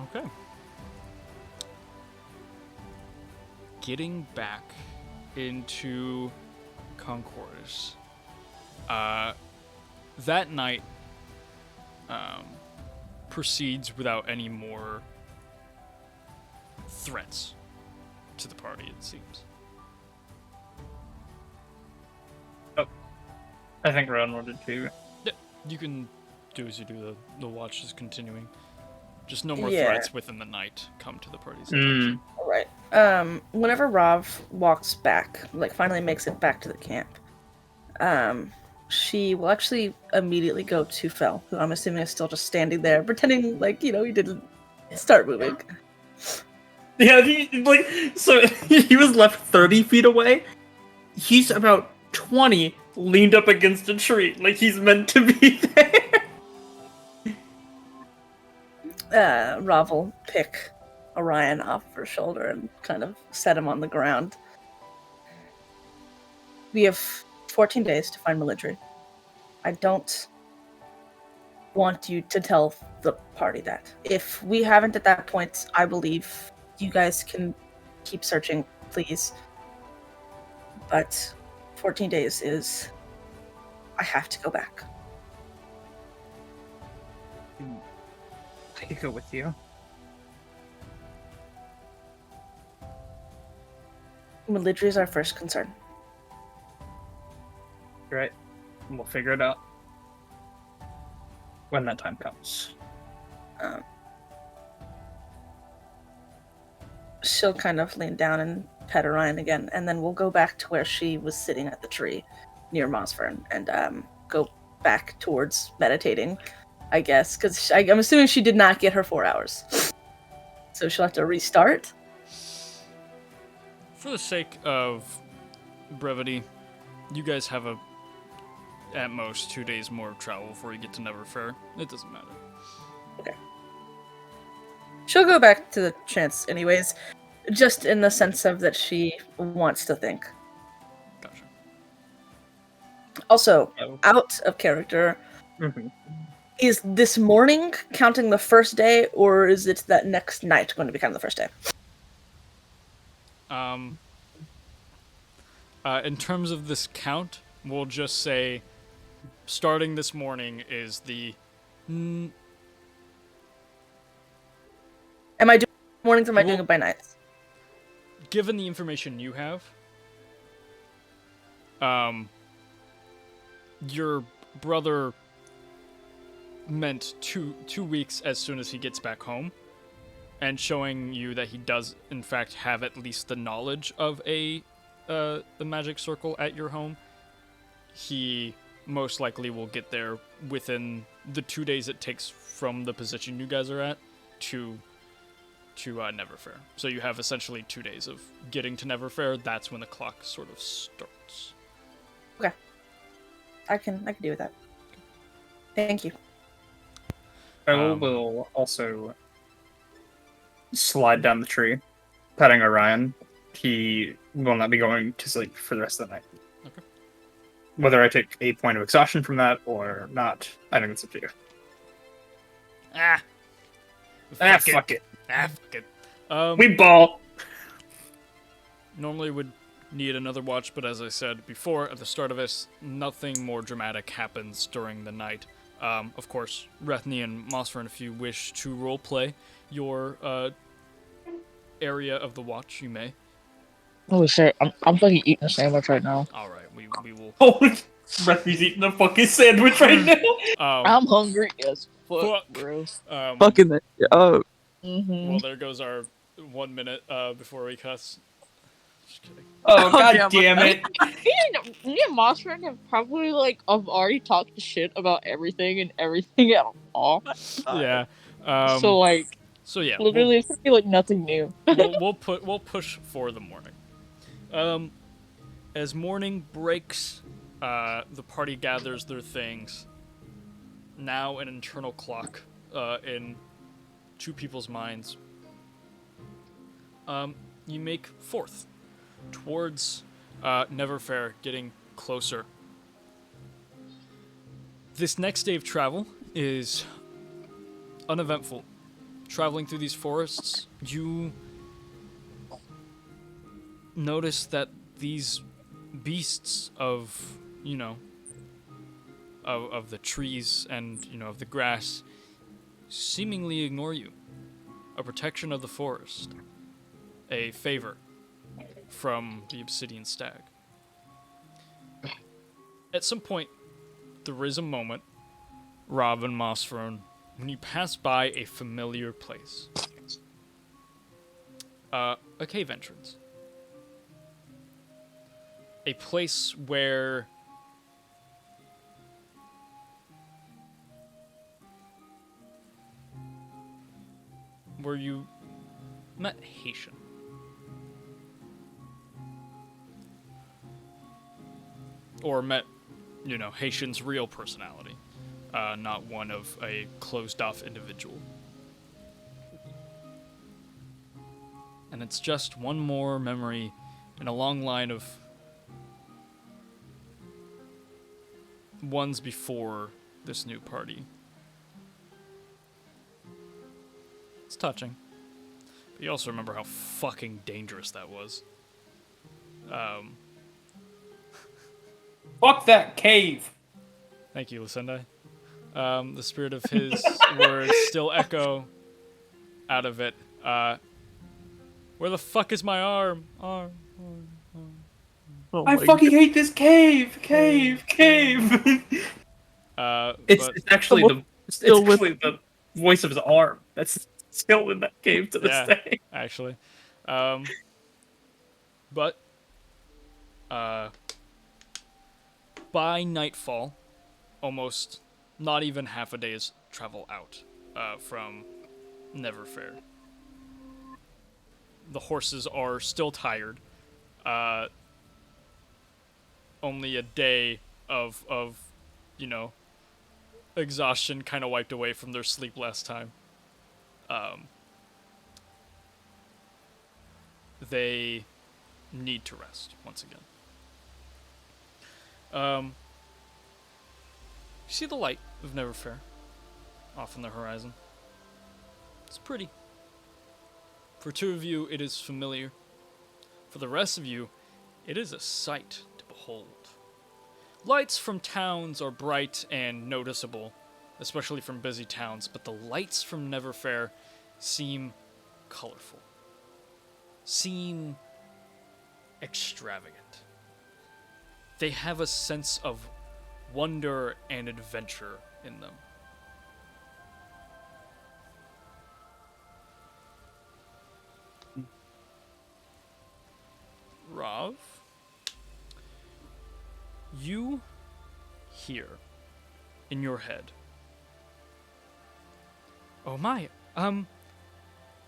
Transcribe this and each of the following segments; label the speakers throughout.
Speaker 1: Okay. Getting back into Concordis. That night proceeds without any more threats to the party, it seems.
Speaker 2: I think Ron wanted to.
Speaker 1: Yeah, you can do as you do. The watch is continuing. Just no more
Speaker 3: Yeah.
Speaker 1: threats within the night come to the party's attention.
Speaker 3: All right. Whenever Rav walks back, like finally makes it back to the camp, she will actually immediately go to Fel, who I'm assuming is still just standing there, pretending like, he didn't start moving.
Speaker 2: Yeah, so he was left 30 feet away. He's about 20, leaned up against a tree, like he's meant to be there.
Speaker 3: Rav will pick Orion off her shoulder and kind of set him on the ground. We have 14 days to find Melidri. I don't want you to tell the party that. If we haven't at that point, I believe you guys can keep searching, please. But 14 days is... I have to go back.
Speaker 2: I could go with you.
Speaker 3: Melidri is our first concern.
Speaker 2: Right. We'll figure it out when that time comes.
Speaker 3: She'll kind of lean down and pet Orion again, and then we'll go back to where she was sitting at the tree near Mossfern and go back towards meditating, I guess, because I'm assuming she did not get her 4 hours. So she'll have to restart.
Speaker 1: For the sake of brevity, you guys have at most 2 days more of travel before you get to Neverfair. It doesn't matter.
Speaker 3: Okay. She'll go back to the chance anyways, just in the sense of that she wants to think.
Speaker 1: Gotcha.
Speaker 3: Also, out of character, is this morning counting the first day, or is it that next night going to become the first day?
Speaker 1: In terms of this count, we'll just say starting this morning is the...
Speaker 3: Am I doing it mornings or am I doing it by nights?
Speaker 1: Given the information you have, your brother meant two weeks as soon as he gets back home, and showing you that he does in fact have at least the knowledge of the magic circle at your home. He most likely will get there within the 2 days it takes from the position you guys are at to Neverfair. So you have essentially 2 days of getting to Neverfair. That's when the clock sort of starts.
Speaker 3: Okay. I can deal with that. Thank you.
Speaker 2: I will also slide down the tree, petting Orion. He will not be going to sleep for the rest of the night.
Speaker 1: Okay.
Speaker 2: Whether I take a point of exhaustion from that or not, I think it's up to you. Fuck it.
Speaker 1: Fuck it.
Speaker 2: We ball.
Speaker 1: Normally would need another watch, but as I said before, at the start of this, nothing more dramatic happens during the night. Of course, Rethny and Mossfern, if you wish to roleplay your area of the watch, you may.
Speaker 4: Oh shit! I'm fucking eating a sandwich right now.
Speaker 1: All right, we will.
Speaker 2: Oh, Rethny's eating a fucking sandwich right now.
Speaker 4: I'm hungry as fuck, bro.
Speaker 5: Fucking that shit up.
Speaker 1: Well, there goes our 1 minute before we cuss. Just kidding.
Speaker 2: Oh, god damn it.
Speaker 4: Me and Mossfern have probably have already talked shit about everything and everything at all.
Speaker 1: Yeah.
Speaker 4: So
Speaker 1: yeah,
Speaker 4: literally, it's gonna be nothing new.
Speaker 1: we'll push for the morning. As morning breaks, the party gathers their things. Now an internal clock in two people's minds. You make forth towards Neverfair, getting closer. This next day of travel is uneventful. traveling through these forests, you notice that these beasts of, of the trees and, of the grass seemingly ignore you. A protection of the forest. A favor from the Obsidian Stag. At some point, there is a moment, Rob and Mossfern, when you pass by a familiar place. A cave entrance. A place where you met Haitian. Or met, Haitian's real personality. Not one of a closed-off individual. And it's just one more memory in a long line of ones before this new party. It's touching. But you also remember how fucking dangerous that was.
Speaker 2: Fuck that cave!
Speaker 1: Thank you, Lucinda. The spirit of his words still echo out of it. Where the fuck is my arm? Arm.
Speaker 5: Oh
Speaker 2: I
Speaker 5: my
Speaker 2: fucking hate this cave! Cave! It's actually the voice of his arm that's still in that cave to this day.
Speaker 1: Actually. But by nightfall, almost not even half a day's travel out from Neverfair. The horses are still tired. Only a day of exhaustion kind of wiped away from their sleep last time. They need to rest once again. You see the light of Neverfair off on the horizon. It's pretty. For two of you, it is familiar. For the rest of you, it is a sight to behold. Lights from towns are bright and noticeable, especially from busy towns, but the lights from Neverfair seem colorful. Seem extravagant. They have a sense of wonder and adventure in them. Rav, you hear in your head, oh my,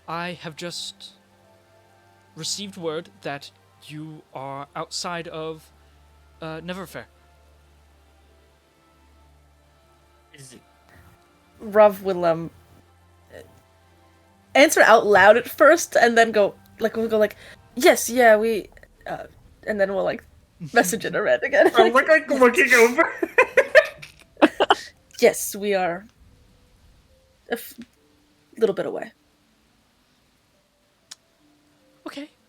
Speaker 1: I have just received word that you are outside of Neverfair.
Speaker 2: Is it?
Speaker 3: Rav will answer out loud at first, and then we'll go yes, yeah, we, and then we'll message in a red again.
Speaker 2: I'm looking over.
Speaker 3: Yes, we are a little bit away.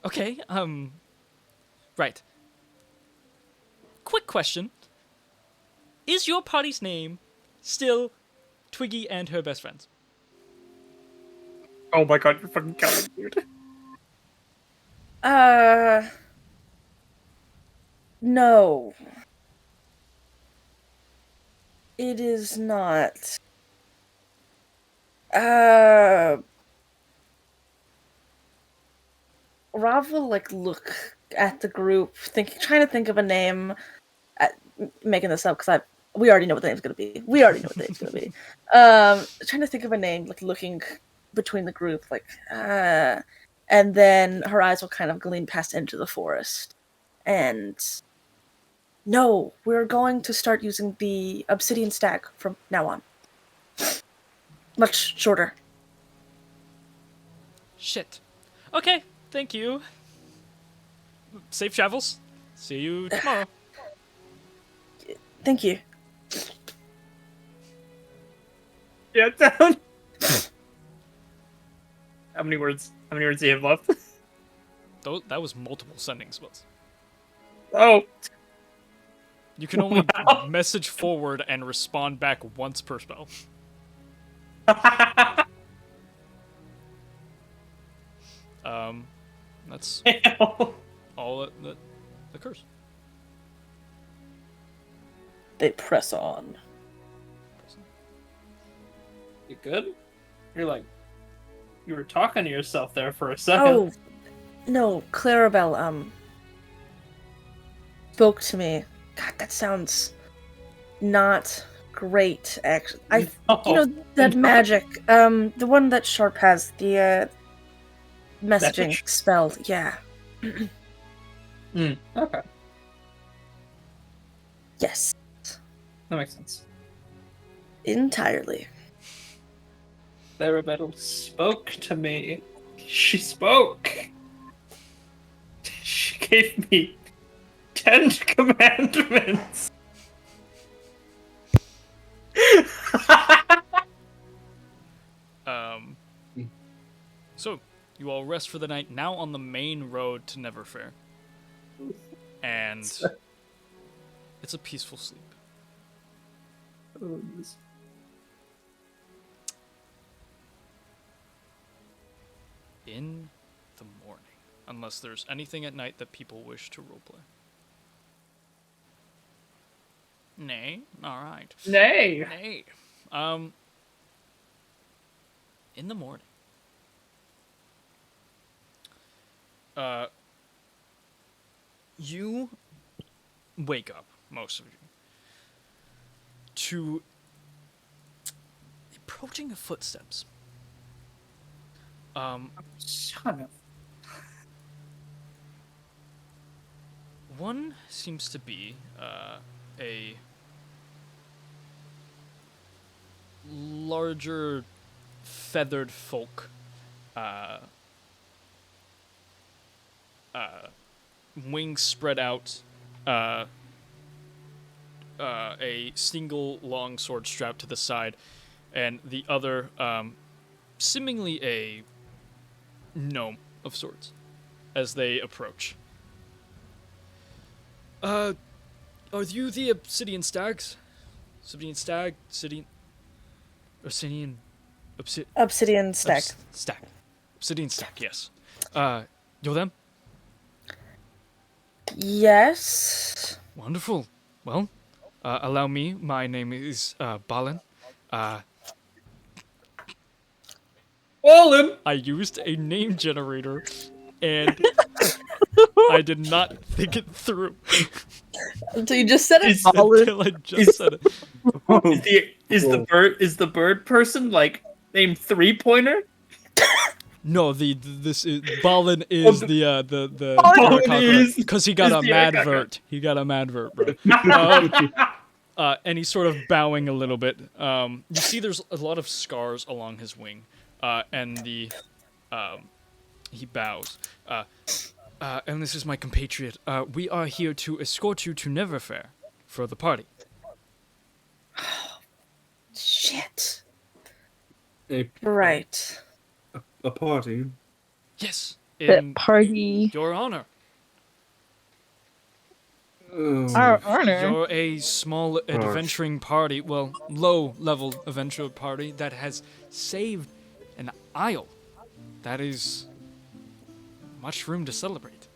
Speaker 1: Okay, right. Quick question. Is your party's name still Twiggy and her best friends?
Speaker 2: Oh my god, you're fucking counting, dude.
Speaker 3: No. It is not. Rav will look at the group, trying to think of a name. Making this up because we already know what the name's gonna be. Trying to think of a name, looking between the group, and then her eyes will kind of gleam past into the forest. And no, we're going to start using the Obsidian Stag from now on. Much shorter.
Speaker 1: Shit. Okay, thank you. Safe travels. See you tomorrow.
Speaker 3: Thank you.
Speaker 2: Yeah, down. How many words? How many words do you have left?
Speaker 1: That was multiple sending spells.
Speaker 2: Oh.
Speaker 1: You can only
Speaker 2: Wow.
Speaker 1: message forward and respond back once per spell. That's all that occurs.
Speaker 3: They press on.
Speaker 2: You good? You're like, you were talking to yourself there for a second.
Speaker 3: Oh, no, Clarabelle, spoke to me. God, that sounds not great, actually. That magic, the one that Sharp has, the, messaging
Speaker 2: Message?
Speaker 3: spell, yeah.
Speaker 2: Okay.
Speaker 3: Yes,
Speaker 2: That makes sense.
Speaker 3: entirely.
Speaker 2: Clarabelle spoke to me. She spoke. She gave me 10 commandments.
Speaker 1: So, you all rest for the night, now on the main road to Neverfair. And it's a peaceful sleep. In the morning. Unless there's anything at night that people wish to roleplay. Nay? Alright.
Speaker 2: Nay.
Speaker 1: Nay. In the morning. You wake up, most of you, to the approaching of footsteps.
Speaker 2: Son of...
Speaker 1: One seems to be a larger feathered folk, wings spread out, a single long sword strapped to the side, and the other seemingly a gnome of sorts as they approach. Are you the Obsidian Stags? Obsidian Stag? Obsidian
Speaker 3: Stag.
Speaker 1: Stag. Obsidian Stag, yes. You're them?
Speaker 3: Yes.
Speaker 1: Wonderful. Well, allow me. My name is Balin.
Speaker 2: Olin!
Speaker 1: I used a name generator, and I did not think it through
Speaker 3: Until you just said it.
Speaker 1: until I just said it.
Speaker 2: Is the bird person like named 3-pointer?
Speaker 1: No, this is Balin is the
Speaker 2: Balin
Speaker 1: because he got
Speaker 2: is
Speaker 1: a
Speaker 2: the
Speaker 1: madvert. He got a madvert, bro. And he's sort of bowing a little bit. You see, there's a lot of scars along his wing, and he bows. And this is my compatriot. We are here to escort you to Neverfair for the party.
Speaker 3: Shit.
Speaker 5: A
Speaker 3: Right.
Speaker 5: party.
Speaker 1: Yes,
Speaker 4: That
Speaker 1: in
Speaker 4: party.
Speaker 1: your honor.
Speaker 4: Our honor.
Speaker 1: You're a small adventuring party, well, low-level adventure party that has saved an isle. That is much room to celebrate.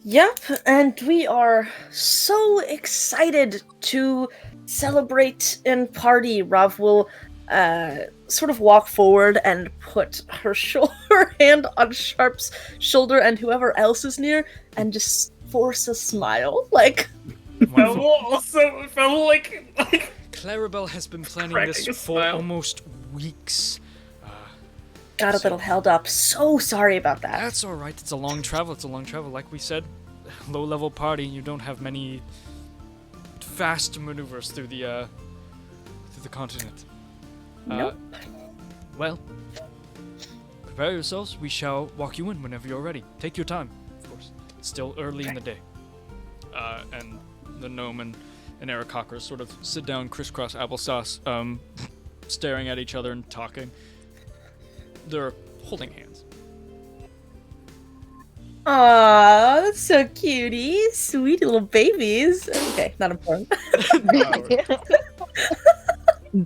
Speaker 3: Yep, and we are so excited to celebrate and party. Rav will sort of walk forward and put her hand on Sharp's shoulder and whoever else is near and just force a smile. Like,
Speaker 2: Also felt like
Speaker 1: Clarabelle has been planning
Speaker 2: Cracking
Speaker 1: this
Speaker 2: a
Speaker 1: for
Speaker 2: smile.
Speaker 1: almost weeks.
Speaker 3: got a little held up. So sorry about that.
Speaker 1: That's all right. It's a long travel. Like we said, low-level party. You don't have many fast maneuvers through the continent.
Speaker 3: Nope.
Speaker 1: Well, prepare yourselves. We shall walk you in whenever you're ready. Take your time, of course. It's still early in the day. And the gnome and Eric Cocker sort of sit down, crisscross applesauce, staring at each other and talking. they're holding hands.
Speaker 3: Aw, that's so cutie. Sweet little babies. Okay, not important.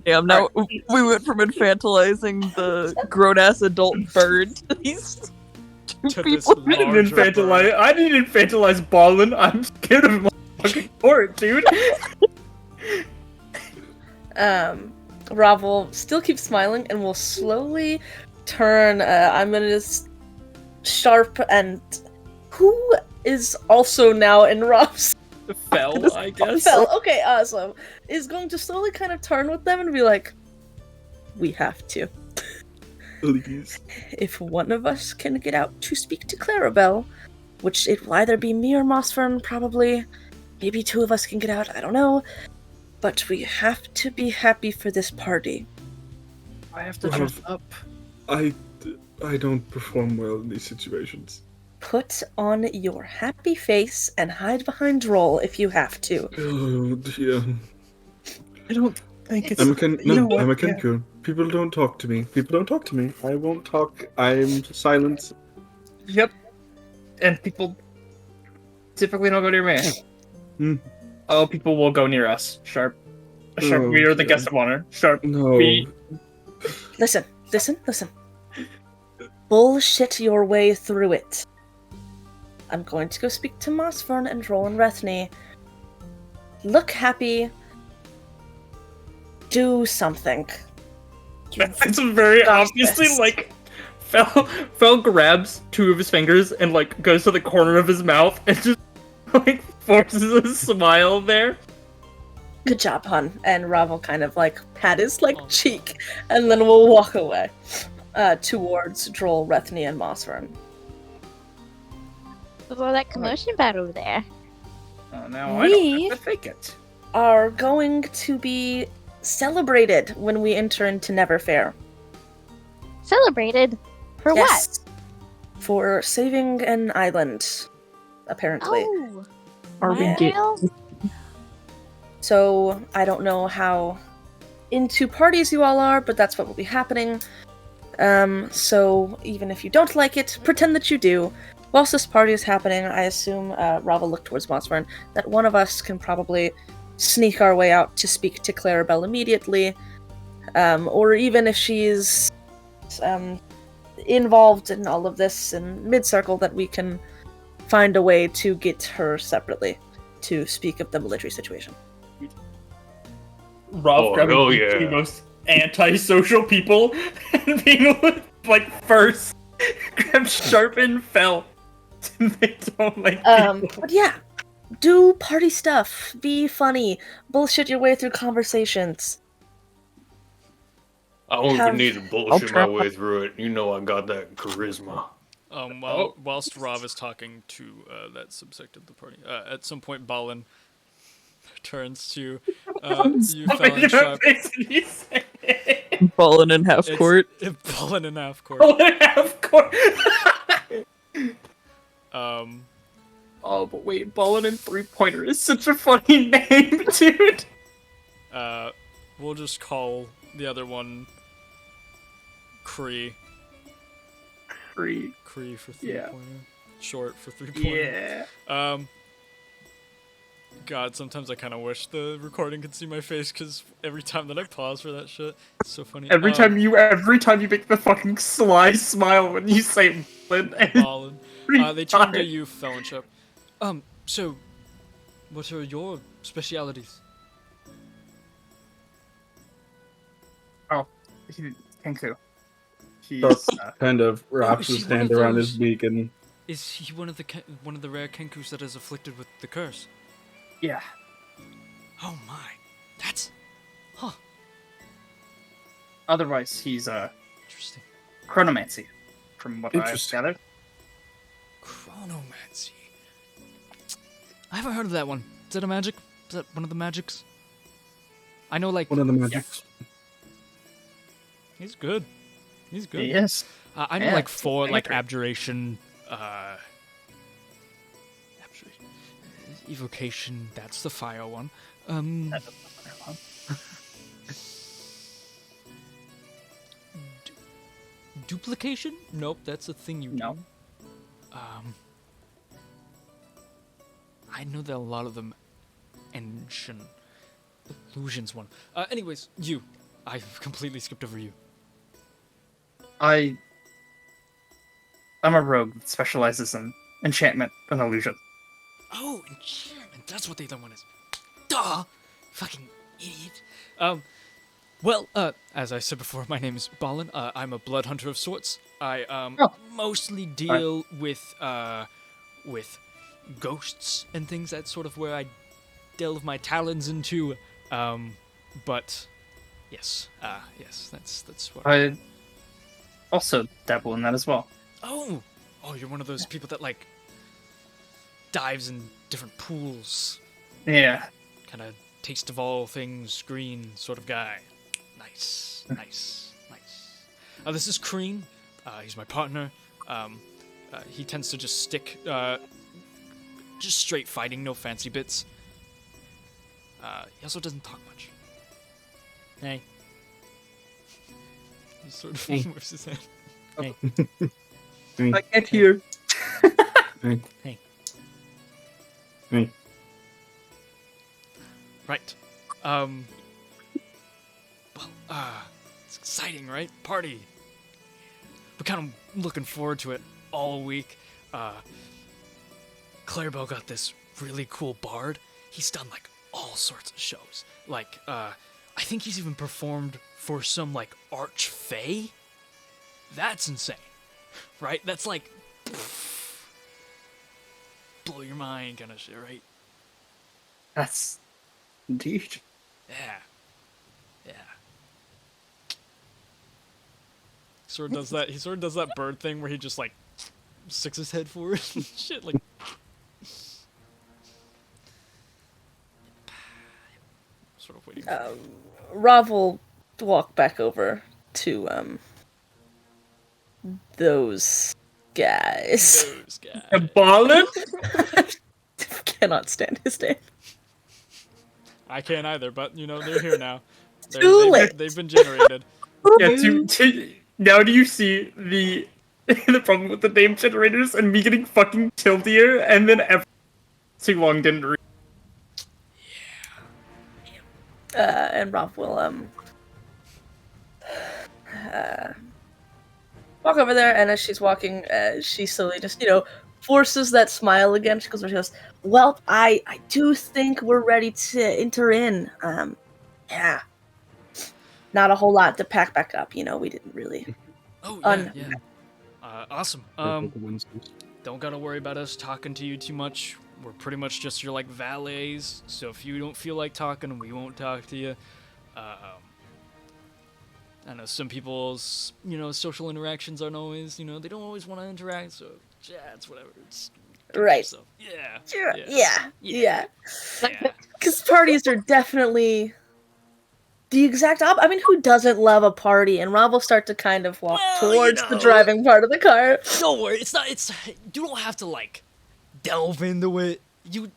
Speaker 4: Damn, now we went from infantilizing the grown-ass adult bird to these two
Speaker 1: To this
Speaker 4: people.
Speaker 1: larger bird.
Speaker 2: I didn't infantilize Ballin. I'm scared of my fucking court, dude.
Speaker 3: Rob will still keep smiling and will slowly turn. I'm gonna just sharp and who is also now in Rob's
Speaker 2: Fell, I guess.
Speaker 3: fell. Okay, awesome. Is going to slowly kind of turn with them and be like, "We have to.
Speaker 5: Please.
Speaker 3: If one of us can get out to speak to Clarabelle, which it will either be me or Mossfern, probably. Maybe two of us can get out. I don't know." But we have to be happy for this party.
Speaker 2: I have to dress up.
Speaker 5: I don't perform well in these situations.
Speaker 3: Put on your happy face and hide behind Droll if you have to.
Speaker 5: Oh dear.
Speaker 2: I don't think it's.
Speaker 5: I'm a
Speaker 2: what?
Speaker 5: Kenku. People don't talk to me. I won't talk. I'm silent.
Speaker 2: Yep. And people typically don't go near me.
Speaker 5: Hmm.
Speaker 2: Oh, people will go near us. Sharp. Sharp,
Speaker 5: Oh,
Speaker 2: we are the
Speaker 5: yeah.
Speaker 2: guest of honor. Sharp.
Speaker 5: No.
Speaker 3: Listen. Bullshit your way through it. I'm going to go speak to Mossfern and Droll and Rethny. Look happy. Do something.
Speaker 2: It's very obviously like Fel grabs two of his fingers and like goes to the corner of his mouth and just like forces a smile there.
Speaker 3: Good job, hun. And Rob will kind of like pat his like cheek and then we'll walk away towards Droll, Rethny, and Mossfern.
Speaker 6: What's all that commotion about over there?
Speaker 2: Oh, now I don't have to fake it.
Speaker 3: Are going to be celebrated when we enter into Neverfair.
Speaker 6: Celebrated? For
Speaker 3: Yes. For saving an island,
Speaker 6: what?
Speaker 3: apparently.
Speaker 6: Oh,
Speaker 4: Are we getting?
Speaker 6: well,
Speaker 3: So I don't know how into parties you all are, but that's what will be happening. So even if you don't like it, pretend that you do. Whilst this party is happening, I assume Rob will look towards Mossfern, that one of us can probably sneak our way out to speak to Clarabelle immediately. Or even if she's involved in all of this in mid-circle, that we can find a way to get her separately to speak of the military situation.
Speaker 2: Rob grabbing the two most antisocial people and being like first grab Sharp and Fell. They don't like people.
Speaker 3: But yeah, do party stuff, be funny, bullshit your way through conversations.
Speaker 7: I won't
Speaker 3: Have-
Speaker 7: even need to bullshit my way through it. You know I got that charisma.
Speaker 1: Whilst Rav is talking to that subsect of the party, at some point Balin turns to you, Fallon Sharp.
Speaker 4: Fallen in half court.
Speaker 1: Balin in half court.
Speaker 2: Of course.
Speaker 1: Um,
Speaker 2: but wait, Ballin' and 3-Pointer is such a funny name, dude.
Speaker 1: we'll just call the other one Cree.
Speaker 2: Cree
Speaker 1: for 3-Pointer.
Speaker 2: Yeah.
Speaker 1: Short for 3-Pointer.
Speaker 2: Yeah.
Speaker 1: God, sometimes I kind of wish the recording could see my face, because every time that I pause for that shit, it's so funny.
Speaker 2: Every time you make the fucking sly smile when you say Ballin' and
Speaker 1: Balin. They turn to
Speaker 2: 3-Pointer.
Speaker 1: you, Fellowship. So, what are your specialities?
Speaker 2: Kenku. He's
Speaker 5: Kind of wraps
Speaker 1: is
Speaker 5: his
Speaker 1: he one
Speaker 5: hand
Speaker 1: of
Speaker 5: around
Speaker 1: those-
Speaker 5: his beak and
Speaker 1: Is he one of the rare Kenkus that is afflicted with the curse?
Speaker 2: yeah.
Speaker 1: Oh my, that's
Speaker 2: Otherwise, he's
Speaker 1: interesting.
Speaker 2: chronomancy, from what I've
Speaker 5: Interesting.
Speaker 2: gathered.
Speaker 1: Chronomancy. I haven't heard of that one. Is that a magic? Is that one of the magics? I know, like,
Speaker 5: one of the magics.
Speaker 1: he's good. He's good.
Speaker 2: Yes.
Speaker 1: I know,
Speaker 2: Yeah,
Speaker 1: like, 4, like,
Speaker 2: accurate.
Speaker 1: abjuration, evocation, that's the fire one. duplication? Nope, that's a thing you
Speaker 2: No.
Speaker 1: do. I know that a lot of them engine illusions one. Anyways, you. I've completely skipped over you.
Speaker 2: I'm a rogue that specializes in enchantment and illusion.
Speaker 1: Oh, enchantment. That's what the other one is. Duh! Fucking idiot. Well, as I said before, my name is Balin. I'm a blood hunter of sorts. I, mostly deal with ghosts and things. That's sort of where I delve my talons into. But, yes, that's what.
Speaker 2: I also dabble in that as well.
Speaker 1: Oh, you're one of those people that, like, dives in different pools.
Speaker 2: Yeah.
Speaker 1: Kind of taste of all things green sort of guy. Nice. This is Crean. He's my partner. He tends to just stick, just straight fighting, no fancy bits. He also doesn't talk much. Hey. He sort of moves his head. Hey.
Speaker 2: I can't hear.
Speaker 5: Hey.
Speaker 1: Hey.
Speaker 5: Hey.
Speaker 1: Right. It's exciting, right? Party. We're kind of looking forward to it all week. Clarabelle got this really cool bard. He's done, like, all sorts of shows. Like, I think he's even performed for some, like, archfey. That's insane. Right? That's, like, blow your mind kind of shit, right?
Speaker 2: That's indeed.
Speaker 1: Yeah. He sort of does that bird thing where he just, like, sticks his head forward and shit, like. Sort of waiting.
Speaker 3: Rob will walk back over to those guys.
Speaker 1: Those guys.
Speaker 2: Balin?
Speaker 3: Cannot stand his name.
Speaker 1: I can't either, but you know they're here now.
Speaker 3: Too late.
Speaker 1: They've been generated.
Speaker 2: Yeah, now do you see the the problem with the name generators and me getting fucking tiltier and then too long didn't read.
Speaker 3: And Rob will walk over there, and as she's walking, she slowly just, forces that smile again. She goes, well, I do think we're ready to enter in. Yeah. Not a whole lot to pack back up, we didn't really.
Speaker 1: Oh, yeah. Awesome. Don't gotta worry about us talking to you too much. We're pretty much just your, like, valets, so if you don't feel like talking, we won't talk to you. I know some people's, social interactions aren't always, they don't always want to interact, so, yeah, it's whatever. It's
Speaker 3: Right.
Speaker 1: so, yeah.
Speaker 3: Sure.
Speaker 1: Yeah.
Speaker 3: Yeah. Because parties are definitely the exact opposite. I mean, who doesn't love a party? And Rob will start to kind of walk towards the driving part of the car.
Speaker 1: Don't worry, you don't have to, like, delve into it. You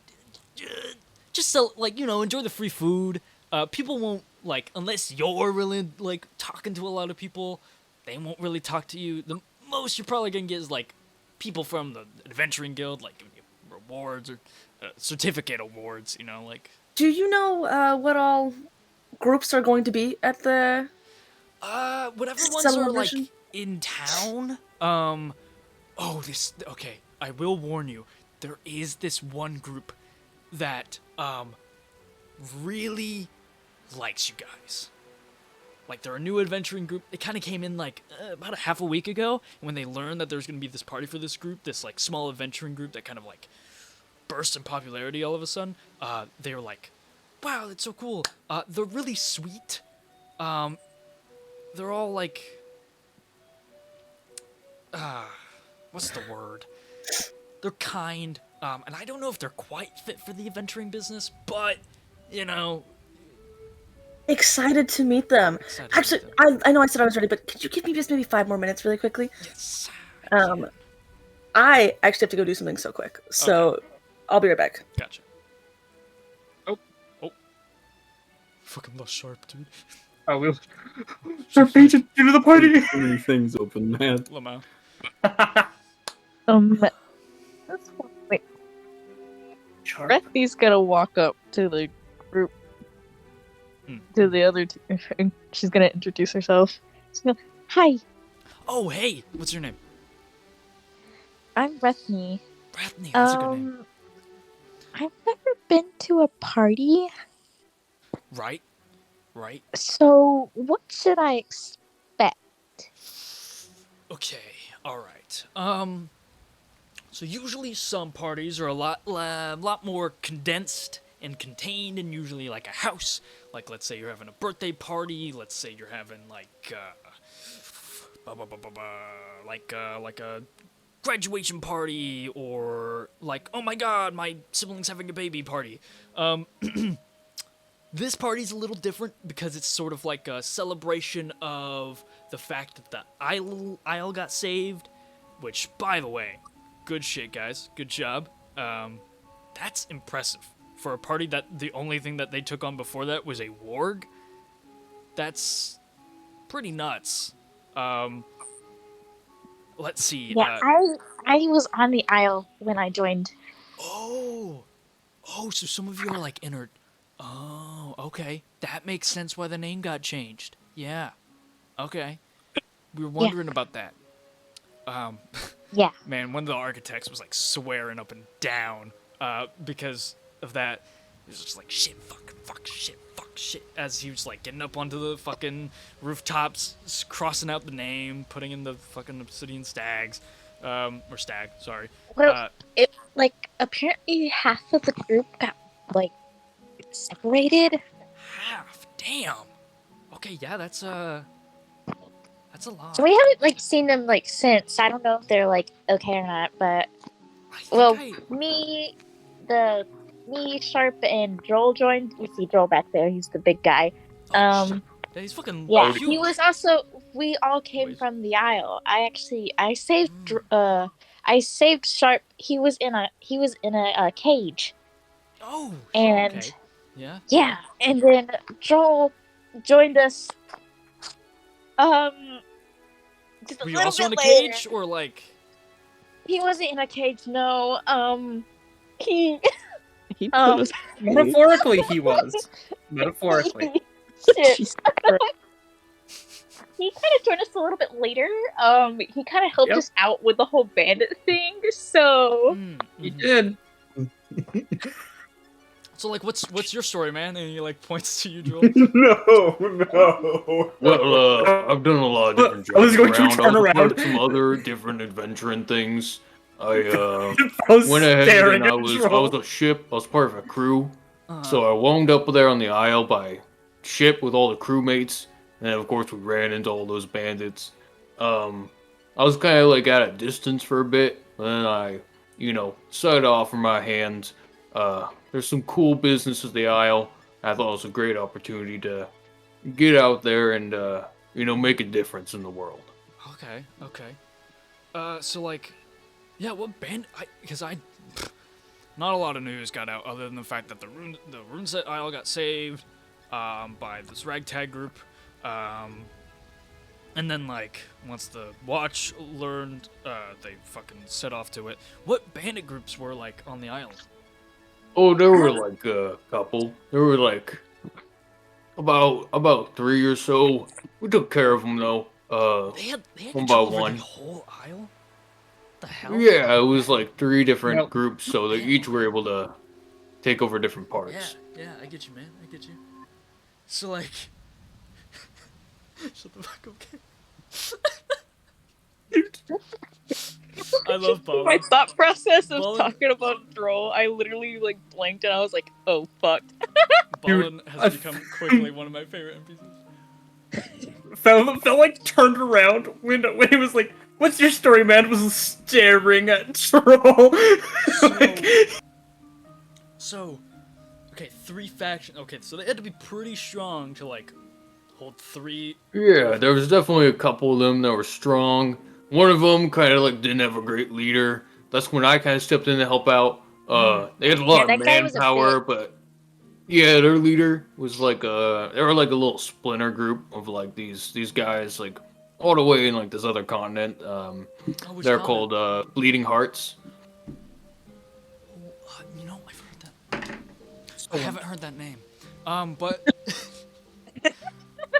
Speaker 1: just enjoy the free food. People won't, like, unless you're really, like, talking to a lot of people, they won't really talk to you. The most you're probably gonna get is, like, people from the adventuring guild, like, giving you rewards or certificate awards, like.
Speaker 3: Do you know what all groups are going to be at the
Speaker 1: whatever ones are, like, in town. Okay, I will warn you. There is this one group that, really likes you guys. Like, they're a new adventuring group. They kind of came in, like, about a half a week ago. And when they learned that there's going to be this party for this group, this, like, small adventuring group that kind of, like, burst in popularity all of a sudden, they were like, wow, that's so cool. They're really sweet. They're all, like, what's the word? They're kind, and I don't know if they're quite fit for the adventuring business, but,
Speaker 3: Excited to meet them. Actually, I know I said I was ready, but could you give me just maybe 5 more minutes really quickly?
Speaker 1: Yes.
Speaker 3: I actually have to go do something so quick, so I'll be right back.
Speaker 1: Gotcha. Oh. Fucking lost sharp, dude.
Speaker 2: Oh, we'll start agent into the party.
Speaker 5: Too many things open, man.
Speaker 1: Lamau.
Speaker 4: That's fine. Wait, Rethy's gonna walk up to the group, to the other two, and she's gonna introduce herself. She's gonna, hi,
Speaker 1: Oh, hey, what's your name?
Speaker 4: I'm Rethy.
Speaker 1: Bradley, that's a good name.
Speaker 6: I've never been to a party,
Speaker 1: Right.
Speaker 6: so what should I expect?
Speaker 1: Okay, alright. So usually some parties are a lot more condensed and contained, and usually like a house. Like, let's say you're having a birthday party. Let's say you're having like like a graduation party, or like, oh my god, my sibling's having a baby party. This party's a little different because it's sort of like a celebration of the fact that the isle got saved, which, by the way, good shit, guys. Good job. That's impressive. For a party that the only thing that they took on before that was a warg, that's pretty nuts. Let's see.
Speaker 6: Yeah, I was on the aisle when I joined.
Speaker 1: Oh, so some of you are like inner. Oh, okay. That makes sense why the name got changed. Yeah. Okay. We were wondering about that.
Speaker 6: Yeah.
Speaker 1: Man, one of the architects was like swearing up and down because of that. It was just like shit, fuck, shit, as he was like getting up onto the fucking rooftops, crossing out the name, putting in the fucking Obsidian Stags, or Stag, sorry.
Speaker 6: Well, it like apparently half of the group got like separated.
Speaker 1: Half, damn. Okay, yeah, that's a lot.
Speaker 6: So we haven't like seen them like since. I don't know if they're like okay or not, but me, Sharp, and Joel joined. You see Joel back there. He's the big guy.
Speaker 1: Yeah, he's fucking
Speaker 6: Yeah,
Speaker 1: huge.
Speaker 6: he was also. We all came from the Isle. I saved. I saved Sharp. He was in a cage.
Speaker 1: Oh.
Speaker 6: And
Speaker 1: okay. Yeah.
Speaker 6: Yeah, and then Joel joined us. Just a
Speaker 1: Were you
Speaker 6: little
Speaker 1: also
Speaker 6: bit
Speaker 1: in a
Speaker 6: later.
Speaker 1: cage, or like?
Speaker 6: He wasn't in a cage. No. He.
Speaker 4: He put us.
Speaker 2: Metaphorically, he was. Metaphorically.
Speaker 6: Shit.
Speaker 4: Jesus
Speaker 6: He kind of joined us a little bit later. He kind of helped
Speaker 2: Yep.
Speaker 6: us out with the whole bandit thing. So.
Speaker 2: He did.
Speaker 1: So like, what's your story, man? And he like points to you, Joel.
Speaker 5: No.
Speaker 7: Well, I've done a lot of different
Speaker 2: I was
Speaker 7: jobs
Speaker 2: going to turn
Speaker 7: I was a part
Speaker 2: around.
Speaker 7: of some other different adventuring things. I
Speaker 2: I was
Speaker 7: went ahead
Speaker 2: staring
Speaker 7: and I
Speaker 2: at
Speaker 7: was
Speaker 2: Joel.
Speaker 7: a ship. I was part of a crew. So I wound up there on the Isle by ship with all the crewmates, and then of course we ran into all those bandits. I was kind of like at a distance for a bit, and then I, set off from my hands. There's some cool business at the Isle. I thought it was a great opportunity to get out there and make a difference in the world.
Speaker 1: Okay. So like, yeah, what band? Because not a lot of news got out other than the fact that the Runeset Isle got saved by this ragtag group. And then, like, once the Watch learned, they fucking set off to it. What bandit groups were, like, on the island?
Speaker 7: Oh, there were like a couple. There were like about 3 or so. We took care of them though.
Speaker 1: They had
Speaker 7: one
Speaker 1: control
Speaker 7: by
Speaker 1: over
Speaker 7: one.
Speaker 1: the whole isle? The hell?
Speaker 7: Yeah, it was like 3 different
Speaker 2: Well,
Speaker 7: groups, so they each were able to take over different parts.
Speaker 1: Yeah, I get you, man. I get you. So, like... Shut the fuck up, I love Bob.
Speaker 4: My thought process of
Speaker 1: Ballin-
Speaker 4: talking about Droll, I literally like blanked and I was like, oh fuck.
Speaker 1: Ballin has become quickly one of my favorite NPCs.
Speaker 2: Fell like turned around when he was like, "What's your story, man?" Was staring at Troll.
Speaker 1: So, okay, 3 factions. Okay, so they had to be pretty strong to like hold 3.
Speaker 7: Yeah, there was definitely a couple of them that were strong. One of them kind of like didn't have a great leader. That's when I kind of stepped in to help out. They had a lot
Speaker 6: Yeah,
Speaker 7: of
Speaker 6: that guy was a
Speaker 7: manpower,
Speaker 6: bit-
Speaker 7: but Yeah, their leader was like they were like a little splinter group of like these guys like all the way in like this other continent.
Speaker 1: Oh, which
Speaker 7: They're
Speaker 1: continent?
Speaker 7: called Bleeding Hearts.
Speaker 1: You know, I've heard that. I haven't heard that name. But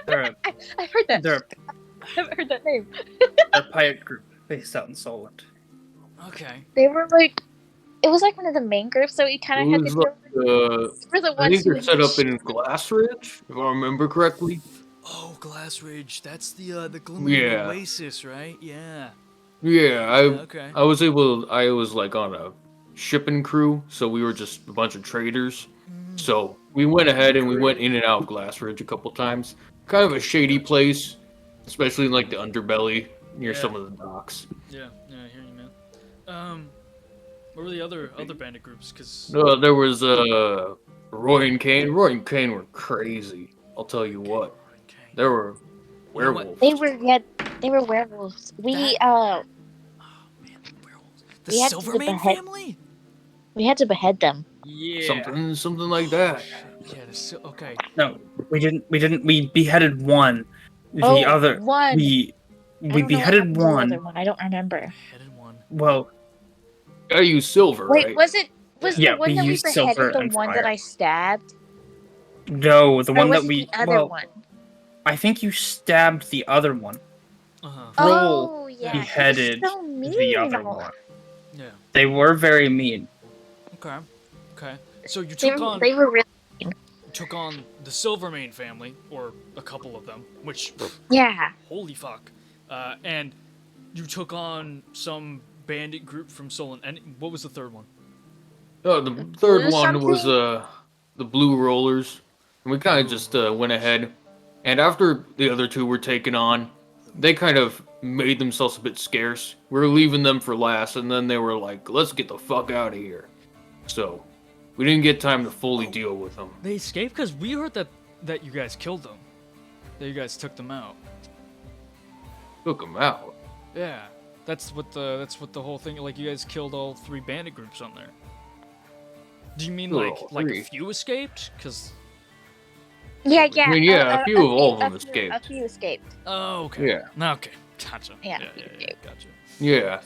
Speaker 2: They're
Speaker 6: I heard that.
Speaker 2: they're
Speaker 6: I haven't heard that name.
Speaker 2: a pirate group based out in Solent.
Speaker 1: okay.
Speaker 6: They were like, it was like one of the main groups that we kind
Speaker 7: It
Speaker 6: of had to
Speaker 7: was
Speaker 6: deal with.
Speaker 7: like
Speaker 6: They were the
Speaker 7: I
Speaker 6: ones
Speaker 7: think
Speaker 6: who
Speaker 7: they're set up in Glass Ridge, if I remember correctly.
Speaker 1: Oh, Glass Ridge. That's the glimmering
Speaker 7: Yeah.
Speaker 1: oasis, right? Yeah.
Speaker 7: Yeah,
Speaker 1: Okay.
Speaker 7: I was like on a shipping crew, so we were just a bunch of traders. So we went ahead and we went in and out of Glass Ridge a couple times. Kind of a shady place, especially in like the underbelly near
Speaker 1: Yeah.
Speaker 7: some of the docks.
Speaker 1: Yeah. Yeah. I hear you, man. What were the other bandit groups? Cause
Speaker 7: There was Roy and Kane. Roy and Kane were crazy. I'll tell you what.
Speaker 1: okay.
Speaker 7: There were
Speaker 1: You know what?
Speaker 7: werewolves.
Speaker 6: they were werewolves. We
Speaker 1: Oh man, werewolves. The
Speaker 6: We had to
Speaker 1: Silvermane
Speaker 6: behead-
Speaker 1: family.
Speaker 6: we had to behead them.
Speaker 1: Yeah.
Speaker 7: Something like that.
Speaker 1: Yeah. Okay.
Speaker 2: No, we didn't. We beheaded one. The
Speaker 6: Oh,
Speaker 2: other
Speaker 6: one.
Speaker 2: we
Speaker 6: I don't know what
Speaker 2: beheaded
Speaker 6: happened to the other
Speaker 2: one.
Speaker 6: one. I don't remember.
Speaker 1: Headed one.
Speaker 2: Well,
Speaker 7: I use silver,
Speaker 6: Wait,
Speaker 7: right?
Speaker 6: was
Speaker 2: Yeah,
Speaker 6: the one
Speaker 2: we
Speaker 6: that we
Speaker 2: used silver
Speaker 6: beheaded the
Speaker 2: and
Speaker 6: one that
Speaker 2: fire.
Speaker 6: I stabbed?
Speaker 2: no, the
Speaker 6: Or
Speaker 2: one
Speaker 6: was
Speaker 2: that
Speaker 6: it
Speaker 2: we
Speaker 6: the other
Speaker 2: well,
Speaker 6: one?
Speaker 2: I think you stabbed the other one.
Speaker 1: Uh-huh.
Speaker 2: Troll
Speaker 6: Oh yeah, he was
Speaker 2: beheaded
Speaker 6: so mean.
Speaker 2: the other one.
Speaker 1: Yeah.
Speaker 2: They were very mean.
Speaker 1: Okay. Okay. So you
Speaker 6: They
Speaker 1: took
Speaker 6: were really
Speaker 1: took on the Silvermane family, or a couple of them, which
Speaker 6: yeah.
Speaker 1: holy fuck. And you took on some bandit group from Solon. And what was the third one?
Speaker 7: Oh, the third
Speaker 6: Blue
Speaker 7: one was
Speaker 6: something?
Speaker 7: the Blue Rollers, and we kind of just went ahead. And after the other two were taken on, they kind of made themselves a bit scarce. We were leaving them for last, and then they were like, "Let's get the fuck out of here." So we didn't get time to fully deal with them.
Speaker 1: They escaped because we heard that you guys killed them. That you guys took them out.
Speaker 7: Took them out.
Speaker 1: Yeah. That's what the whole thing. Like you guys killed all 3 bandit groups on there. Do you mean
Speaker 7: Killed
Speaker 1: like
Speaker 7: all
Speaker 1: like a
Speaker 7: 3.
Speaker 1: few escaped? Cause
Speaker 6: Yeah, yeah.
Speaker 7: I mean, yeah, a few of all of them
Speaker 6: A
Speaker 7: escaped.
Speaker 6: few escaped.
Speaker 1: oh okay.
Speaker 7: Yeah.
Speaker 1: Okay. Gotcha.
Speaker 6: Yeah,
Speaker 1: Yeah. Gotcha.
Speaker 7: Yeah,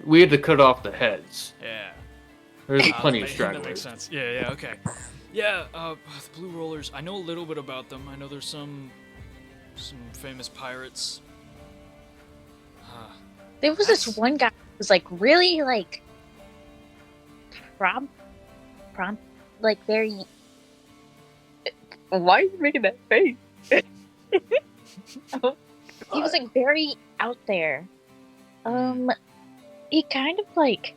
Speaker 7: we had to cut off the heads.
Speaker 1: Yeah.
Speaker 7: There's
Speaker 1: Ah,
Speaker 7: plenty of
Speaker 1: that makes
Speaker 7: stragglers.
Speaker 1: sense. Yeah, okay. Yeah, the Blue Rollers, I know a little bit about them. I know there's some famous pirates.
Speaker 6: There was this one guy who was like really like prom like very. Why are you making that face? He was like very out there. He kind of like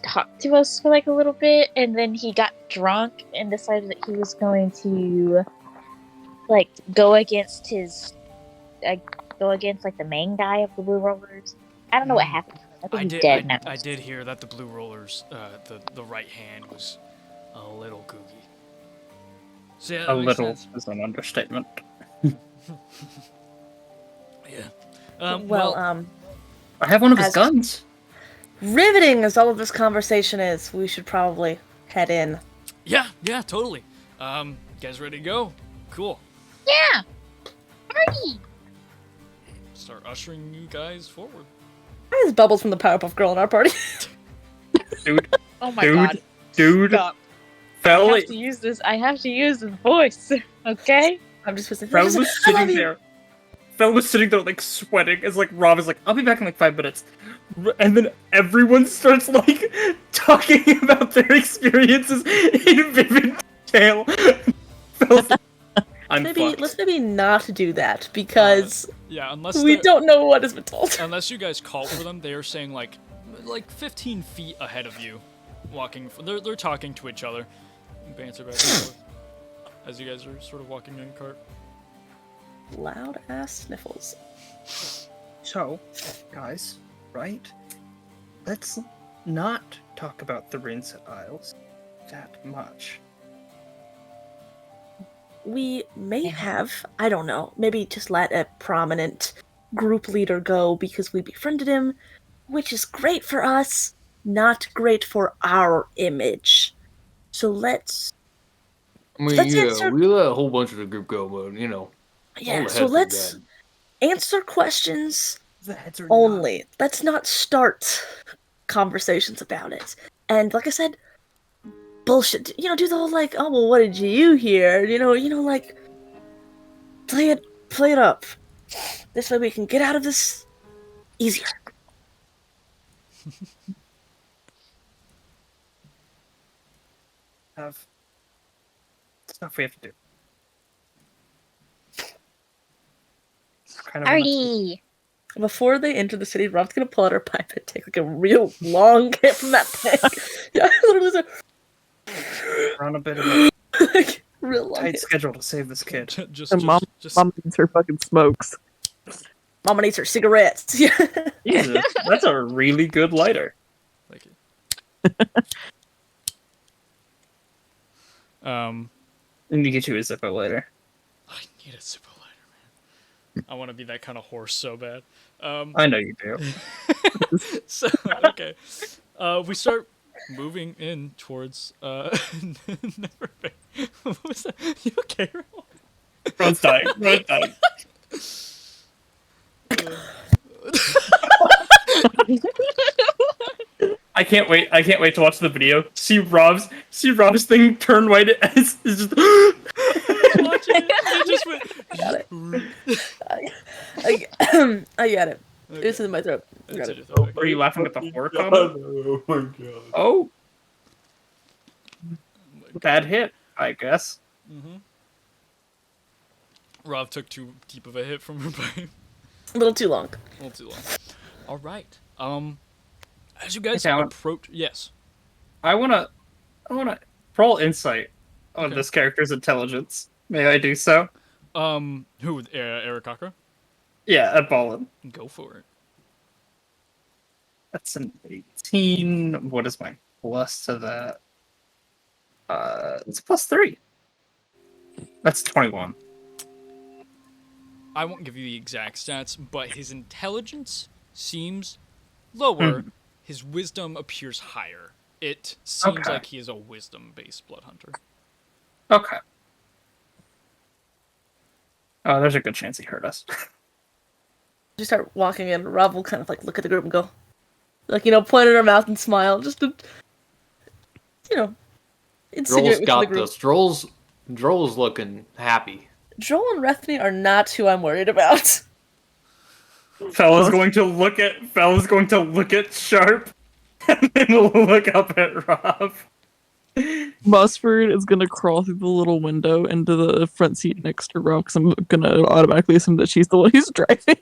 Speaker 6: talked to us for like a little bit, and then he got drunk and decided that he was going to like go against like the main guy of the Blue Rollers. I don't know what happened. I think he's dead now.
Speaker 1: I did hear that the Blue Rollers, the right hand was a little kooky. So yeah, that
Speaker 2: A
Speaker 1: makes
Speaker 2: little
Speaker 1: sense.
Speaker 2: is an understatement.
Speaker 1: Yeah.
Speaker 3: well,
Speaker 2: I have one of his
Speaker 3: As-
Speaker 2: guns.
Speaker 3: riveting as all of this conversation is, we should probably head in.
Speaker 1: yeah, totally. You guys ready to go? Cool.
Speaker 6: Yeah, party.
Speaker 1: Start ushering you guys forward.
Speaker 3: Why is Bubbles from the Powerpuff Girl in our party?
Speaker 2: Dude,
Speaker 6: Oh my
Speaker 2: dude,
Speaker 6: god!
Speaker 2: dude.
Speaker 6: Stop. I
Speaker 2: Fel,
Speaker 6: have to use this. I have to use this voice. Okay.
Speaker 3: I'm just supposed to.
Speaker 2: Fel was
Speaker 3: I love
Speaker 2: sitting
Speaker 3: you.
Speaker 2: there. Fel was sitting there like sweating. It's like Rob is like, "I'll be back in like 5 minutes," and then everyone starts like talking about their experiences in vivid detail. Fel's like, I'm fucked.
Speaker 3: Let's maybe not do that because
Speaker 1: Yeah, unless
Speaker 3: we
Speaker 1: they're-
Speaker 3: don't know what has been told.
Speaker 1: Unless you guys call for them, they are saying like 15 feet ahead of you, walking. They're talking to each other, banter back and forth as you guys are sort of walking in cart.
Speaker 3: Loud ass sniffles.
Speaker 2: So, guys, right? Let's not talk about the Rinset Isles that much.
Speaker 3: We may have, I don't know, maybe just let a prominent group leader go because we befriended him, which is great for us, not great for our image. So let's
Speaker 7: I mean,
Speaker 3: Let's
Speaker 7: yeah,
Speaker 3: answer-
Speaker 7: we let a whole bunch of the group go, but all
Speaker 3: Yeah,
Speaker 7: the
Speaker 3: so
Speaker 7: heads are
Speaker 3: let's
Speaker 7: dead.
Speaker 3: answer questions
Speaker 2: The heads are
Speaker 3: only. Let's not start conversations about it. And like I said, bullshit. Do the whole like, oh well, what did you hear? Like play it up. This way we can get out of this easier.
Speaker 2: have stuff we have to do. Kind of wanna-
Speaker 6: Party!
Speaker 3: Before they enter the city, Rob's gonna pull out her pipe and take like a real long hit from that thing. Yeah, literally
Speaker 2: We're on a bit of a
Speaker 3: like, real long
Speaker 2: tight
Speaker 3: hit.
Speaker 2: schedule to save this kid.
Speaker 4: And mom needs her fucking smokes.
Speaker 3: Mama needs her cigarettes. Yeah.
Speaker 2: Jesus, that's a really good lighter.
Speaker 1: Thank you.
Speaker 2: I need to get you a Zippo lighter.
Speaker 1: I need a Zippo lighter, man. I want to be that kind of horse so bad.
Speaker 2: I know you do.
Speaker 1: So okay, we start moving in towards Neverfair. What was that? You okay? Ro?
Speaker 2: Ron's dying. Ron's dying. I can't wait. I can't wait to watch the video. See Rob's thing turn white as is just.
Speaker 1: Watching it, I just went.
Speaker 3: I got it.
Speaker 1: Okay.
Speaker 3: It's in my throat.
Speaker 1: It's
Speaker 3: Got
Speaker 1: in
Speaker 3: it.
Speaker 1: your throat.
Speaker 2: Are you laughing at the horror
Speaker 5: God,
Speaker 2: comment?
Speaker 5: oh my god.
Speaker 2: Oh,
Speaker 1: Okay.
Speaker 2: bad hit, I guess.
Speaker 1: Rob took too deep of a hit from her pipe.
Speaker 3: A little too long.
Speaker 1: A little too long. All right. As you guys
Speaker 2: Hey, Talon.
Speaker 1: approach, yes.
Speaker 2: I wanna roll insight on
Speaker 1: Okay.
Speaker 2: this character's intelligence. May I do so?
Speaker 1: Who? Eric Cochran?
Speaker 2: Yeah, at Ballin.
Speaker 1: Go for it.
Speaker 2: That's an 18. What is my plus to that? It's +3. That's 21.
Speaker 1: I won't give you the exact stats, but his intelligence seems lower. His wisdom appears higher. It seems
Speaker 2: Okay.
Speaker 1: like he is a wisdom-based blood hunter.
Speaker 2: Okay. Oh, there's a good chance he heard us.
Speaker 3: You start walking in, Rob will kind of like look at the group and go, like, point at her mouth and smile, just to, insinuate
Speaker 7: Droll's
Speaker 3: within the
Speaker 7: got
Speaker 3: group.
Speaker 7: this. Droll's looking happy.
Speaker 3: Joel and Rethny are not who I'm worried about.
Speaker 2: Fella's going to look at Sharp, and then look up at Rob.
Speaker 4: Musford is gonna crawl through the little window into the front seat next to Rob, because I'm gonna automatically assume that she's the one who's driving.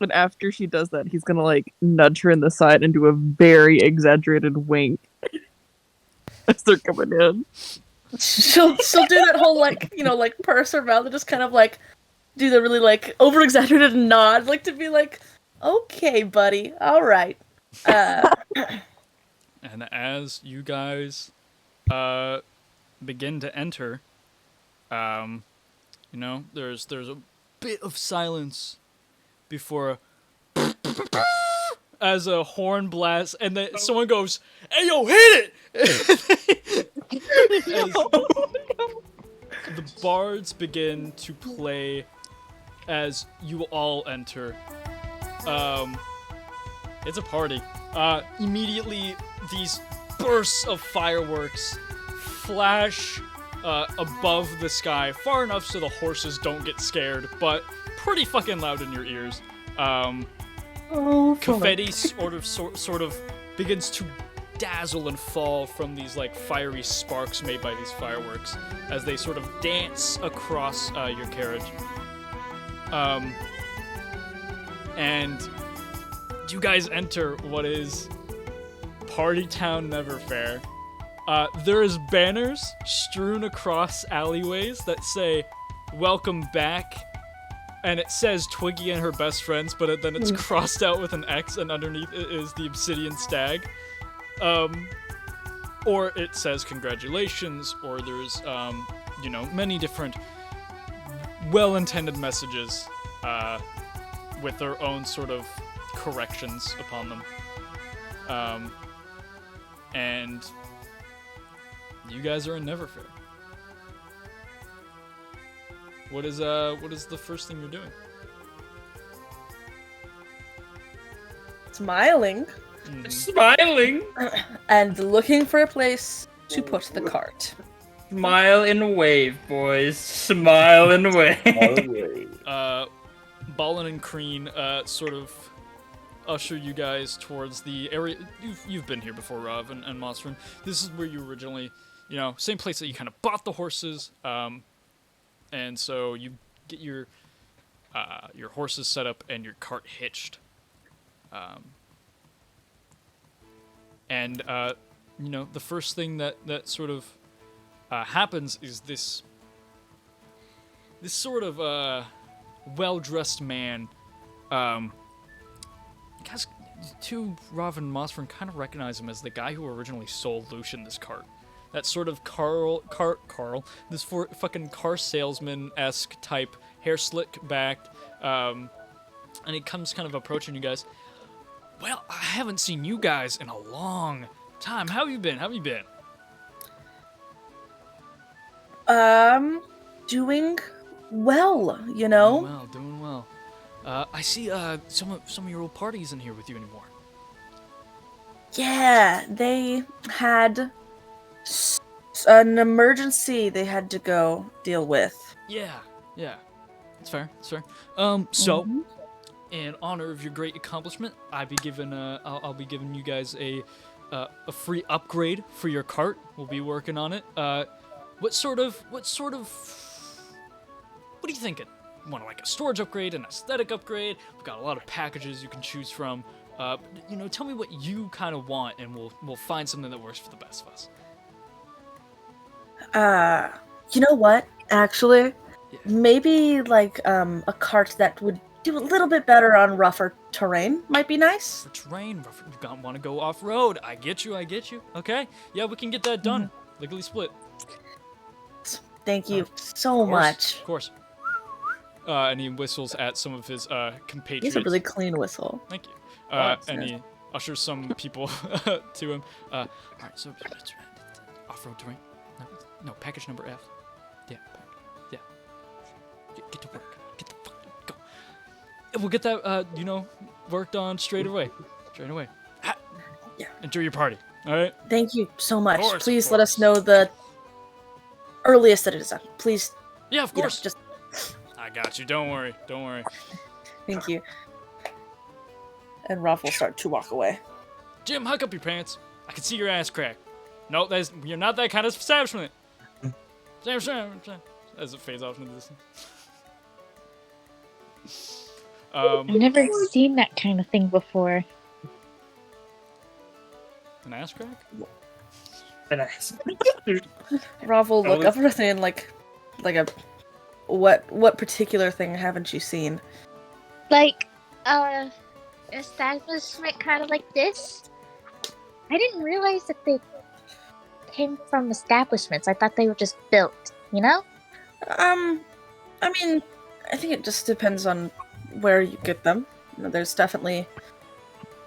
Speaker 4: And after she does that, he's gonna like nudge her in the side and do a very exaggerated wink as they're coming in.
Speaker 3: She'll do that whole like purse her mouth and just kind of like do the really like over exaggerated nod, like to be like, okay, buddy, all right.
Speaker 1: And as you guys begin to enter, there's a bit of silence before as a horn blasts, and then someone goes, "Hey, yo, hit it!" As the bards begin to play as you all enter. It's a party. Immediately, these bursts of fireworks flash above the sky, far enough so the horses don't get scared, but pretty fucking loud in your ears. Confetti sort of begins to dazzle and fall from these like fiery sparks made by these fireworks as they sort of dance across your carriage. And you guys enter what is Party Town Neverfair. There is banners strewn across alleyways that say, "Welcome back," and it says Twiggy and her best friends, but then it's crossed out with an X, and underneath it is the Obsidian Stag. Or it says congratulations, or there's, many different well-intended messages, with their own sort of corrections upon them. And You guys are in Neverfair. What is the first thing you're doing?
Speaker 3: Smiling
Speaker 2: Smiling.
Speaker 3: and looking for a place to put the cart.
Speaker 2: Smile and wave, boys. Smile and wave.
Speaker 1: Ballin and Crean sort of usher you guys towards the area. You've been here before, Rav and Monstern. This is where you originally, same place that you kind of bought the horses. And so you get your horses set up and your cart hitched. The first thing that sort of happens is this sort of well-dressed man. Guys, Rav and Mosfern kind of recognize him as the guy who originally sold Lucian this cart. That sort of Carl, this fucking car salesman-esque type, hair slick backed, and he comes kind of approaching you guys. Well, I haven't seen you guys in a long time. How have you been?
Speaker 3: Doing well,
Speaker 1: Doing well. I see some of your old party isn't here with you anymore.
Speaker 3: Yeah, they had an emergency they had to go deal with.
Speaker 1: Yeah. That's fair. So, in honor of your great accomplishment, I'll be giving you guys a free upgrade for your cart. We'll be working on it. What are you thinking? Want like a storage upgrade, an aesthetic upgrade? We've got a lot of packages you can choose from. Tell me what you kind of want, and we'll find something that works for the best of us.
Speaker 3: You know what? Actually,
Speaker 1: Yeah.
Speaker 3: maybe like a cart that would do a little bit better on rougher terrain might be nice.
Speaker 1: For terrain, you want to go off road. I get you. Okay, yeah, we can get that done. Legally split.
Speaker 3: Thank you so much.
Speaker 1: Of course. And he whistles at some of his compatriots.
Speaker 3: He's a really clean whistle.
Speaker 1: Thank you.
Speaker 3: That's
Speaker 1: And
Speaker 3: nice.
Speaker 1: he ushers some people to him. All right, so off-road terrain. No, package number F. Yeah. Get to work. Get the fuck go. And we'll get that worked on straight away.
Speaker 3: Yeah.
Speaker 1: Enjoy your party. All right.
Speaker 3: Thank you so much.
Speaker 1: Of
Speaker 3: Please let us
Speaker 1: course.
Speaker 3: know the earliest that it is done. Please.
Speaker 1: Yeah, of course.
Speaker 3: Just
Speaker 1: I got you. Don't worry.
Speaker 3: thank you. And Rolf will start to walk away.
Speaker 1: Jim, hike up your pants. I can see your ass crack. No, you're not that kind of establishment. As it fades off into the distance.
Speaker 6: I've never seen that kind of thing before.
Speaker 1: An ass crack?
Speaker 3: Rolf will look up at her and like a what particular thing haven't you seen?
Speaker 6: Like, establishment kind of like this. I didn't realize that they came from establishments. I thought they were just built,
Speaker 3: I mean, I think it just depends on where you get them. There's definitely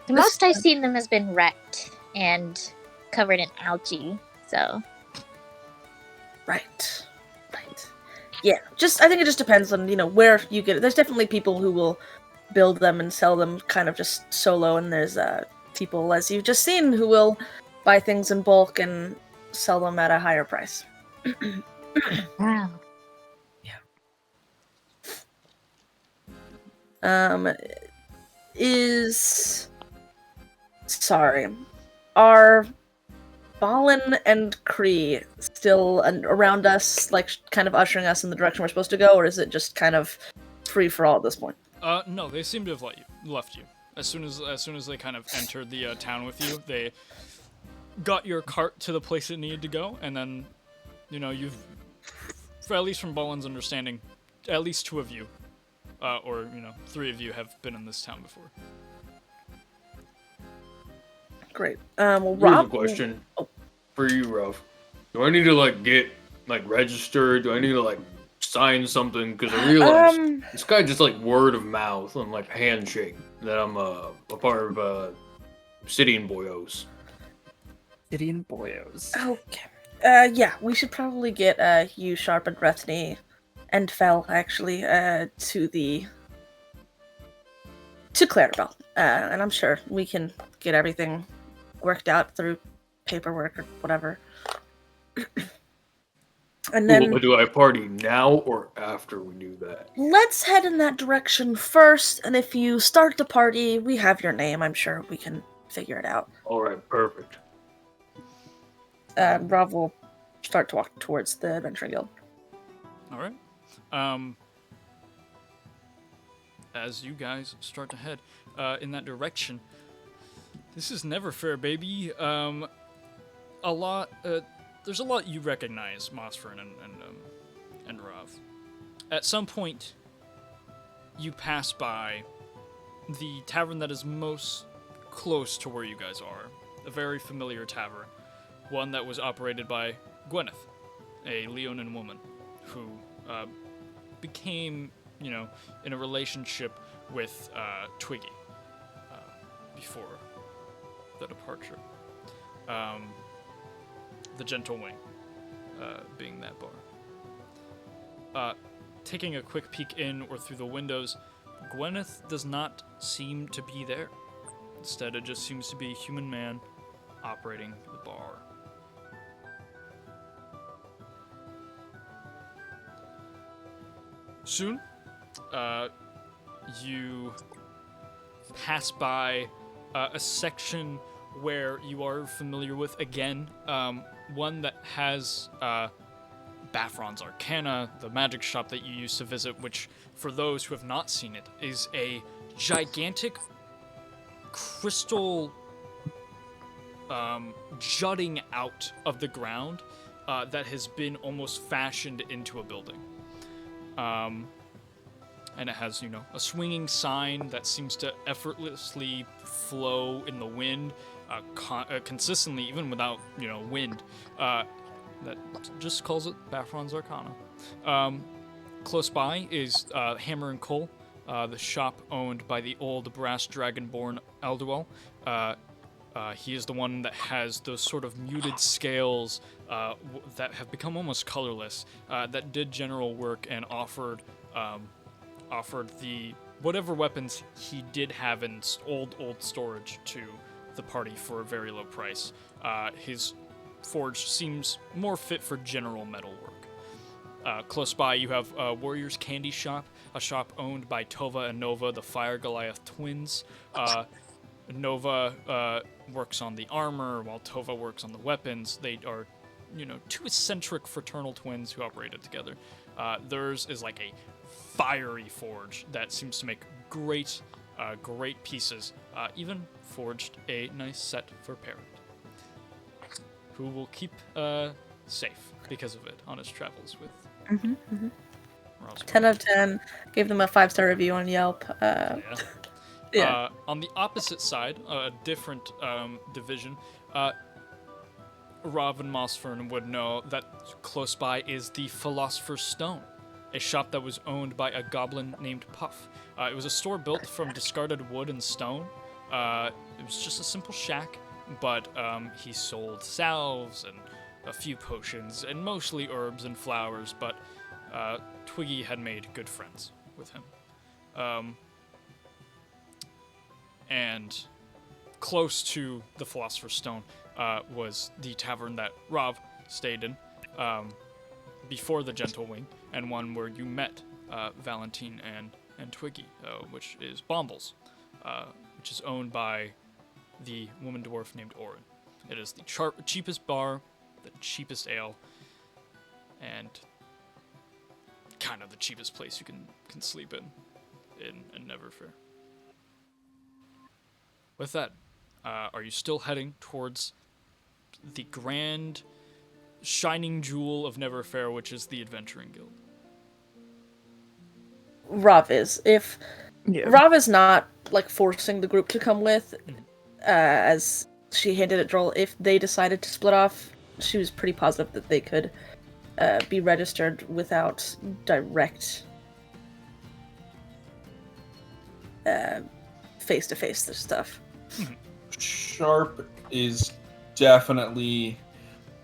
Speaker 6: The most I've seen them has been wrecked and covered in algae, so.
Speaker 3: right. Yeah, I think it just depends on, where you get it. There's definitely people who will build them and sell them kind of just solo, and there's people, as you've just seen, who will buy things in bulk and sell them at a higher price.
Speaker 6: Wow.
Speaker 3: Are Ballin and Kree still around us, like kind of ushering us in the direction we're supposed to go, or is it just kind of free for all at this point?
Speaker 1: No, they seem to have left you. As soon as they kind of entered the town with you, they got your cart to the place it needed to go, and then, you've, for at least from Ballin's understanding, at least two of you, or three of you have been in this town before.
Speaker 3: Great. Well,
Speaker 7: Here's
Speaker 3: Rob.
Speaker 7: a question for you, Ruff. Do I need to get registered? Do I need to sign something? Because I realized it's kind of just word of mouth and handshake that I'm a part of Obsidian Boyos.
Speaker 2: Obsidian Boyos.
Speaker 3: Okay. Yeah, we should probably get you, Sharp, and Rethny, and Fel actually to Clarabelle, and I'm sure we can get everything worked out through paperwork or whatever. And then
Speaker 7: Do I party now or after we do that?
Speaker 3: let's head in that direction first, and if you start the party, we have your name. I'm sure we can figure it out.
Speaker 7: All right, perfect.
Speaker 3: Rob will start to walk towards the Adventuring Guild.
Speaker 1: All right. As you guys start to head in that direction, this is Never Fair, baby. There's a lot you recognize, Mosfern and Rav. At some point, you pass by the tavern that is most close to where you guys are. A very familiar tavern, one that was operated by Gwyneth, a Leonin woman who became, in a relationship with Twiggy before the departure. The Gentle Wing being that bar. Taking a quick peek in or through the windows, Gwyneth does not seem to be there. Instead, it just seems to be a human man operating the bar. Soon, you pass by a section where you are familiar with, again, one that has Baffron's Arcana, the magic shop that you used to visit, which, for those who have not seen it, is a gigantic crystal jutting out of the ground that has been almost fashioned into a building. And it has, a swinging sign that seems to effortlessly flow in the wind, consistently, even without, wind. That just calls it Baffron's Arcana. Close by is Hammer and Coal, the shop owned by the old brass dragonborn Elduel. He is the one that has those sort of muted scales that have become almost colorless, that did general work and offered the whatever weapons he did have in old storage to the party for a very low price. His forge seems more fit for general metal work. Close by, you have Warrior's Candy Shop, a shop owned by Tova and Nova, the Fire Goliath twins. Nova works on the armor, while Tova works on the weapons. They are, two eccentric fraternal twins who operated together. Theirs is like a fiery forge that seems to make great pieces. Even forged a nice set for Parrot, who will keep safe because of it on his travels with.
Speaker 3: 10 out of 10. Gave them a 5-star review on Yelp. Yeah.
Speaker 1: On the opposite side, a different division, Rob and Mosfern would know that close by is the Philosopher's Stone, a shop that was owned by a goblin named Puff. It was a store built from discarded wood and stone. It was just a simple shack, but he sold salves and a few potions, and mostly herbs and flowers, but Twiggy had made good friends with him. And close to the Philosopher's Stone was the tavern that Rob stayed in before the Gentle Wing, and one where you met Valentine and Twiggy, which is Bomble's, which is owned by the woman dwarf named Orin. It is the cheapest bar, the cheapest ale, and kind of the cheapest place you can sleep in Neverfair. With that, are you still heading towards the grand shining jewel of Neverfair, which is the Adventuring Guild?
Speaker 3: Rav is. If Rav is not forcing the group to come with, as she hinted at Droll, if they decided to split off, she was pretty positive that they could be registered without direct face-to-face stuff.
Speaker 5: Sharp is definitely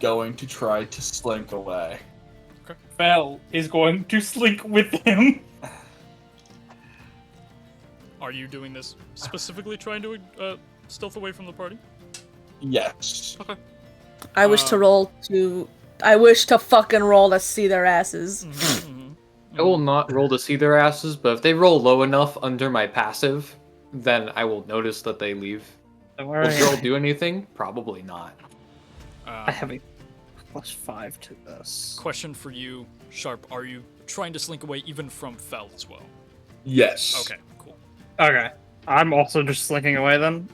Speaker 5: going to try to slink away.
Speaker 2: Fel is going to slink with him.
Speaker 1: Are you doing this specifically trying to stealth away from the party?
Speaker 5: Yes.
Speaker 1: Okay.
Speaker 3: I wish to fucking roll to see their asses.
Speaker 7: I will not roll to see their asses, but if they roll low enough under my passive, then I will notice that they leave.
Speaker 2: Don't
Speaker 7: Will
Speaker 2: worry.
Speaker 7: Droll do anything? Probably not.
Speaker 2: I have a +5 to this.
Speaker 1: Question for you, Sharp. Are you trying to slink away even from Fel as well?
Speaker 5: Yes.
Speaker 1: Okay, cool.
Speaker 2: Okay. I'm also just slinking away then.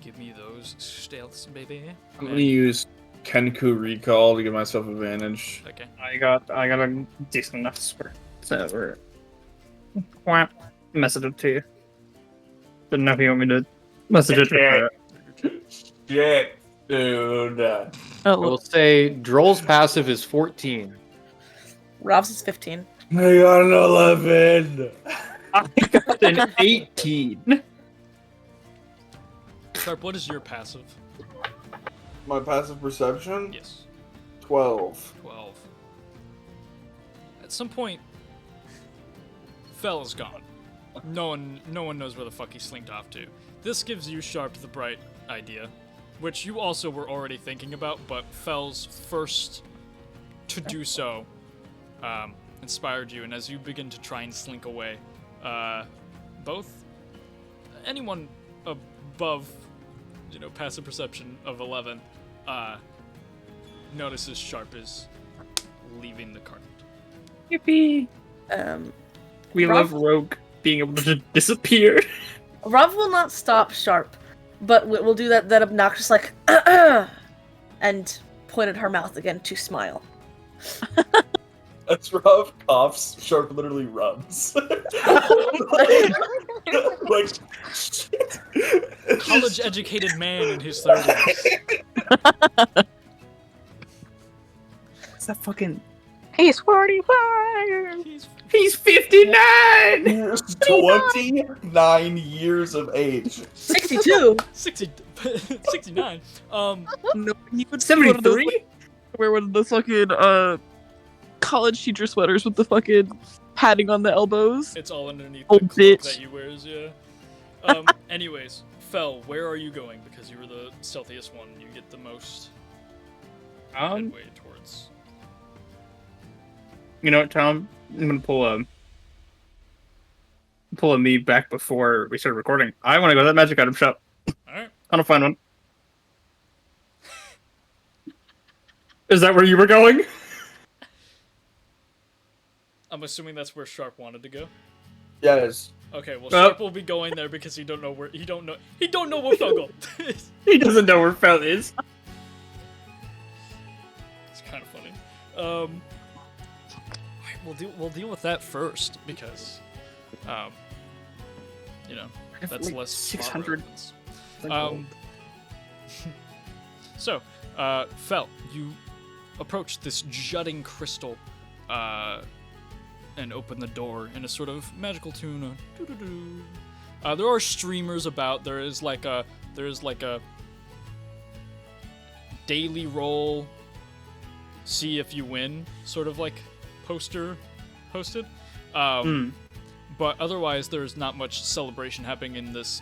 Speaker 1: Give me those stealths, baby.
Speaker 5: I'm gonna use Kenku Recall to give myself advantage.
Speaker 1: Okay.
Speaker 2: I got a decent enough score. So we're message it to you. Didn't know if you want me to message it to her.
Speaker 5: Shit, dude.
Speaker 4: Oh,
Speaker 7: I will say Droll's passive is 14.
Speaker 3: Rob's is 15.
Speaker 5: I got an 11.
Speaker 2: I got an 18.
Speaker 1: Sharp, what is your passive?
Speaker 5: My passive perception?
Speaker 1: Yes.
Speaker 5: 12.
Speaker 1: 12. At some point, Fel is gone. No one knows where the fuck he slinked off to. This gives you, Sharp, the bright idea, which you also were already thinking about, but Fel's first to do so inspired you, and as you begin to try and slink away, anyone above, passive perception of 11, notices Sharp is leaving the cart.
Speaker 2: Yippee! We
Speaker 3: Rob?
Speaker 2: love Rogue being able to just disappear.
Speaker 3: Rob will not stop Sharp, but we'll do that obnoxious like and point at her mouth again to smile.
Speaker 5: As Rob coughs, Sharp literally runs. like, shit.
Speaker 1: College-educated man in his 30s.
Speaker 2: What's that fucking...
Speaker 6: He's 45!
Speaker 2: He's 59!
Speaker 5: He's 29 years of age.
Speaker 3: 62.
Speaker 1: 69.
Speaker 4: No, he would
Speaker 2: 73?
Speaker 4: wear one of those fucking college teacher sweaters with the fucking padding on the elbows.
Speaker 1: It's all underneath
Speaker 4: Oh,
Speaker 1: the cloak
Speaker 4: bitch.
Speaker 1: that he wears, yeah. Anyways, Fel, where are you going? Because you were the stealthiest one. You get the most headway towards.
Speaker 2: You know what, Tom? I'm gonna pull a me back before we started recording. I want to go to that magic item shop.
Speaker 1: Alright.
Speaker 2: I want to find one. Is that where you were going?
Speaker 1: I'm assuming that's where Sharp wanted to go.
Speaker 5: Yes.
Speaker 1: Okay, well Sharp will be going there because he don't know where he don't know where Fel is.
Speaker 2: He doesn't know where Fel is.
Speaker 1: It's kind of funny. Alright, we'll deal with that first because that's
Speaker 2: like
Speaker 1: less
Speaker 2: 600.
Speaker 1: So, Fel, you approach this jutting crystal and open the door in a sort of magical tune. There are streamers about. There is like a daily roll, see if you win sort of like poster posted. But otherwise, there's not much celebration happening in this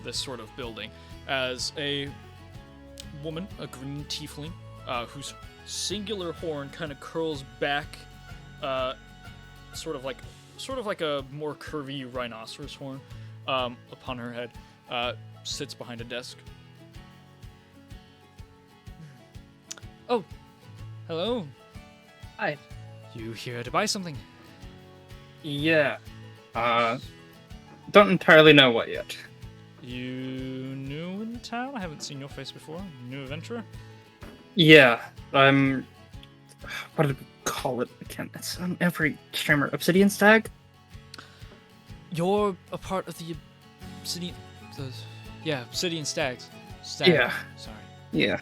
Speaker 1: this sort of building. As a woman, a green tiefling, whose singular horn kind of curls back, sort of like a more curvy rhinoceros horn, upon her head, sits behind a desk. Oh, hello.
Speaker 2: Hi.
Speaker 1: You here to buy something?
Speaker 2: Yeah. Don't entirely know what yet.
Speaker 1: You new in town? I haven't seen your face before. New adventurer?
Speaker 2: Yeah, I'm... What did we call it? It's on every streamer. Obsidian Stag?
Speaker 1: You're a part of the Obsidian... Obsidian Stags. Stag.
Speaker 2: Yeah.
Speaker 1: Sorry.
Speaker 2: Yeah.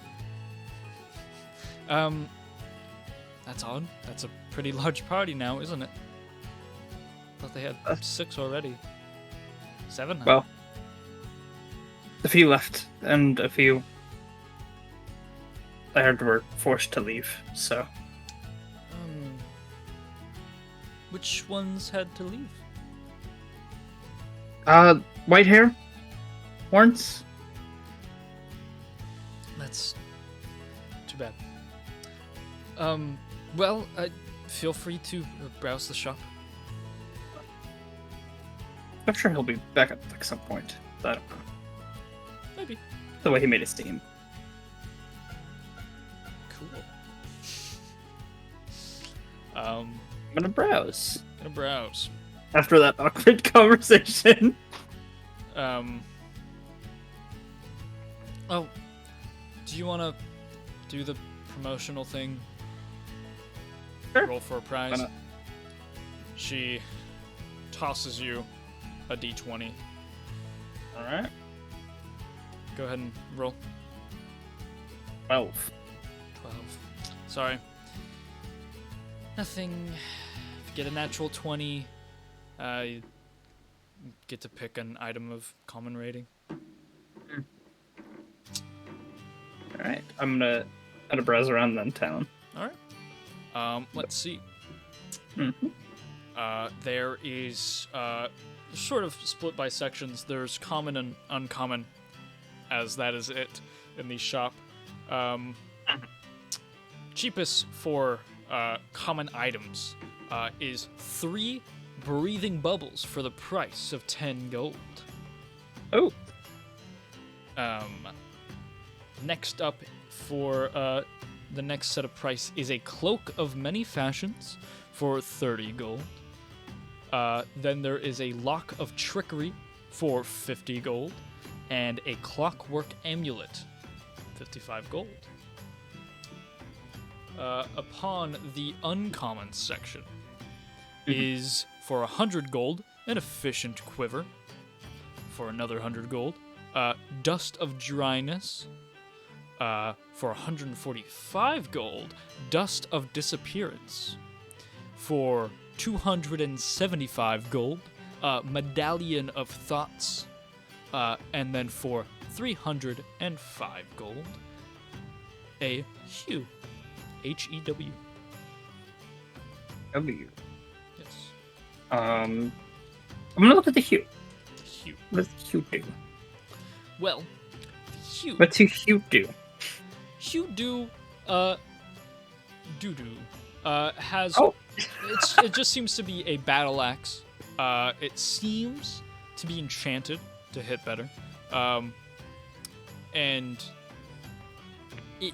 Speaker 1: That's odd. That's a pretty large party now, isn't it? Thought they had 6 already. 7?
Speaker 2: Well, A few left, and a few I heard were forced to leave. So
Speaker 1: Which ones had to leave?
Speaker 2: white hair, horns.
Speaker 1: That's too bad. Well, feel free to browse the shop.
Speaker 2: I'm sure he'll be back at like some point. But I don't know.
Speaker 1: Maybe.
Speaker 2: The way he made it seem.
Speaker 1: Cool.
Speaker 2: I'm gonna browse
Speaker 1: Gonna browse.
Speaker 2: after that awkward conversation.
Speaker 1: Oh, do you want to do the promotional thing?
Speaker 2: Sure.
Speaker 1: Roll for a
Speaker 2: Why
Speaker 1: prize.
Speaker 2: not?
Speaker 1: She tosses you a d20.
Speaker 2: All right.
Speaker 1: Go ahead and roll.
Speaker 2: 12.
Speaker 1: 12. Sorry. Nothing. If you get a natural 20, you get to pick an item of common rating.
Speaker 2: All right. I'm gonna browse around then town.
Speaker 1: All right. Let's see.
Speaker 2: Mm-hmm.
Speaker 1: There is sort of split by sections. There's common and uncommon, as that is it in the shop. Cheapest for common items is 3 breathing bubbles for the price of 10 gold.
Speaker 2: Oh.
Speaker 1: Next up for the next set of price is a cloak of many fashions for 30 gold. Then there is a lock of trickery for 50 gold, and a clockwork amulet, 55 gold. Upon the uncommon section is for 100 gold an efficient quiver, for another 100 gold, dust of dryness, for 145 gold, dust of disappearance, for 275 gold, medallion of thoughts, and then for 305 gold, a hue. H-E-W.
Speaker 2: W.
Speaker 1: Yes.
Speaker 2: I'm gonna look at the hue.
Speaker 1: Hue.
Speaker 2: What does hue do?
Speaker 1: Well, hue.
Speaker 2: What's hue do?
Speaker 1: Hue do, doo-doo, has...
Speaker 2: Oh.
Speaker 1: It just seems to be a battle axe. It seems to be enchanted to hit better. And it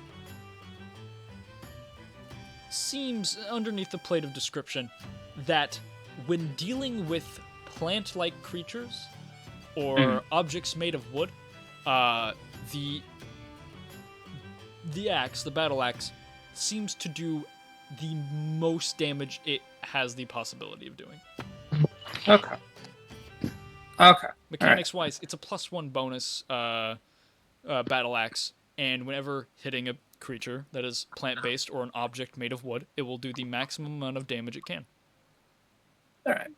Speaker 1: seems, underneath the plate of description, that when dealing with plant-like creatures or objects made of wood, the axe, the battle axe, seems to do the most damage it has the possibility of doing.
Speaker 2: Okay. Okay.
Speaker 1: Mechanics-wise, it's a +1 bonus battle axe, and whenever hitting a creature that is plant-based or an object made of wood, it will do the maximum amount of damage it can.
Speaker 2: All right.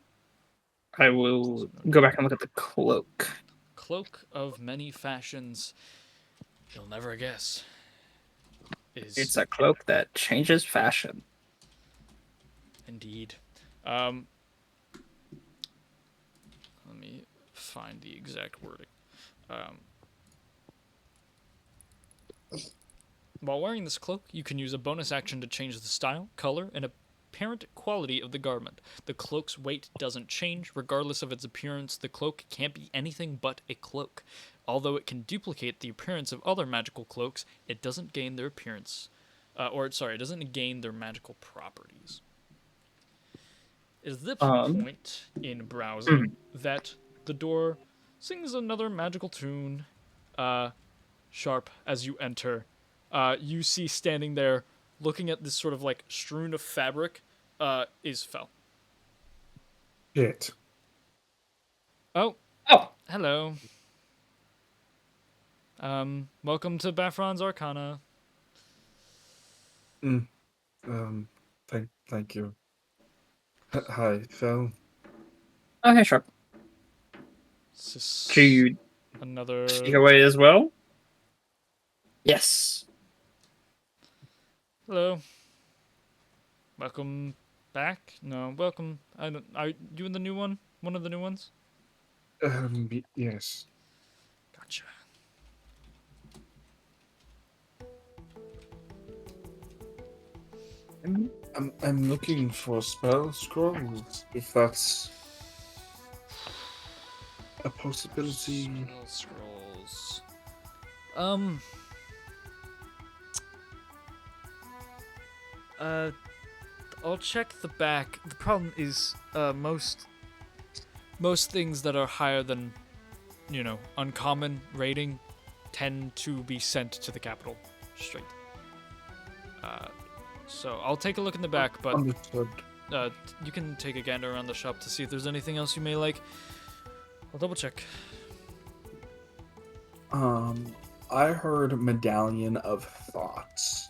Speaker 2: I will go back and look at the cloak.
Speaker 1: Cloak of many fashions, you'll never guess.
Speaker 2: It's a cloak that changes fashion.
Speaker 1: Indeed. Let me find the exact wording. While wearing this cloak, you can use a bonus action to change the style, color, and apparent quality of the garment. The cloak's weight doesn't change. Regardless of its appearance, the cloak can't be anything but a cloak. Although it can duplicate the appearance of other magical cloaks, it doesn't gain their appearance. It doesn't gain their magical properties. Is the point in browsing that the door sings another magical tune, sharp as you enter. You see standing there, looking at this sort of like strewn of fabric, is Fel.
Speaker 5: Shit.
Speaker 1: Oh,
Speaker 2: Oh.
Speaker 1: hello. Welcome to Bafron's Arcana.
Speaker 5: Thank you. Hi, Phil.
Speaker 2: Okay, sure. She
Speaker 1: Another.
Speaker 2: Sneak away as well. Yes.
Speaker 1: Hello. Welcome back. No, welcome. I don't. Are you in the new one? One of the new ones?
Speaker 5: Yes.
Speaker 1: Gotcha.
Speaker 5: I'm looking for spell scrolls, if that's a possibility.
Speaker 1: Spell scrolls. I'll check the back. The problem is, most things that are higher than, uncommon rating tend to be sent to the capital straight. So I'll take a look in the back, but
Speaker 5: Understood.
Speaker 1: you can take a gander around the shop to see if there's anything else you may like. I'll double check.
Speaker 5: I heard Medallion of Thoughts.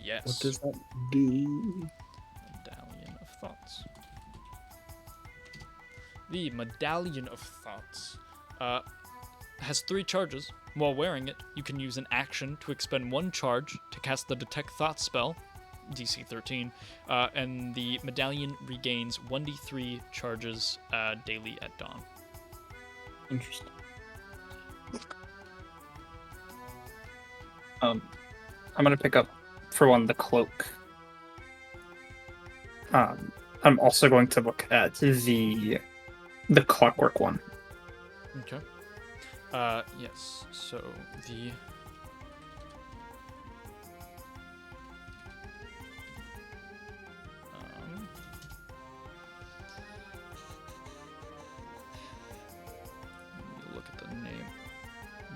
Speaker 1: Yes.
Speaker 5: What does that do?
Speaker 1: Medallion of Thoughts. The Medallion of Thoughts has 3 charges. While wearing it, you can use an action to expend 1 charge to cast the Detect Thoughts spell, DC 13, and the medallion regains 1d3 charges daily at dawn.
Speaker 5: Interesting.
Speaker 2: I'm gonna pick up for one the cloak. I'm also going to look at the clockwork one.
Speaker 1: Okay. Yes. So the let me look at the name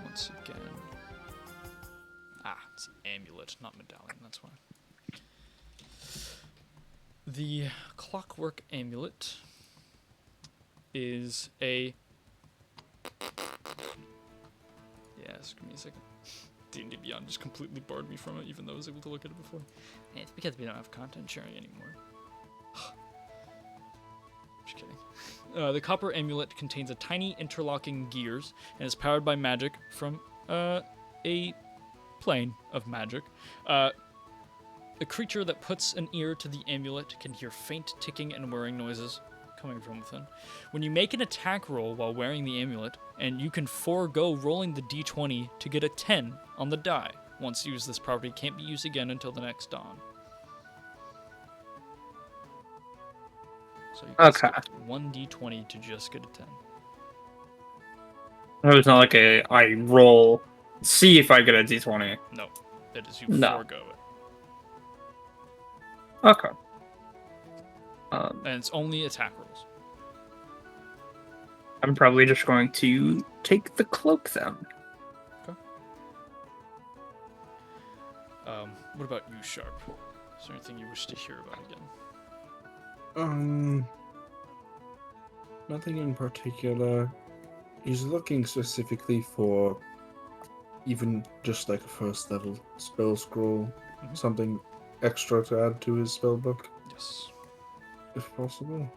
Speaker 1: once again. It's amulet, not medallion. That's why. The clockwork amulet is a. Yes, give me a second. D&D Beyond just completely barred me from it, even though I was able to look at it before. Hey, it's because we don't have content sharing anymore. Just kidding. The copper amulet contains a tiny interlocking gears and is powered by magic from a plane of magic. A creature that puts an ear to the amulet can hear faint ticking and whirring noises coming from within. When you make an attack roll while wearing the amulet, and you can forego rolling the d20 to get a 10 on the die. Once used, this property can't be used again until the next dawn. So you can skip 1d20 to just get a 10.
Speaker 2: It's not like I roll, see if I get a d20.
Speaker 1: No, it is you forego it.
Speaker 2: Okay.
Speaker 1: And it's only attack rolls.
Speaker 2: I'm probably just going to take the cloak then.
Speaker 1: Okay. What about you, Sharp? Is there anything you wish to hear about again?
Speaker 5: Nothing in particular. He's looking specifically for even just like a first level spell scroll, something extra to add to his spell book.
Speaker 1: Yes.
Speaker 5: If possible.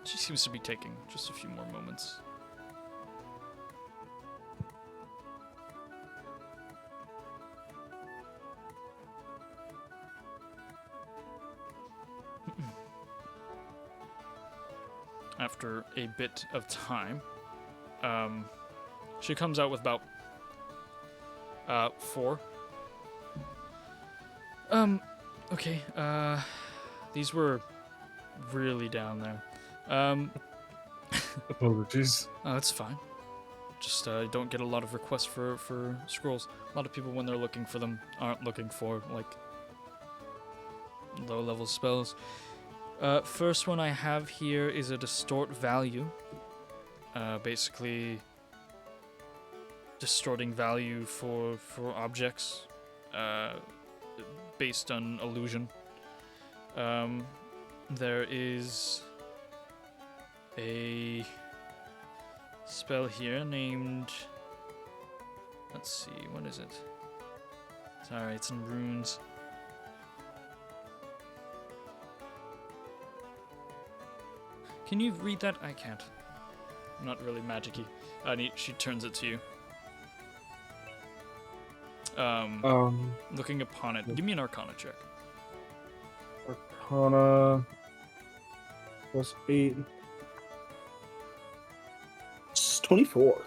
Speaker 1: She seems to be taking just a few more moments. After a bit of time, she comes out with about 4. Okay, these were really down there.
Speaker 5: Apologies.
Speaker 1: Oh, that's fine. Just don't get a lot of requests for scrolls. A lot of people, when they're looking for them, aren't looking for, like, low-level spells. First one I have here is a distort value. Basically, distorting value for objects based on illusion. There is a spell here named, let's see, what is it? Sorry, it's in runes. Can you read that? I can't. I'm not really magic-y. She turns it to you. Looking upon it, give me an Arcana check.
Speaker 5: Arcana plus 8. It's 24.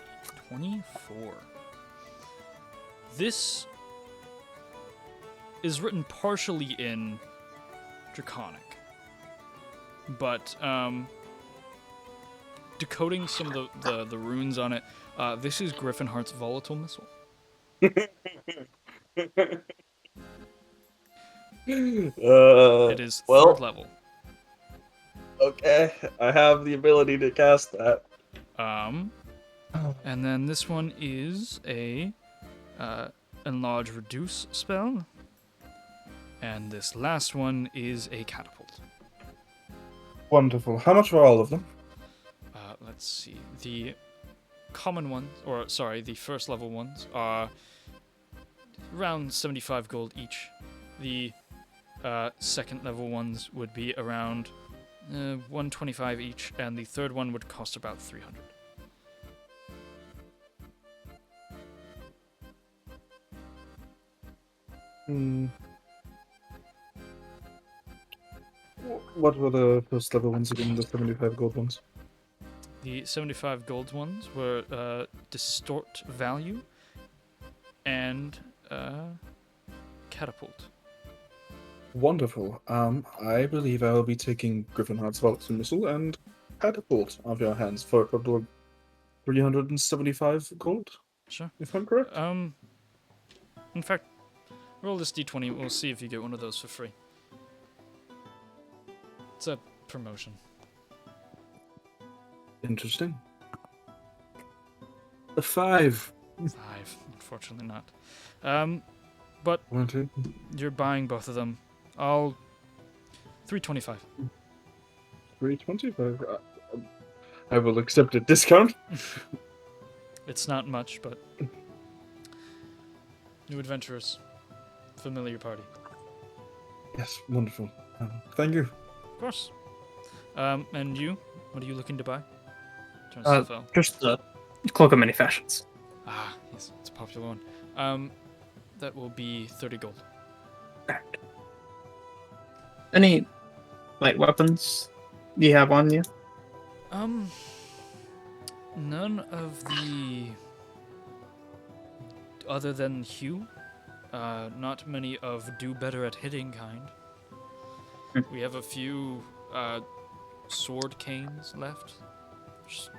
Speaker 1: 24. This is written partially in Draconic, but decoding some of the runes on it, this is Griffinheart's volatile missile. It is third level.
Speaker 5: Okay, I have the ability to cast that.
Speaker 1: And then this one is a enlarge reduce spell, and this last one is a catapult.
Speaker 5: Wonderful. How much are all of them?
Speaker 1: Let's see. The common ones, or sorry, the first level ones are around 75 gold each. The second level ones would be around 125 each, and the third one would cost about 300.
Speaker 5: What were the first level ones again? The 75 gold ones?
Speaker 1: The 75 gold ones were distort value and catapult.
Speaker 5: Wonderful. I believe I will be taking Griffinheart's volatile missile and catapult off your hands for a total of 375 gold.
Speaker 1: Sure.
Speaker 5: If I'm correct.
Speaker 1: In fact, roll this d20. We'll see if you get one of those for free. It's a promotion.
Speaker 5: Interesting. A 5.
Speaker 1: 5, unfortunately not. But you're buying both of them. I'll 325.
Speaker 5: 325. I will accept a discount.
Speaker 1: It's not much, but new adventurers, familiar party.
Speaker 5: Yes, wonderful. Thank you.
Speaker 1: Of course. And you? What are you looking to buy? Turns to Phil.
Speaker 2: Just the Cloak of Many Fashions.
Speaker 1: Ah, yes, it's a popular one. That will be 30 gold.
Speaker 2: Any light weapons you have on you?
Speaker 1: None of the other than Hugh. Not many of do better at hitting kind. We have a few sword canes left. Just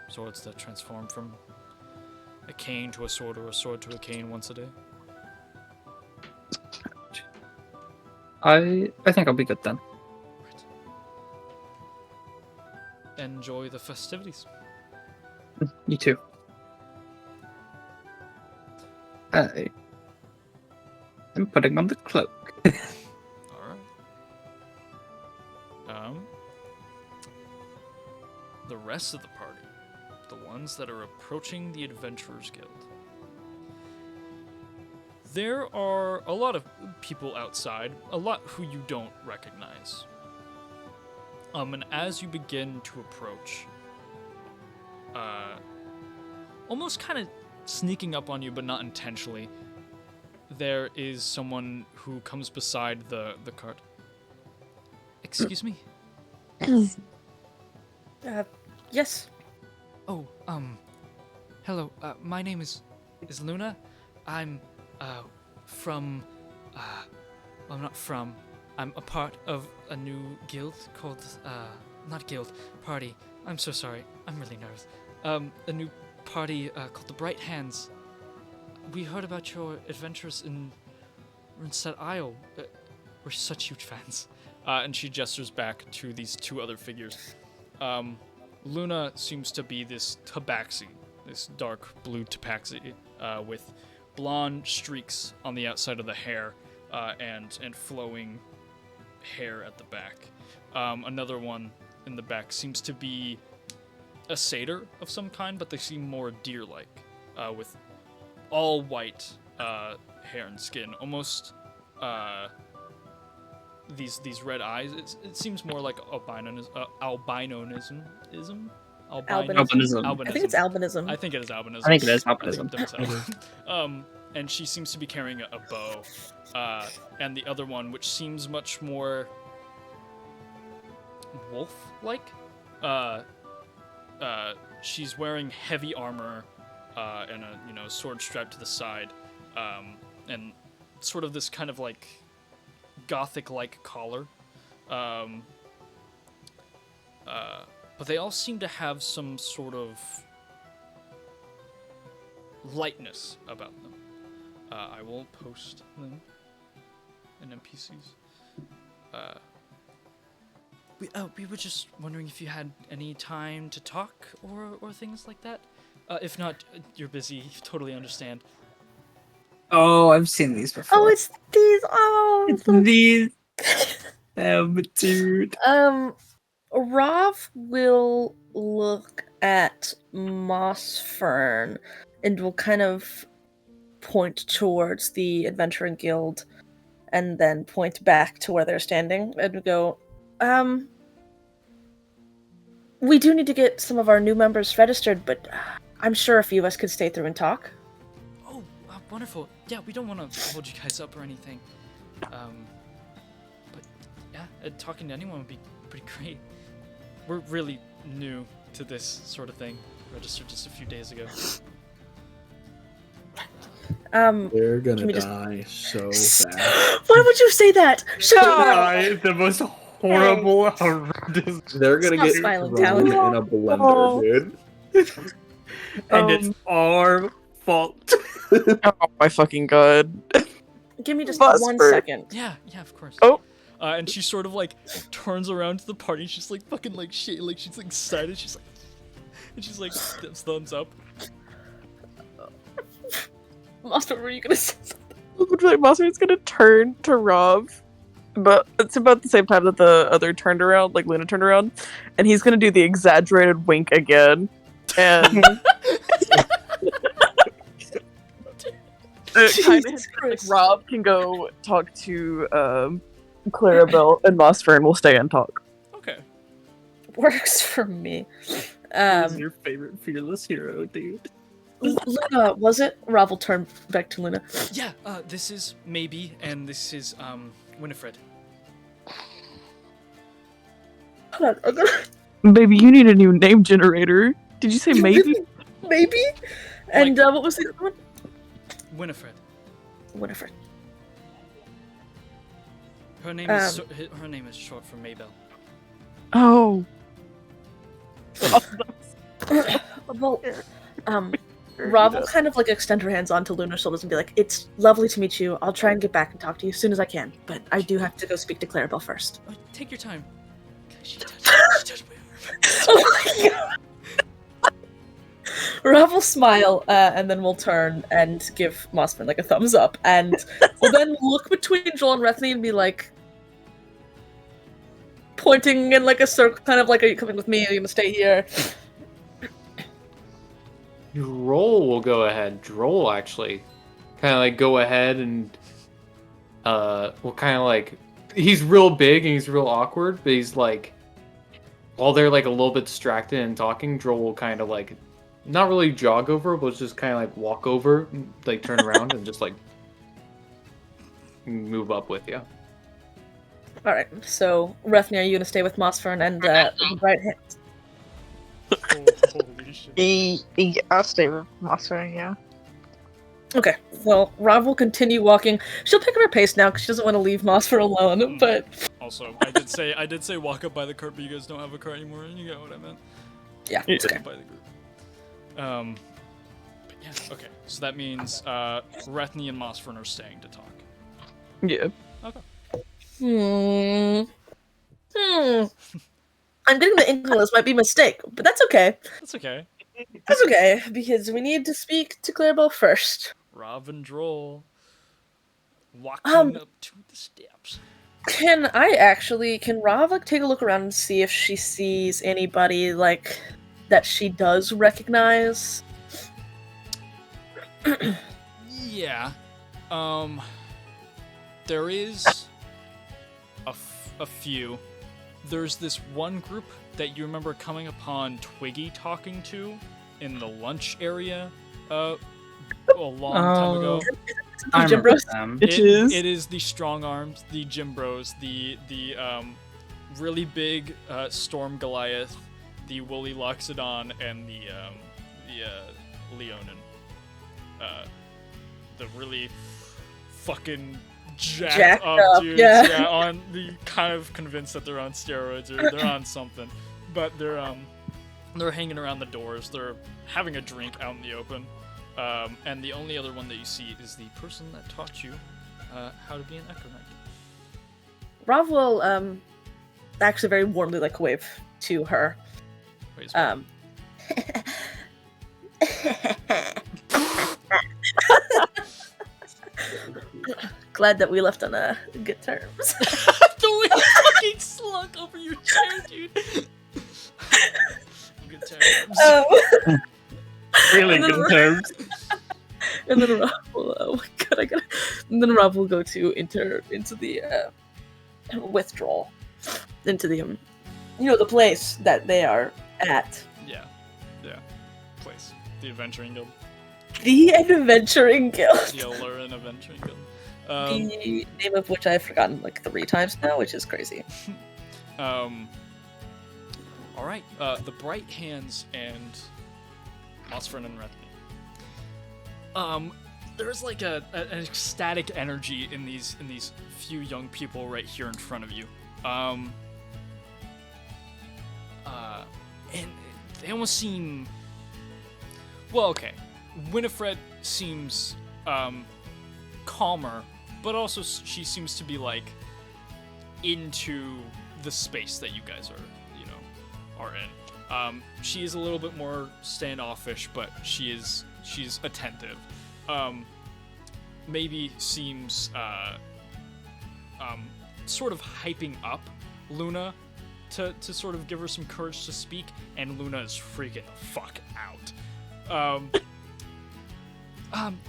Speaker 1: swords that transform from a cane to a sword or a sword to a cane once a day.
Speaker 2: I think I'll be good then.
Speaker 1: Right. Enjoy the festivities.
Speaker 2: You too. I'm putting on the cloak.
Speaker 1: Alright. The rest of the party, the ones that are approaching the Adventurers Guild. There are a lot of people outside, a lot who you don't recognize. And as you begin to approach, almost kind of sneaking up on you, but not intentionally, there is someone who comes beside the cart. Excuse me?
Speaker 3: Yes.
Speaker 1: Oh, hello, my name is Luna. I'm, from, well, I'm not from, I'm a part of a new guild called, not guild, party. I'm so sorry, I'm really nervous. A new party, called the Bright Hands. We heard about your adventures in Runset Isle. We're such huge fans. And she gestures back to these two other figures. Luna seems to be this tabaxi, this dark blue tabaxi, with blonde streaks on the outside of the hair, and flowing hair at the back. Another one in the back seems to be a satyr of some kind, but they seem more deer-like, with all white hair and skin, almost these red eyes. It seems more like albinonism.
Speaker 3: Albinism.
Speaker 2: Albinism.
Speaker 3: I think it's albinism.
Speaker 1: I think it is albinism.
Speaker 2: I think it is
Speaker 1: I think
Speaker 2: albinism.
Speaker 1: I'm dumb as hell. And she seems to be carrying a bow. And the other one, which seems much more wolf-like. She's wearing heavy armor and a sword strapped to the side, and sort of this kind of like gothic-like collar. But they all seem to have some sort of lightness about them. I will post them in NPCs. We were just wondering if you had any time to talk or things like that. If not, you're busy. Totally understand.
Speaker 2: Oh, I've seen these before.
Speaker 3: Oh, it's these. Oh,
Speaker 2: It's these. Dude.
Speaker 3: Rav will look at Mossfern and will kind of point towards the Adventuring Guild and then point back to where they're standing and go, we do need to get some of our new members registered, but I'm sure a few of us could stay through and talk.
Speaker 1: Oh, wonderful. Yeah, we don't want to hold you guys up or anything. But yeah, talking to anyone would be pretty great. We're really new to this sort of thing. Registered just a few days ago.
Speaker 5: They're gonna
Speaker 3: Can we just-
Speaker 5: die so fast.
Speaker 3: Why would you say that? Shut up!
Speaker 2: The most horrible, horrendous.
Speaker 5: They're gonna
Speaker 3: Stop
Speaker 5: get
Speaker 3: smiling,
Speaker 5: thrown
Speaker 3: Talon.
Speaker 5: in a blender, dude.
Speaker 2: And it's our fault.
Speaker 4: Oh my fucking god.
Speaker 3: Give me just
Speaker 4: Mossfern.
Speaker 3: 1 second.
Speaker 1: Yeah, of course.
Speaker 4: Oh.
Speaker 1: And she sort of like turns around to the party. She's like fucking like shit. Like she's like excited. She's like, and she's like thumbs up.
Speaker 3: Mossfern, were you gonna say something?
Speaker 4: Like Mossfern's gonna turn to Rob, but it's about the same time that the other turned around, like Luna turned around, and he's gonna do the exaggerated wink again, and kind of like Rob can go talk to Clarabelle, and Mossfern will stay and talk.
Speaker 1: Okay.
Speaker 3: Works for me.
Speaker 2: Who's your favorite fearless hero, dude?
Speaker 3: Luna, was it? Rob will turn back to Luna.
Speaker 1: Yeah. This is Maybe, and this is Winifred.
Speaker 3: Hold on, I'm gonna-
Speaker 4: Baby, you need a new name generator. Did you say maybe?
Speaker 3: Maybe? And what was the other one?
Speaker 1: Winifred.
Speaker 3: Winifred.
Speaker 1: Her name is her name is short for Maybell.
Speaker 4: Oh.
Speaker 3: Well, Rob will kind of like extend her hands onto Luna's shoulders and be like, "It's lovely to meet you. I'll try and get back and talk to you as soon as I can, but I do have to go speak to Clarabelle first."
Speaker 1: Take your time. She touched my arm.
Speaker 3: Oh my god! Rob will smile, and then we'll turn and give Mossman like a thumbs up, and we'll then look between Joel and Rethny and be like, pointing in like a circle, kind of like, "Are you coming with me? Are you gonna stay here?"
Speaker 7: Droll will go ahead. Droll actually kind of like go ahead and will kind of like, he's real big and he's real awkward, but he's like, while they're like a little bit distracted and talking, Droll will kind of like not really jog over, but just kind of like walk over, like turn around and just like move up with you.
Speaker 3: All right. So, Rethny, are you gonna stay with Mossfern and right hand?
Speaker 1: Holy shit.
Speaker 8: I'll stay with Mossfern, yeah.
Speaker 3: Okay. Well, Rob will continue walking. She'll pick up her pace now because she doesn't want to leave Mossfern alone. But
Speaker 1: Also, I did say walk up by the cart, but you guys don't have a cart anymore, and you get what I meant.
Speaker 3: yeah,
Speaker 4: Yeah.
Speaker 3: it's okay.
Speaker 1: By the group. But yeah, okay. So that means Rethny and Mossfern are staying to talk.
Speaker 4: Yeah.
Speaker 3: I'm getting the inkling this might be a mistake, but that's okay.
Speaker 1: That's okay.
Speaker 3: That's okay, because we need to speak to Clarabelle first.
Speaker 1: Rob and Droll walking up to the steps.
Speaker 3: Can Rob like take a look around and see if she sees anybody like that she does recognize?
Speaker 1: Yeah. There is a few. There's this one group that you remember coming upon Twiggy talking to in the lunch area a long time ago.
Speaker 2: I
Speaker 3: Jim
Speaker 2: remember
Speaker 3: Bros?
Speaker 2: them.
Speaker 4: Bitches.
Speaker 1: It is the Strong Arms, the Gym Bros, the really big Storm Goliath, the Woolly Loxodon, and the Leonin. The really fucking jacked up dudes.
Speaker 3: yeah.
Speaker 1: On the kind of convinced that they're on steroids or they're on something, but they're hanging around the doors. They're having a drink out in the open. And the only other one that you see is the person that taught you how to be an Echo Knight.
Speaker 3: Rav will actually very warmly wave to her.
Speaker 1: Wait,
Speaker 3: Glad that we left on good terms.
Speaker 1: the way you fucking slunk over your chair, dude. Good terms.
Speaker 2: Really
Speaker 3: And then
Speaker 2: good terms.
Speaker 3: And then Rob will, oh my god, and then Rob will go to enter into the withdrawal, into the the place that they are at.
Speaker 1: Yeah. Place. The Adventuring Guild.
Speaker 3: The Adventuring Guild.
Speaker 1: The Allurin Adventuring Guild.
Speaker 3: The name of which I've forgotten 3 times now, which is crazy.
Speaker 1: All right. The Bright Hands and Osfrin and Rethny. There's an ecstatic energy in these few young people right here in front of you. And they almost seem. Well, okay. Winifred seems calmer, but also she seems to be into the space that you guys are in. She is a little bit more standoffish, but she's attentive. Maybe seems sort of hyping up Luna to sort of give her some courage to speak, and Luna is freaking the fuck out.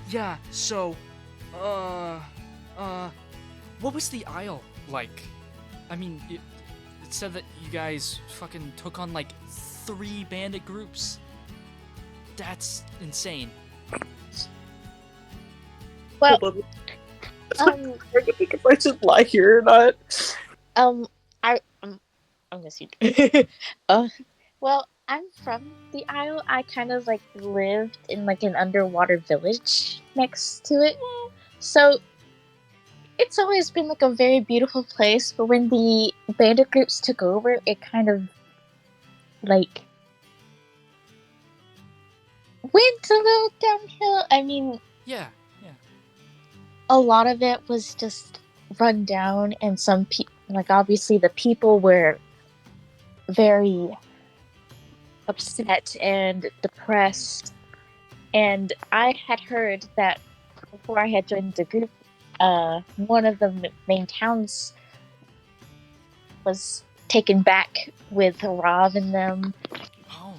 Speaker 1: Yeah, so, what was the Isle like? I mean, it said that you guys fucking took on 3 bandit groups. That's insane.
Speaker 6: Well,
Speaker 4: I'm thinking if I should lie here or not.
Speaker 6: I'm gonna see. Well, I'm from the Isle. I kind of lived in an underwater village next to it. So it's always been a very beautiful place, but when the bandit groups took over, it kind of went a little downhill. I mean,
Speaker 1: Yeah.
Speaker 6: a lot of it was just run down, and some people, obviously the people were very upset and depressed. And I had heard that before I had joined the group, one of the main towns was taken back with Rav and them.
Speaker 1: Oh.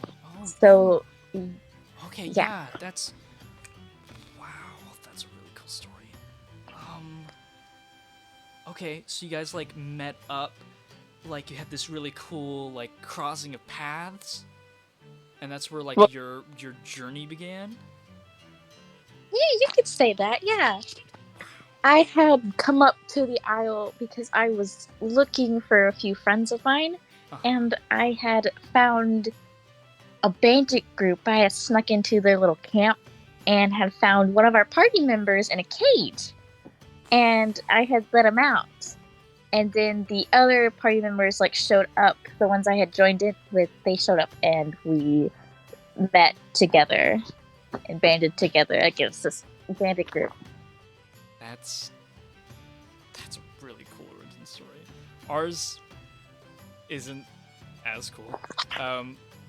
Speaker 6: So,
Speaker 1: Okay,
Speaker 6: yeah.
Speaker 1: That's... Wow, that's a really cool story. Okay, so you guys, met up, you had this really cool, crossing of paths? And that's where,
Speaker 4: Well-
Speaker 1: your journey began?
Speaker 6: yeah, you could say that, yeah. I had come up to the Isle because I was looking for a few friends of mine, and I had found a bandit group. I had snuck into their little camp and had found one of our party members in a cage, and I had let him out. And then the other party members showed up. The ones I had joined in with, they showed up, and we met together and banded together against this bandit group.
Speaker 1: That's a really cool origin story. Ours isn't as cool.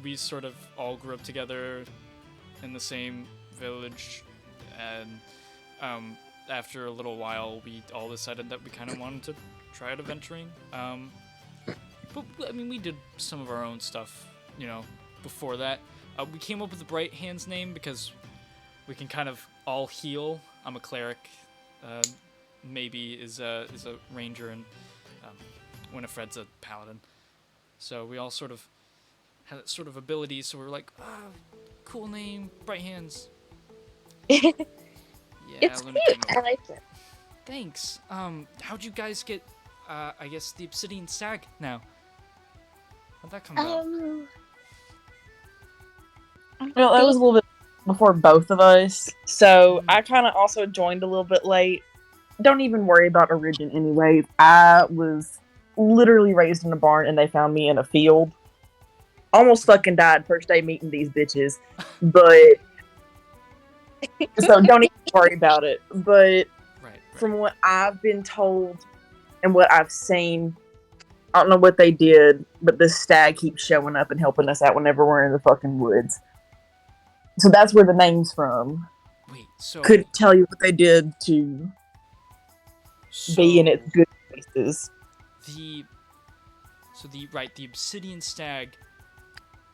Speaker 1: We sort of all grew up together in the same village, and after a little while, we all decided that we kind of wanted to try out adventuring. But I mean, we did some of our own stuff, before that. We came up with the Bright Hands name because we can kind of all heal. I'm a cleric. Maybe is a ranger, and Winifred's a paladin. So we all sort of had that sort of ability, so we were like, cool name, bright hands. Yeah,
Speaker 6: It's
Speaker 1: Luna
Speaker 6: cute.
Speaker 1: came
Speaker 6: I
Speaker 1: up.
Speaker 6: like it.
Speaker 1: Thanks. How'd you guys get, I guess, the Obsidian Stag now? How'd that come about?
Speaker 4: Well, that was a little bit before both of us, so
Speaker 1: Mm.
Speaker 4: I kind of also joined a little bit late. Don't even worry about origin anyway. I was literally raised in a barn, and they found me in a field. Almost fucking died first day meeting these bitches, but so don't even worry about it. But
Speaker 1: Right.
Speaker 4: from what I've been told and what I've seen, I don't know what they did, but this stag keeps showing up and helping us out whenever we're in the fucking woods. So that's where the name's from.
Speaker 1: Wait, so
Speaker 4: Couldn't tell you what they did to be in its good places.
Speaker 1: the Obsidian Stag.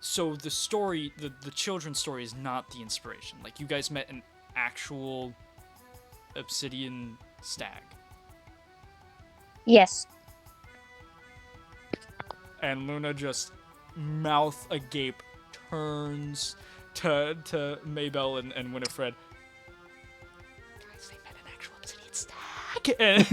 Speaker 1: So the story, the children's story is not the inspiration. Like, you guys met an actual Obsidian Stag.
Speaker 6: Yes.
Speaker 1: And Luna just, mouth agape, turns to Maybell and Winifred. Guys, they met an actual Obsidian Stag. And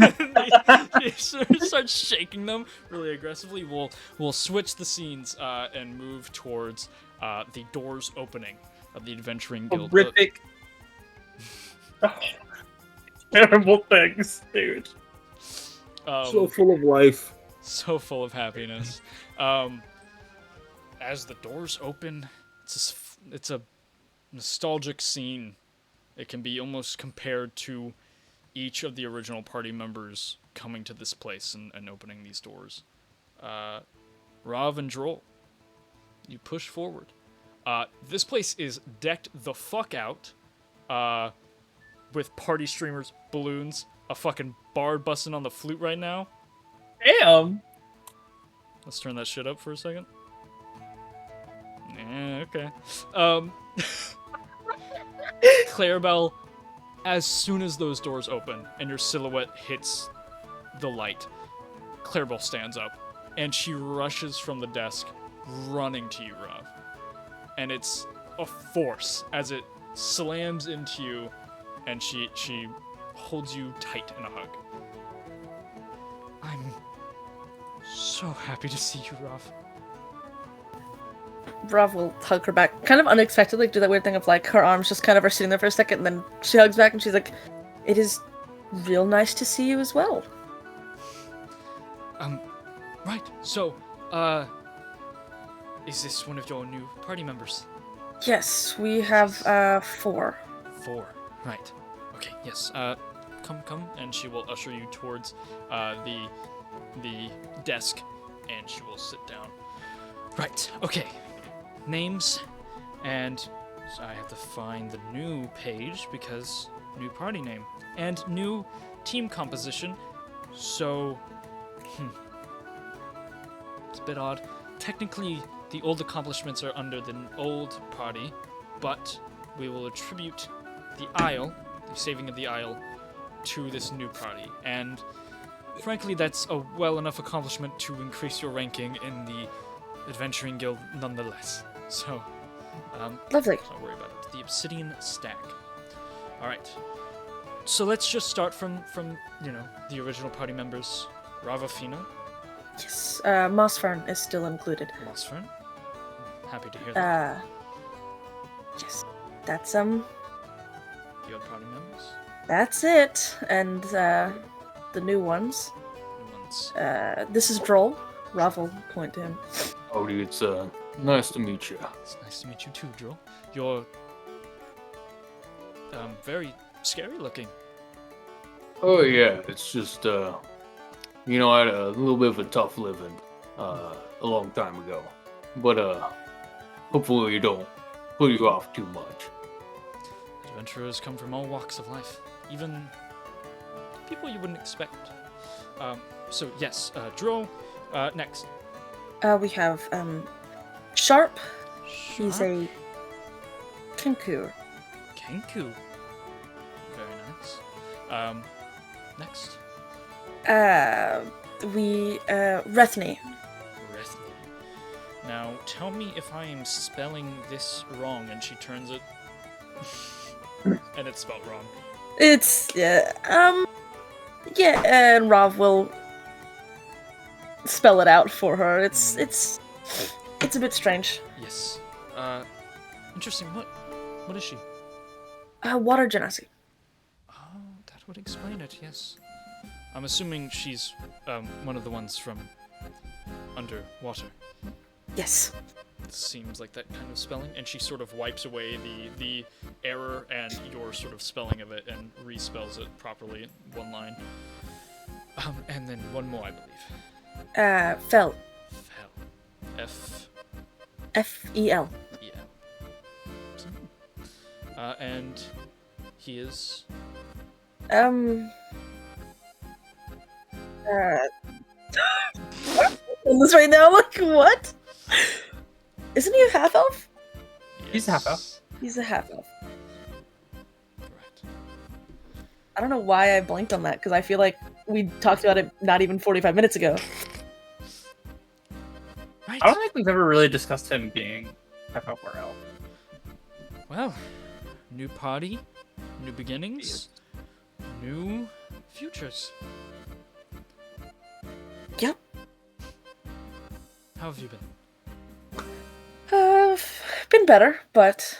Speaker 1: they start shaking them really aggressively. We'll switch the scenes and move towards the doors opening of the Adventuring Guild.
Speaker 2: Horrific. Terrible things, dude.
Speaker 5: So full of life.
Speaker 1: So full of happiness. As the doors open, it's a nostalgic scene. It can be almost compared to each of the original party members coming to this place and opening these doors. Rav and Droll, you push forward. This place is decked the fuck out with party streamers, balloons, a fucking bard busting on the flute right now.
Speaker 2: Damn.
Speaker 1: Let's turn that shit up for a second. Yeah, okay. Clarabelle, as soon as those doors open and your silhouette hits the light, Clarabelle stands up and she rushes from the desk, running to you, Rav. And it's a force as it slams into you, and she holds you tight in a hug. I'm so happy to see you, Rav.
Speaker 3: Rav will hug her back, kind of unexpectedly, do that weird thing of like her arms just kind of are sitting there for a second, and then she hugs back and she's like, "It is real nice to see you as well."
Speaker 1: Right. So, is this one of your new party members?
Speaker 3: Yes, we have 4.
Speaker 1: 4. Right. Okay. Yes. Come, and she will usher you towards the desk, and she will sit down. Right. Okay. Names, and so I have to find the new page because new party name and new team composition. So, it's a bit odd. Technically, the old accomplishments are under the old party, but we will attribute the Isle, the saving of the Isle, to this new party. And frankly, that's a well enough accomplishment to increase your ranking in the Adventuring Guild nonetheless. So,
Speaker 3: Lovely.
Speaker 1: let's not worry about it. The Obsidian Stag. Alright. So let's just start from the original party members. Ravafina,
Speaker 3: Yes, Mossfern is still included.
Speaker 1: Mossfern. Happy to hear that.
Speaker 3: Yes, that's
Speaker 1: The other party members.
Speaker 3: that's it. And the new ones.
Speaker 1: New ones.
Speaker 3: This is Droll. Rav will point to him.
Speaker 7: Howdy, it's nice to meet you.
Speaker 1: It's nice to meet you too, Joel. You're very scary looking.
Speaker 7: Oh yeah, it's just I had a little bit of a tough living a long time ago, but hopefully you don't put you off too much.
Speaker 1: Adventurers come from all walks of life, even people you wouldn't expect. So yes, Droll. Next.
Speaker 3: We have Sharp. He's a Kenku.
Speaker 1: Kenku. Very nice. Next.
Speaker 3: Rethny.
Speaker 1: Rethny. Now, tell me if I am spelling this wrong, and she turns it, and it's spelled wrong.
Speaker 3: It's, and Rav will spell it out for her. It's a bit strange.
Speaker 1: Yes. Interesting. What is she?
Speaker 3: Water genasi.
Speaker 1: Oh, that would explain it, yes. I'm assuming she's, one of the ones from underwater.
Speaker 3: Yes.
Speaker 1: Seems like that kind of spelling, and she sort of wipes away the error and your sort of spelling of it and respells it properly in one line. And then one more, I believe.
Speaker 3: Fel.
Speaker 1: Fel. F.
Speaker 3: F-E-L.
Speaker 1: Yeah. And he is.
Speaker 3: This right now, look, what? Isn't he a half elf?
Speaker 1: Yes.
Speaker 2: He's a half elf.
Speaker 3: He's a half elf.
Speaker 1: Correct.
Speaker 3: I don't know why I blinked on that, because I feel like we talked about it not even 45 minutes ago.
Speaker 1: Right.
Speaker 2: I don't think we've ever really discussed him being half elf or elf.
Speaker 1: Well, new party, new beginnings, new futures.
Speaker 3: Yep.
Speaker 1: How have you been?
Speaker 3: Been better, but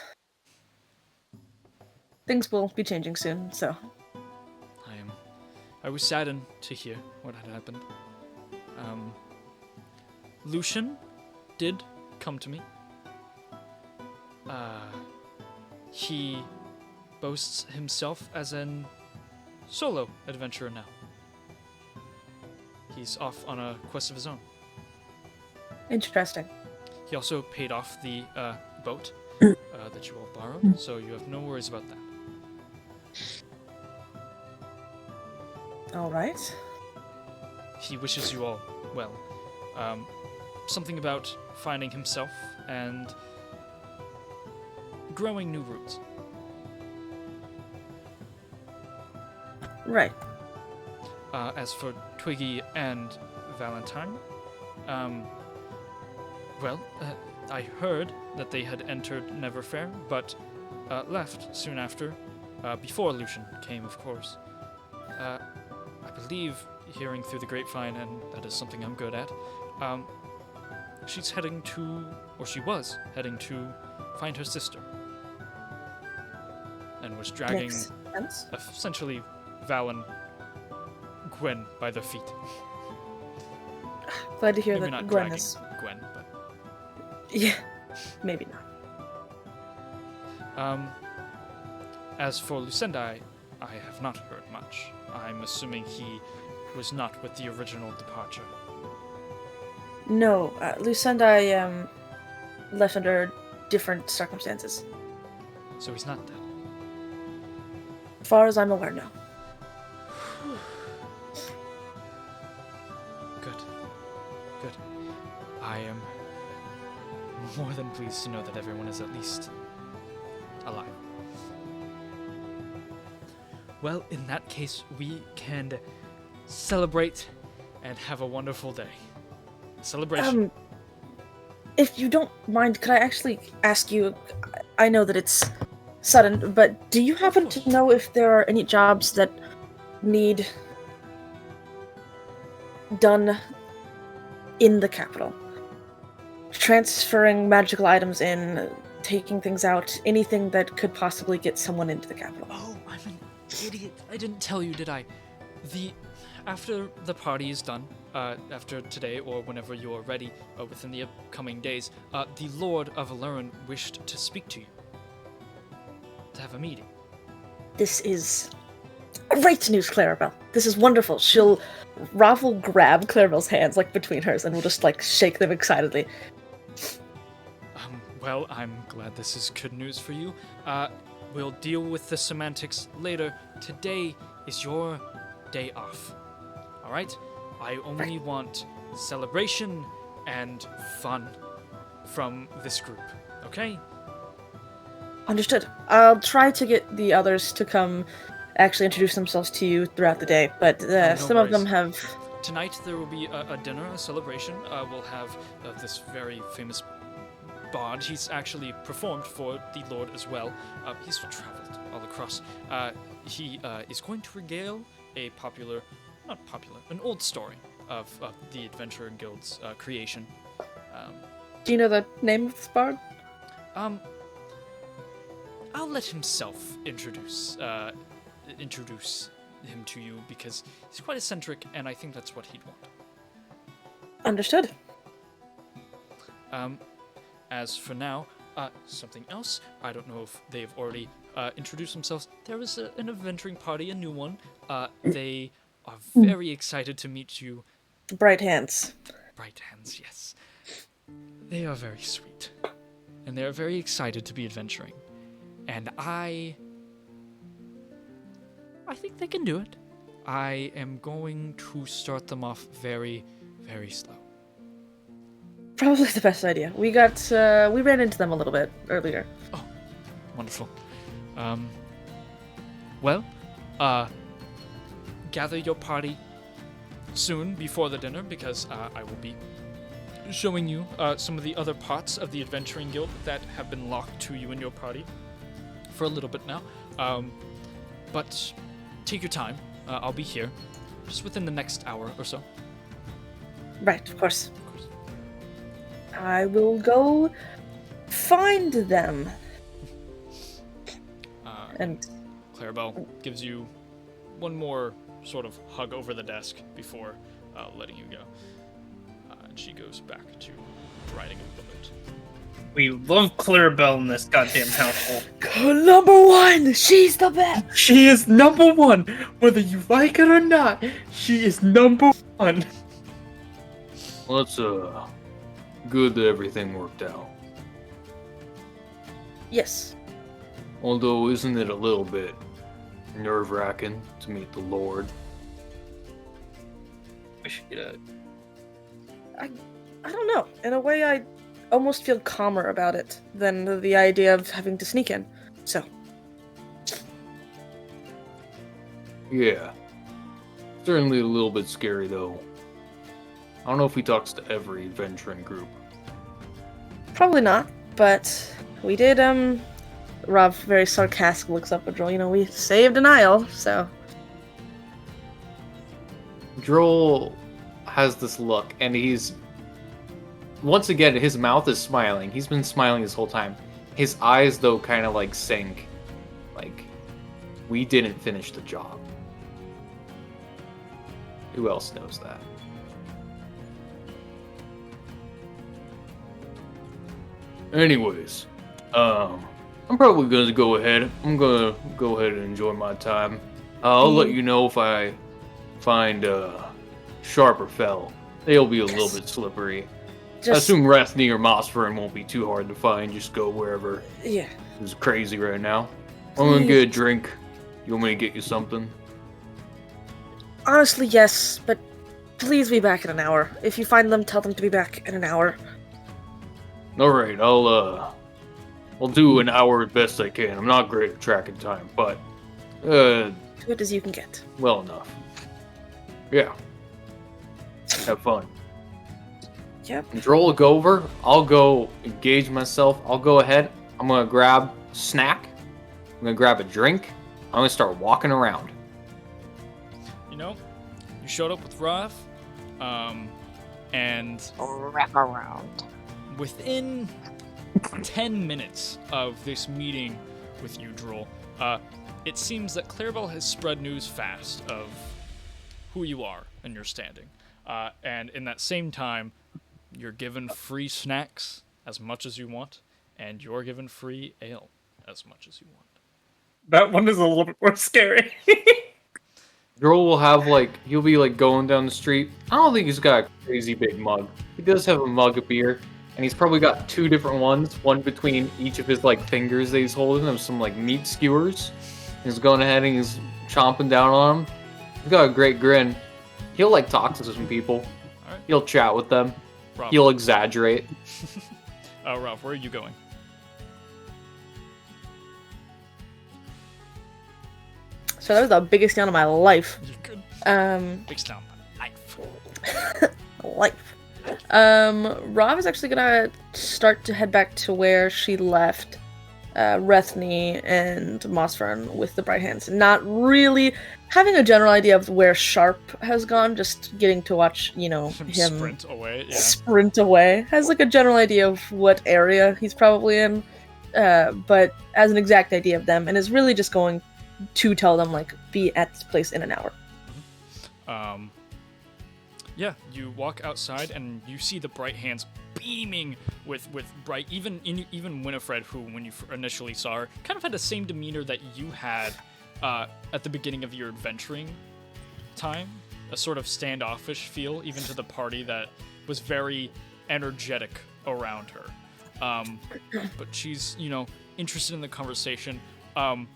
Speaker 3: things will be changing soon, so.
Speaker 1: I was saddened to hear what had happened. Lucian did come to me. He boasts himself as an solo adventurer now. He's off on a quest of his own.
Speaker 3: Interesting.
Speaker 1: He also paid off the boat that you all borrowed, so you have no worries about that.
Speaker 3: All right.
Speaker 1: He wishes you all well. Something about finding himself and growing new roots.
Speaker 3: Right.
Speaker 1: As for Twiggy and Valentine, I heard that they had entered Neverfair, but left soon after, before Lucian came, of course. I believe, hearing through the grapevine, and that is something I'm good at, she's heading to, or she was heading to, find her sister. And was dragging,
Speaker 3: Makes sense.
Speaker 1: essentially, Val and Gwen by their feet.
Speaker 3: Glad to hear
Speaker 1: Maybe
Speaker 3: that
Speaker 1: not
Speaker 3: Gwen
Speaker 1: dragging
Speaker 3: is.
Speaker 1: Gwen, but...
Speaker 3: Yeah, maybe not.
Speaker 1: As for Lucendai, I have not heard much. I'm assuming he was not with the original departure.
Speaker 3: No, Lucendai left under different circumstances.
Speaker 1: So he's not dead.
Speaker 3: As far as I'm aware, no.
Speaker 1: Good. I am more than pleased to know that everyone is at least alive. Well, in that case, we can celebrate and have a wonderful day. Celebration.
Speaker 3: If you don't mind, could I actually ask you, I know that it's sudden, but do you happen to know if there are any jobs that need done in the capital? Transferring magical items in, taking things out, anything that could possibly get someone into the capital.
Speaker 1: Oh, I'm an idiot. I didn't tell you, did I? After the party is done, after today or whenever you're ready, within the upcoming days, the Lord of Alurin wished to speak to you. To have a meeting.
Speaker 3: This is great news, Clarabelle. This is wonderful. Rav will grab Clarabelle's hands, like, between hers, and will just, like, shake them excitedly.
Speaker 1: Well, I'm glad this is good news for you. We'll deal with the semantics later. Today is your day off. Alright? I only want celebration and fun from this group. Okay?
Speaker 3: Understood. I'll try to get the others to come actually introduce themselves to you throughout the day, but
Speaker 1: No
Speaker 3: some of them
Speaker 1: worries.
Speaker 3: have
Speaker 1: tonight there will be a dinner, a celebration. We'll have this very famous bard. He's actually performed for the Lord as well. He's traveled all across. He is going to regale a an old story of the Adventurer Guild's creation.
Speaker 3: Do you know the name of this bard?
Speaker 1: I'll let himself introduce him to you because he's quite eccentric, and I think that's what he'd want.
Speaker 3: Understood.
Speaker 1: As for now, something else. I don't know if they've already introduced themselves. There was an adventuring party, a new one. They are very excited to meet you.
Speaker 3: Bright hands.
Speaker 1: Bright hands, yes. They are very sweet, and they are very excited to be adventuring. And I think they can do it. I am going to start them off very, very slow.
Speaker 3: Probably the best idea. We ran into them a little bit earlier.
Speaker 1: Oh, wonderful. Gather your party soon before the dinner because I will be showing you some of the other parts of the Adventuring Guild that have been locked to you and your party for a little bit now. But take your time. I'll be here just within the next hour or so.
Speaker 3: Right, of course. I will go find them. And
Speaker 1: Clarabelle gives you one more sort of hug over the desk before letting you go. And she goes back to writing a book.
Speaker 2: We love Clarabelle in this goddamn household.
Speaker 3: number one! She's the best!
Speaker 2: She is number one! Whether you like it or not, she is number one.
Speaker 7: Well, it's good that everything worked out.
Speaker 3: Yes.
Speaker 7: Although, isn't it a little bit nerve-wracking to meet the Lord?
Speaker 2: We should get a...
Speaker 3: I don't know. In a way, I almost feel calmer about it than the idea of having to sneak in. So.
Speaker 7: Yeah. Certainly a little bit scary, though. I don't know if he talks to every adventuring group.
Speaker 3: Probably not, but we did, Rob very sarcastic looks up at Droll. We saved an isle, so.
Speaker 7: Droll has this look, and he's... Once again, his mouth is smiling. He's been smiling this whole time. His eyes, though, kind of, sink. We didn't finish the job. Who else knows that? Anyways, I'm probably gonna go ahead. I'm gonna go ahead and enjoy my time. I'll let you know if I find Sharp or Fell. They'll be a little bit slippery. I assume Rathny or Mossfern won't be too hard to find. Just go wherever.
Speaker 3: Yeah.
Speaker 7: It's crazy right now. I'm gonna get a drink. You want me to get you something?
Speaker 3: Honestly, yes, but please be back in an hour. If you find them, tell them to be back in an hour.
Speaker 7: Alright, I'll do an hour as best I can. I'm not great at tracking time, but
Speaker 3: good as you can get.
Speaker 7: Well enough. Yeah. Have fun.
Speaker 3: Yep.
Speaker 7: Droll will go over. I'll go engage myself. I'll go ahead. I'm gonna grab a snack. I'm gonna grab a drink. I'm gonna start walking around.
Speaker 1: You showed up with Rav, and
Speaker 6: wrap around.
Speaker 1: Within 10 minutes of this meeting with you, Droll, it seems that Clarabelle has spread news fast of who you are and your standing. And in that same time, you're given free snacks as much as you want, and you're given free ale as much as you want.
Speaker 2: That one is a little bit more scary.
Speaker 7: Droll will have, he'll be, going down the street. I don't think he's got a crazy big mug. He does have a mug of beer, and he's probably got two different ones, one between each of his, fingers that he's holding of some, meat skewers. He's going ahead and he's chomping down on them. He's got a great grin. He'll, talk to some people.
Speaker 1: Alright.
Speaker 7: He'll chat with them.
Speaker 1: Rob.
Speaker 7: He'll exaggerate.
Speaker 1: Ralph, where are you going?
Speaker 3: So that was the biggest yawn of my life.
Speaker 1: You're good. Big stomp. life.
Speaker 3: Life. Rob is actually gonna start to head back to where she left Rethny and Mossfern with the bright hands. Not really having a general idea of where Sharp has gone, just getting to watch, him
Speaker 1: sprint away. Yeah.
Speaker 3: Sprint away. Has like a general idea of what area he's probably in, but as an exact idea of them, and is really just going to tell them, like, be at this place in an hour.
Speaker 1: Yeah, you walk outside and you see the bright hands beaming with bright. Even Winifred, who when you initially saw her, kind of had the same demeanor that you had at the beginning of your adventuring time, a sort of standoffish feel, even to the party that was very energetic around her. But she's interested in the conversation. I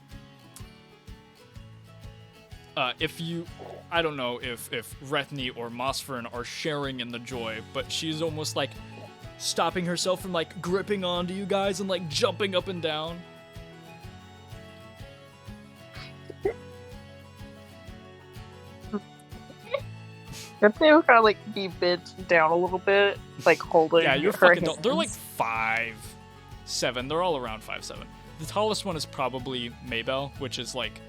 Speaker 1: don't know if Rethny or Mossfern are sharing in the joy, but she's almost like stopping herself from like gripping onto you guys and like jumping up and down.
Speaker 4: Rethny will kind of like be bent down a little bit, like holding.
Speaker 1: Yeah, you're
Speaker 4: her
Speaker 1: fucking tall.
Speaker 4: hands.
Speaker 1: They're like 5'7". They're all around 5'7". The tallest one is probably Maybell, which is like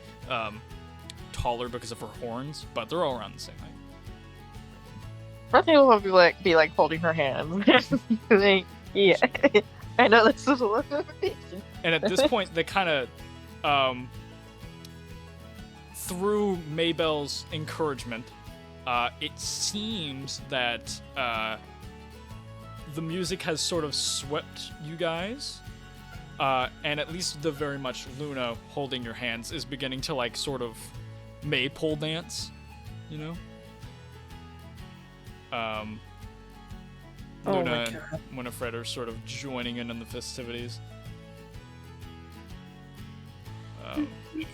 Speaker 1: taller because of her horns, but they're all around the same height.
Speaker 4: Rethny will be like holding her hand. Like, yeah, I know this is a lot of information.
Speaker 1: And at this point, they kind of, through Maybell's encouragement, it seems that the music has sort of swept you guys, and at least the very much Luna holding your hands is beginning to like sort of maypole dance, Luna and Winifred are sort of joining in on the festivities.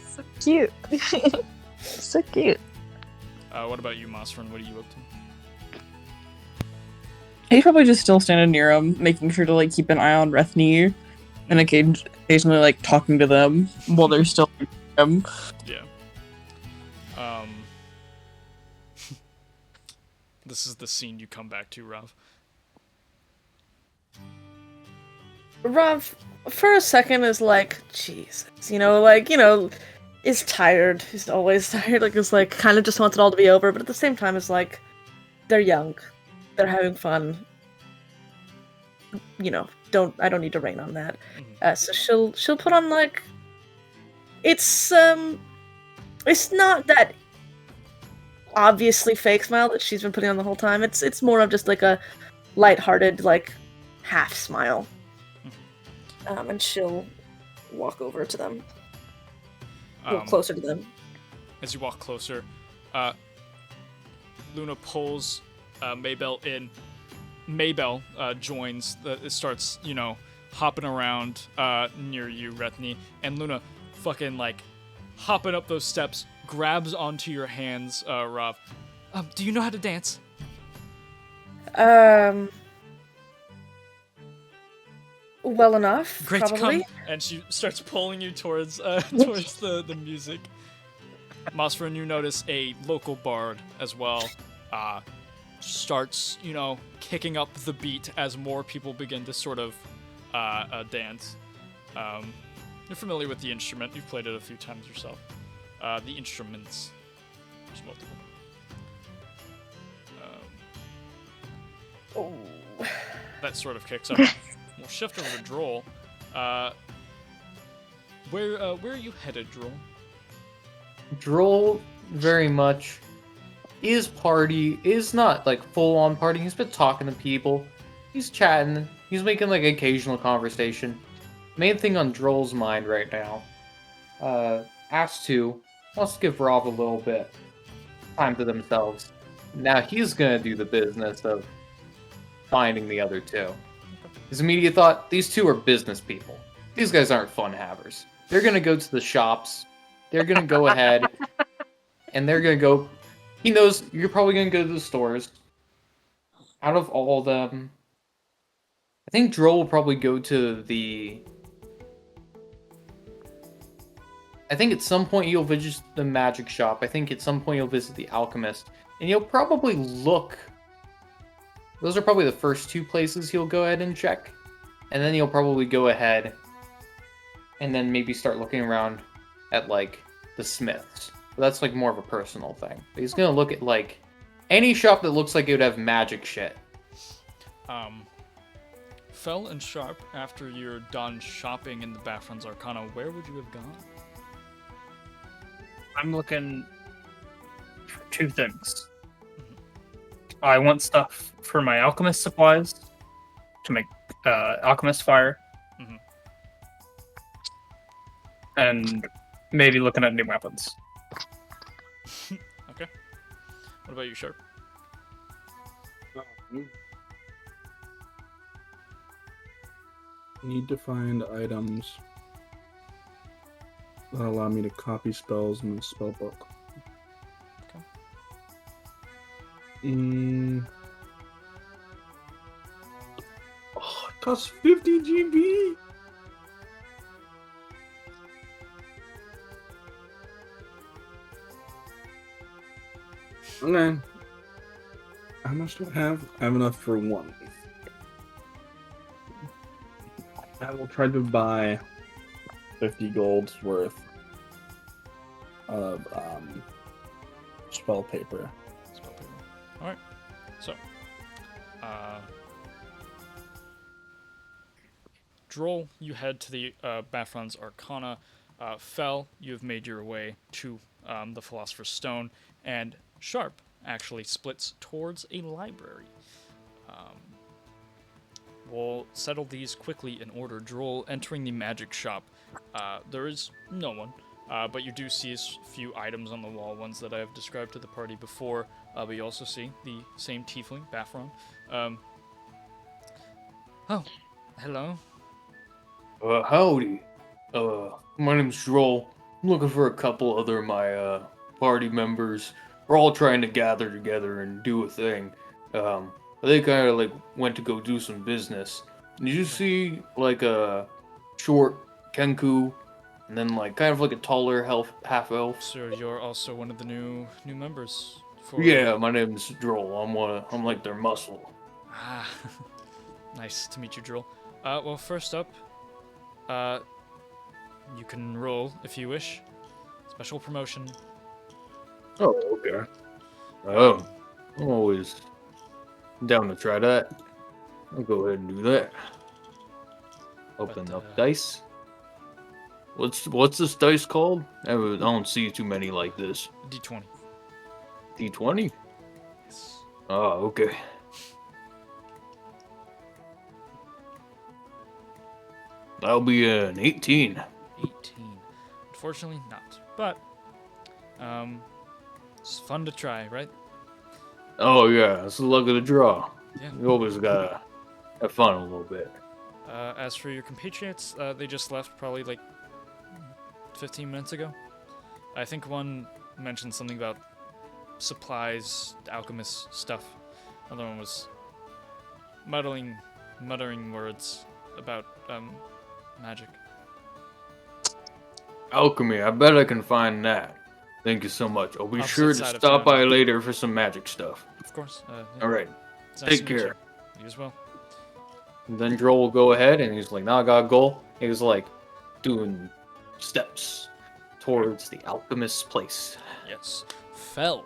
Speaker 4: So cute. So cute.
Speaker 1: What about you, Mossfern? What are you up to?
Speaker 9: He's probably just still standing near him, making sure to like keep an eye on Rethny, and occasionally like talking to them while they're still near him.
Speaker 1: Yeah. This is the scene you come back to, Rav.
Speaker 3: Rav, for a second, is like, Jesus, is tired. He's always tired. Like, it's like, kind of just wants it all to be over, but at the same time, it's like, they're young. They're having fun. I don't need to rain on that. So she'll put on, like, it's not that obviously fake smile that she's been putting on the whole time. It's more of just like a lighthearted, like, half smile. And she'll walk over to them. Closer to them.
Speaker 1: As you walk closer, Luna pulls Maybell in. Maybell joins. It starts, hopping around near you, Rethny, and Luna fucking like hopping up those steps, grabs onto your hands, Rav. Do you know how to dance?
Speaker 3: Well enough.
Speaker 1: Great,
Speaker 3: probably.
Speaker 1: come. And she starts pulling you towards the music. Mossfern, you notice a local bard as well. Starts, kicking up the beat as more people begin to sort of dance. You're familiar with the instrument. You've played it a few times yourself. The instruments. There's multiple. That sort of kicks up. We'll shift over to Droll. Where are you headed, Droll?
Speaker 7: Droll very much is not like full on party. He's been talking to people. He's chatting. He's making like occasional conversation. Main thing on Droll's mind right now. Wants to give Rob a little bit time to themselves. Now he's gonna do the business of finding the other two. His immediate thought, these two are business people. These guys aren't fun havers. They're gonna go to the shops. They're gonna go ahead and they're gonna go. He knows you're probably gonna go to the stores. Out of all of them, I think Droll will probably go to the. I think at some point he'll visit the magic shop. I think at some point he'll visit the alchemist. and you'll probably look. Those are probably the first two places he'll go ahead and check, and then he'll probably go ahead and then maybe start looking around at like the smiths. But that's like more of a personal thing. But he's gonna look at like any shop that looks like it would have magic shit.
Speaker 1: Fell and Sharp, after you're done shopping in the Baffron's Arcana, where would you have gone?
Speaker 2: I'm looking for two things. I want stuff for my alchemist supplies to make alchemist fire.
Speaker 1: Mhm.
Speaker 2: And maybe looking at new weapons.
Speaker 1: Okay. What about you, Sharp?
Speaker 5: Need to find items that allow me to copy spells in the spell book.
Speaker 1: Okay.
Speaker 5: Oh, it costs 50 GB. Okay. How much do I have? I have enough for one. I will try to buy 50 gold's worth of spell paper.
Speaker 1: Spell paper. Alright. So, Droll, you head to the Baffron's Arcana. Fell, you have made your way to the Philosopher's Stone. And Sharp actually splits towards a library. We'll settle these quickly in order. Droll, entering the magic shop. There is no one, but you do see a few items on the wall, ones that I have described to the party before, but you also see the same tiefling, Baffron. Oh, hello.
Speaker 7: Howdy. My name's Droll. I'm looking for a couple other of my party members. We're all trying to gather together and do a thing. They kind of like went to go do some business. Did you see like a short Kenku, and then like kind of like a taller half elf?
Speaker 1: So you're also one of the new members. For...
Speaker 7: Yeah, my name's Droll. I'm like their muscle.
Speaker 1: Ah, nice to meet you, Droll. Well, first up, you can roll if you wish. Special promotion.
Speaker 7: Oh, okay. I'm always down to try that. I'll go ahead and do that. Open up dice. What's this dice called? I don't see too many like this.
Speaker 1: D20.
Speaker 7: D20?
Speaker 1: Yes.
Speaker 7: Oh, okay. That'll be an 18.
Speaker 1: 18. Unfortunately, not. But, it's fun to try, right?
Speaker 7: Oh yeah, it's the luck of the draw.
Speaker 1: Yeah.
Speaker 7: You always gotta have fun a little bit.
Speaker 1: As for your compatriots, they just left probably like 15 minutes ago. I think one mentioned something about supplies, alchemist stuff. Another one was muttering words about magic.
Speaker 7: Alchemy, I bet I can find that. Thank you so much. I'll be
Speaker 1: Opposite
Speaker 7: sure to
Speaker 1: side of
Speaker 7: stop
Speaker 1: town.
Speaker 7: by later for some magic stuff.
Speaker 1: Of course. Yeah.
Speaker 7: Alright,
Speaker 1: It's nice
Speaker 7: take
Speaker 1: to meet
Speaker 7: care.
Speaker 1: You as well.
Speaker 7: And then Droll will go ahead and he's like, nah, I got a goal. He's like doing steps towards the alchemist's place.
Speaker 1: Yes. Fell.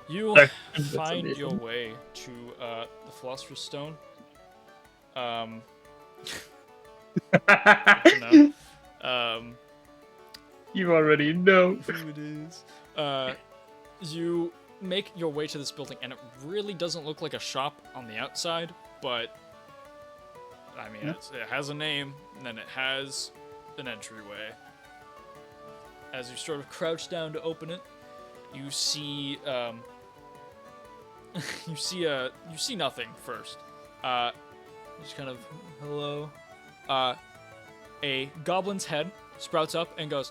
Speaker 1: You
Speaker 2: That's
Speaker 1: find
Speaker 2: amazing.
Speaker 1: your way to the Philosopher's Stone. Good to know.
Speaker 2: You already know.
Speaker 1: Who it is. You make your way to this building, and it really doesn't look like a shop on the outside, but I mean, it has a name, and then it has an entryway. As you sort of crouch down to open it, you see you see nothing first. Just kind of hello. A goblin's head sprouts up and goes,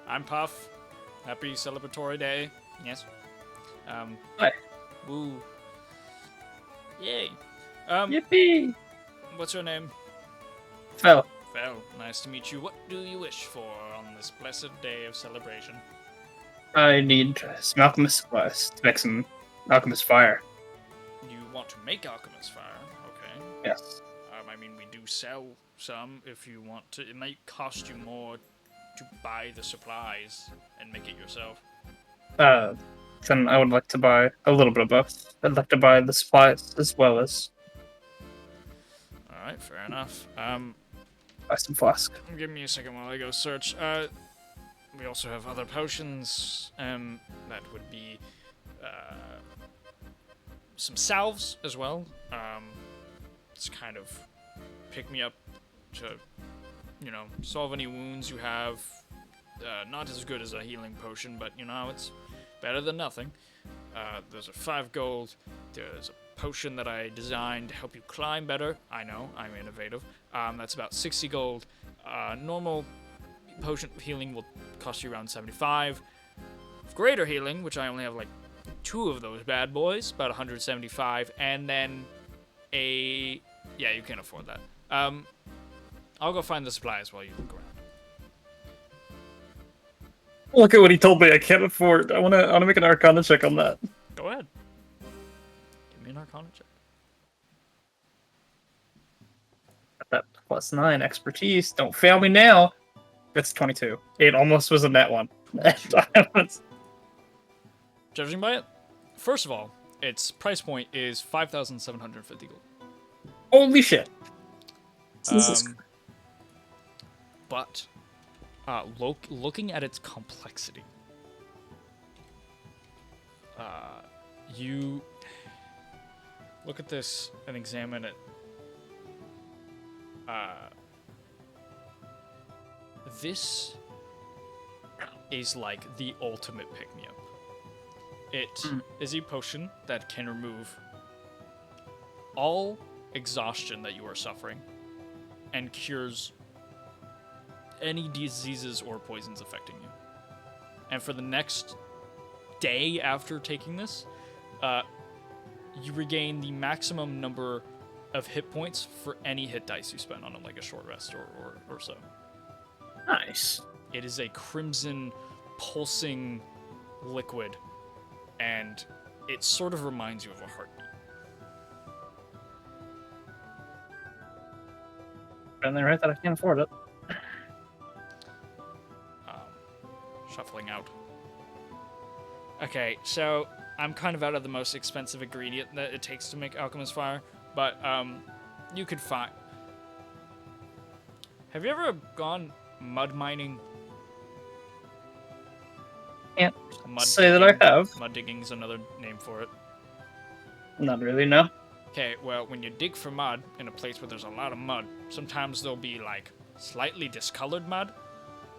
Speaker 1: I'm Puff. Happy celebratory day. Yes.
Speaker 2: Hi.
Speaker 1: Woo. Yay.
Speaker 2: Yippee!
Speaker 1: What's your name?
Speaker 2: Fell.
Speaker 1: Well, nice to meet you. What do you wish for on this blessed day of celebration?
Speaker 2: I need some alchemist supplies to make some alchemist fire.
Speaker 1: You want to make alchemist fire? Okay.
Speaker 2: Yes.
Speaker 1: I mean, we do sell some if you want to. It might cost you more to buy the supplies and make it yourself.
Speaker 2: Then I would like to buy a little bit of both. I'd like to buy the supplies as well as
Speaker 1: All right, fair enough.
Speaker 2: buy some flask.
Speaker 1: Give me a second while I go search. We also have other potions. That would be some salves as well. It's kind of pick me up to, solve any wounds you have. Not as good as a healing potion, but it's better than nothing. Those are 5 gold. There's a potion that I designed to help you climb better. I know, I'm innovative. That's about 60 gold. Normal potion healing will cost you around 75. Greater healing, which I only have like 2 of those bad boys, about 175, and then yeah, you can't afford that. I'll go find the supplies while you look around.
Speaker 2: Look at what he told me I can't afford. I wanna make an Arcana check on that.
Speaker 1: Go ahead. Give me an Arcana check.
Speaker 2: Got that +9 expertise. Don't fail me now. That's 22. It almost was a net one.
Speaker 1: Judging by it, first of all, its price point is 5,750 gold.
Speaker 2: Holy shit.
Speaker 1: But looking at its complexity, you look at this and examine it. This is like the ultimate pick-me-up. It is a potion that can remove all exhaustion that you are suffering and cures any diseases or poisons affecting you. And for the next day after taking this, you regain the maximum number of hit points for any hit dice you spend on like a short rest or so.
Speaker 2: Nice.
Speaker 1: It is a crimson pulsing liquid, and it sort of reminds you of a heartbeat.
Speaker 2: And they're right that I can't afford it.
Speaker 1: Shuffling out. Okay, so I'm kind of out of the most expensive ingredient that it takes to make alchemist fire, but you could find. Have you ever gone mud mining?
Speaker 2: Can't say that I have.
Speaker 1: Mud digging is another name for it.
Speaker 2: Not really, no.
Speaker 1: Okay, well, when you dig for mud in a place where there's a lot of mud, sometimes there'll be like slightly discolored mud.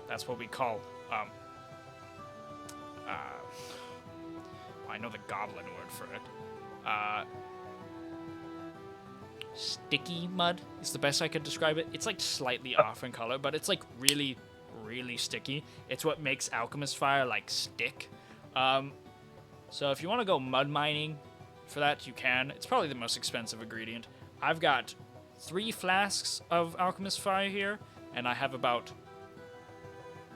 Speaker 1: That's what we call I know the goblin word for it. Sticky mud is the best I could describe it. It's like slightly off in color, but it's like really, really sticky. It's what makes alchemist fire like stick. So if you want to go mud mining for that, you can. It's probably the most expensive ingredient. I've got 3 flasks of alchemist fire here, and I have about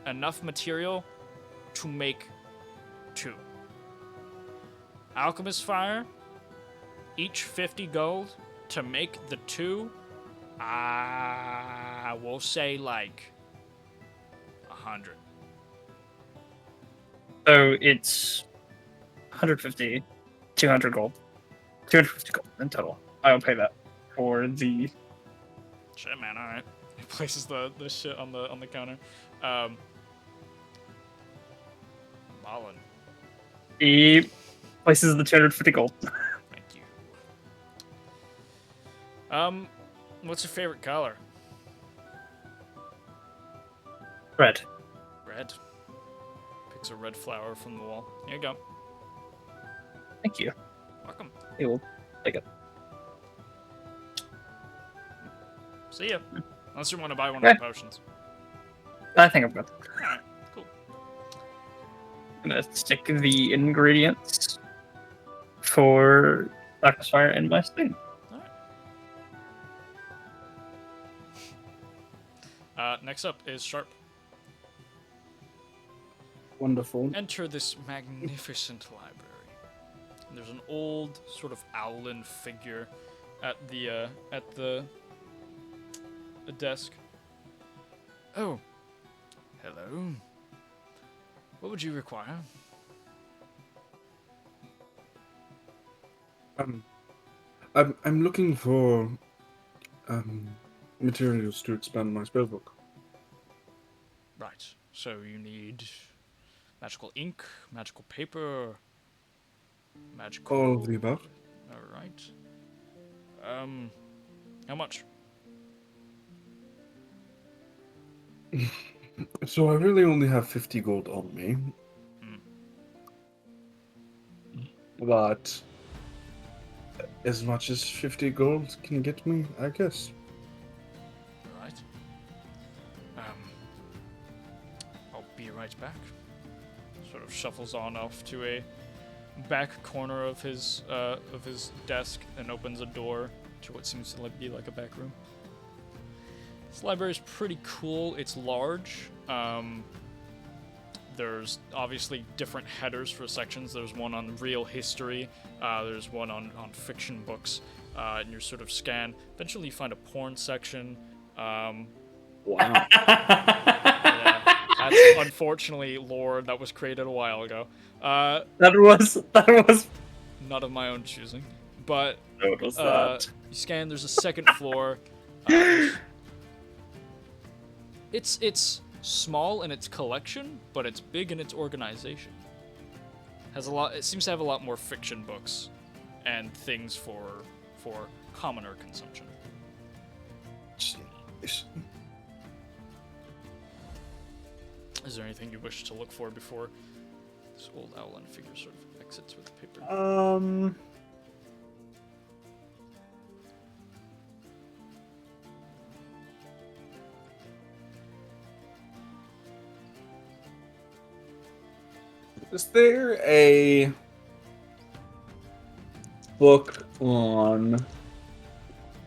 Speaker 1: enough material to make 2. Alchemist fire, each 50 gold. To make the 2, I will say like 100.
Speaker 2: So it's 150, 200 gold. 250 gold in total. I will pay that for the...
Speaker 1: Shit, man, alright. He places the shit on the counter. Holland.
Speaker 2: He places the 250 gold.
Speaker 1: Thank you. What's your favorite color?
Speaker 2: Red.
Speaker 1: Red. Picks a red flower from the wall. Here you go.
Speaker 2: Thank you.
Speaker 1: Welcome.
Speaker 2: He will take it.
Speaker 1: See ya. Unless you want to buy one
Speaker 2: Okay.
Speaker 1: of the potions.
Speaker 2: I think I'm good.
Speaker 1: Alright, cool.
Speaker 2: I'm gonna stick the ingredients for alchemist fire in my thing.
Speaker 1: Next up is Sharp.
Speaker 5: Wonderful.
Speaker 1: enter this magnificent library. And there's an old sort of owlin figure at the desk. Oh, hello. What would you require?
Speaker 5: I'm looking for materials to expand my spellbook.
Speaker 1: Right. So you need magical ink, magical paper, magical.
Speaker 5: All of the above.
Speaker 1: All right. How much?
Speaker 5: So I really only have 50 gold on me. But as much as 50 gold can get me, I guess.
Speaker 1: All right. I'll be right back. Sort of shuffles on off to a back corner of his desk and opens a door to what seems to be like a back room. This library is pretty cool. It's large. There's obviously different headers for sections. There's one on real history. There's one on fiction books. And you sort of scan. Eventually you find a porn section.
Speaker 5: Wow.
Speaker 1: Yeah, that's unfortunately lore that was created a while ago.
Speaker 2: That was
Speaker 1: Not of my own choosing. But
Speaker 2: What was that?
Speaker 1: you scan, there's a second floor. It's small in its collection, but it's big in its organization. It seems to have a lot more fiction books and things for commoner consumption. Is there anything you wish to look for before this old owlin figure sort of exits with the paper?
Speaker 5: Is there a book on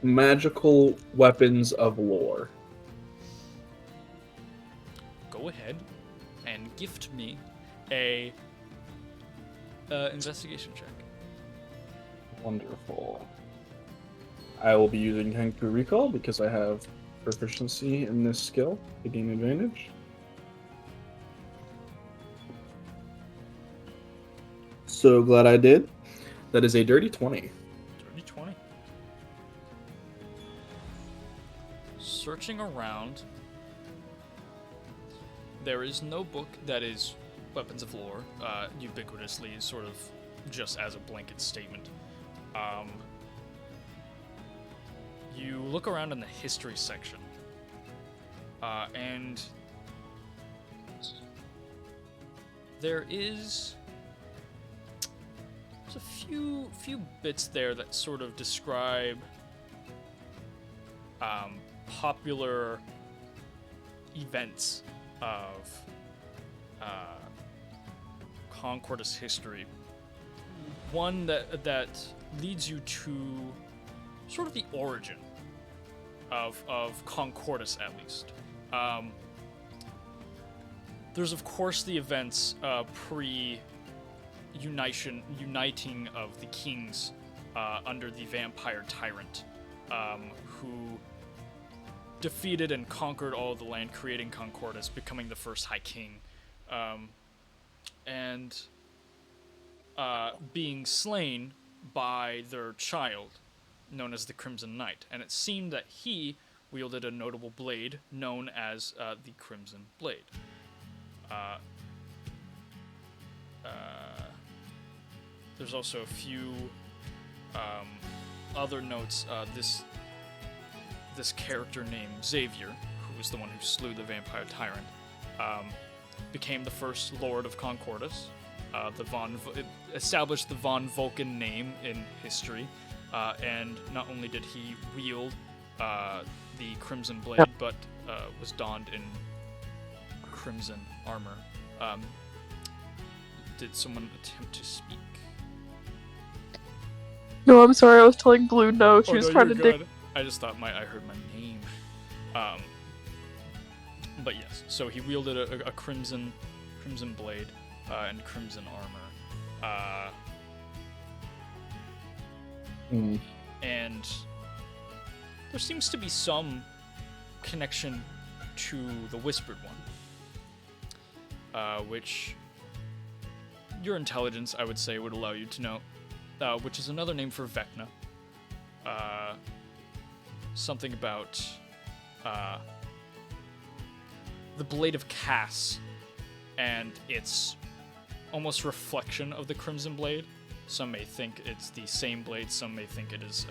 Speaker 5: magical weapons of lore?
Speaker 1: Go ahead and gift me a investigation check.
Speaker 5: Wonderful. I will be using Kenku Recall because I have proficiency in this skill to gain advantage. So glad I did. That is a dirty 20.
Speaker 1: Dirty 20. Searching around, there is no book that is weapons of lore, ubiquitously, sort of just as a blanket statement. You look around in the history section, and there's a few bits there that sort of describe popular events of Concordis history. One that leads you to sort of the origin of Concordis, at least. There's of course the events uniting of the kings under the vampire tyrant, who defeated and conquered all of the land, creating Concordis, becoming the first High King, and being slain by their child, known as the Crimson Knight. And it seemed that he wielded a notable blade known as the Crimson Blade. There's also a few other notes. This character named Xavier, who was the one who slew the vampire tyrant, became the first Lord of Concordis. It established the Von Vulcan name in history, and not only did he wield the Crimson Blade, but was donned in crimson armor. Did someone attempt to speak?
Speaker 8: No, I'm sorry. I was telling Blue no. She was trying to dig.
Speaker 1: I just thought I heard my name. But yes, so he wielded a crimson Crimson Blade, and Crimson Armor. And there seems to be some connection to the Whispered One, which your intelligence, I would say, would allow you to know, which is another name for Vecna. Something about the Blade of Cass and its almost reflection of the Crimson Blade. Some may think it's the same blade, some may think it is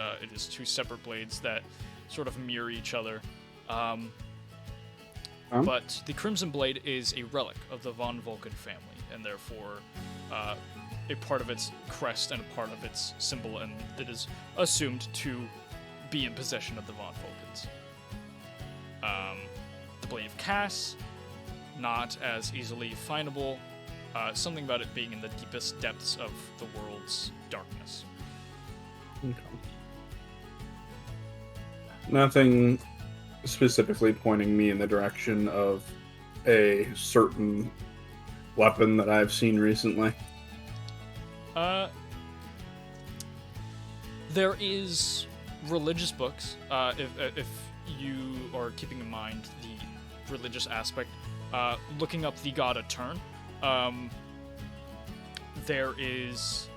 Speaker 1: two separate blades that sort of mirror each other. But the Crimson Blade is a relic of the von Vulcan family, and therefore a part of its crest and a part of its symbol, and that is assumed to be in possession of the von Vulcans. The Blade of Cass, not as easily findable. Something about it being in the deepest depths of the world's darkness.
Speaker 5: Okay. Nothing specifically pointing me in the direction of a certain weapon that I've seen recently.
Speaker 1: There is religious books, if you are keeping in mind the religious aspect, looking up the god Etern. There is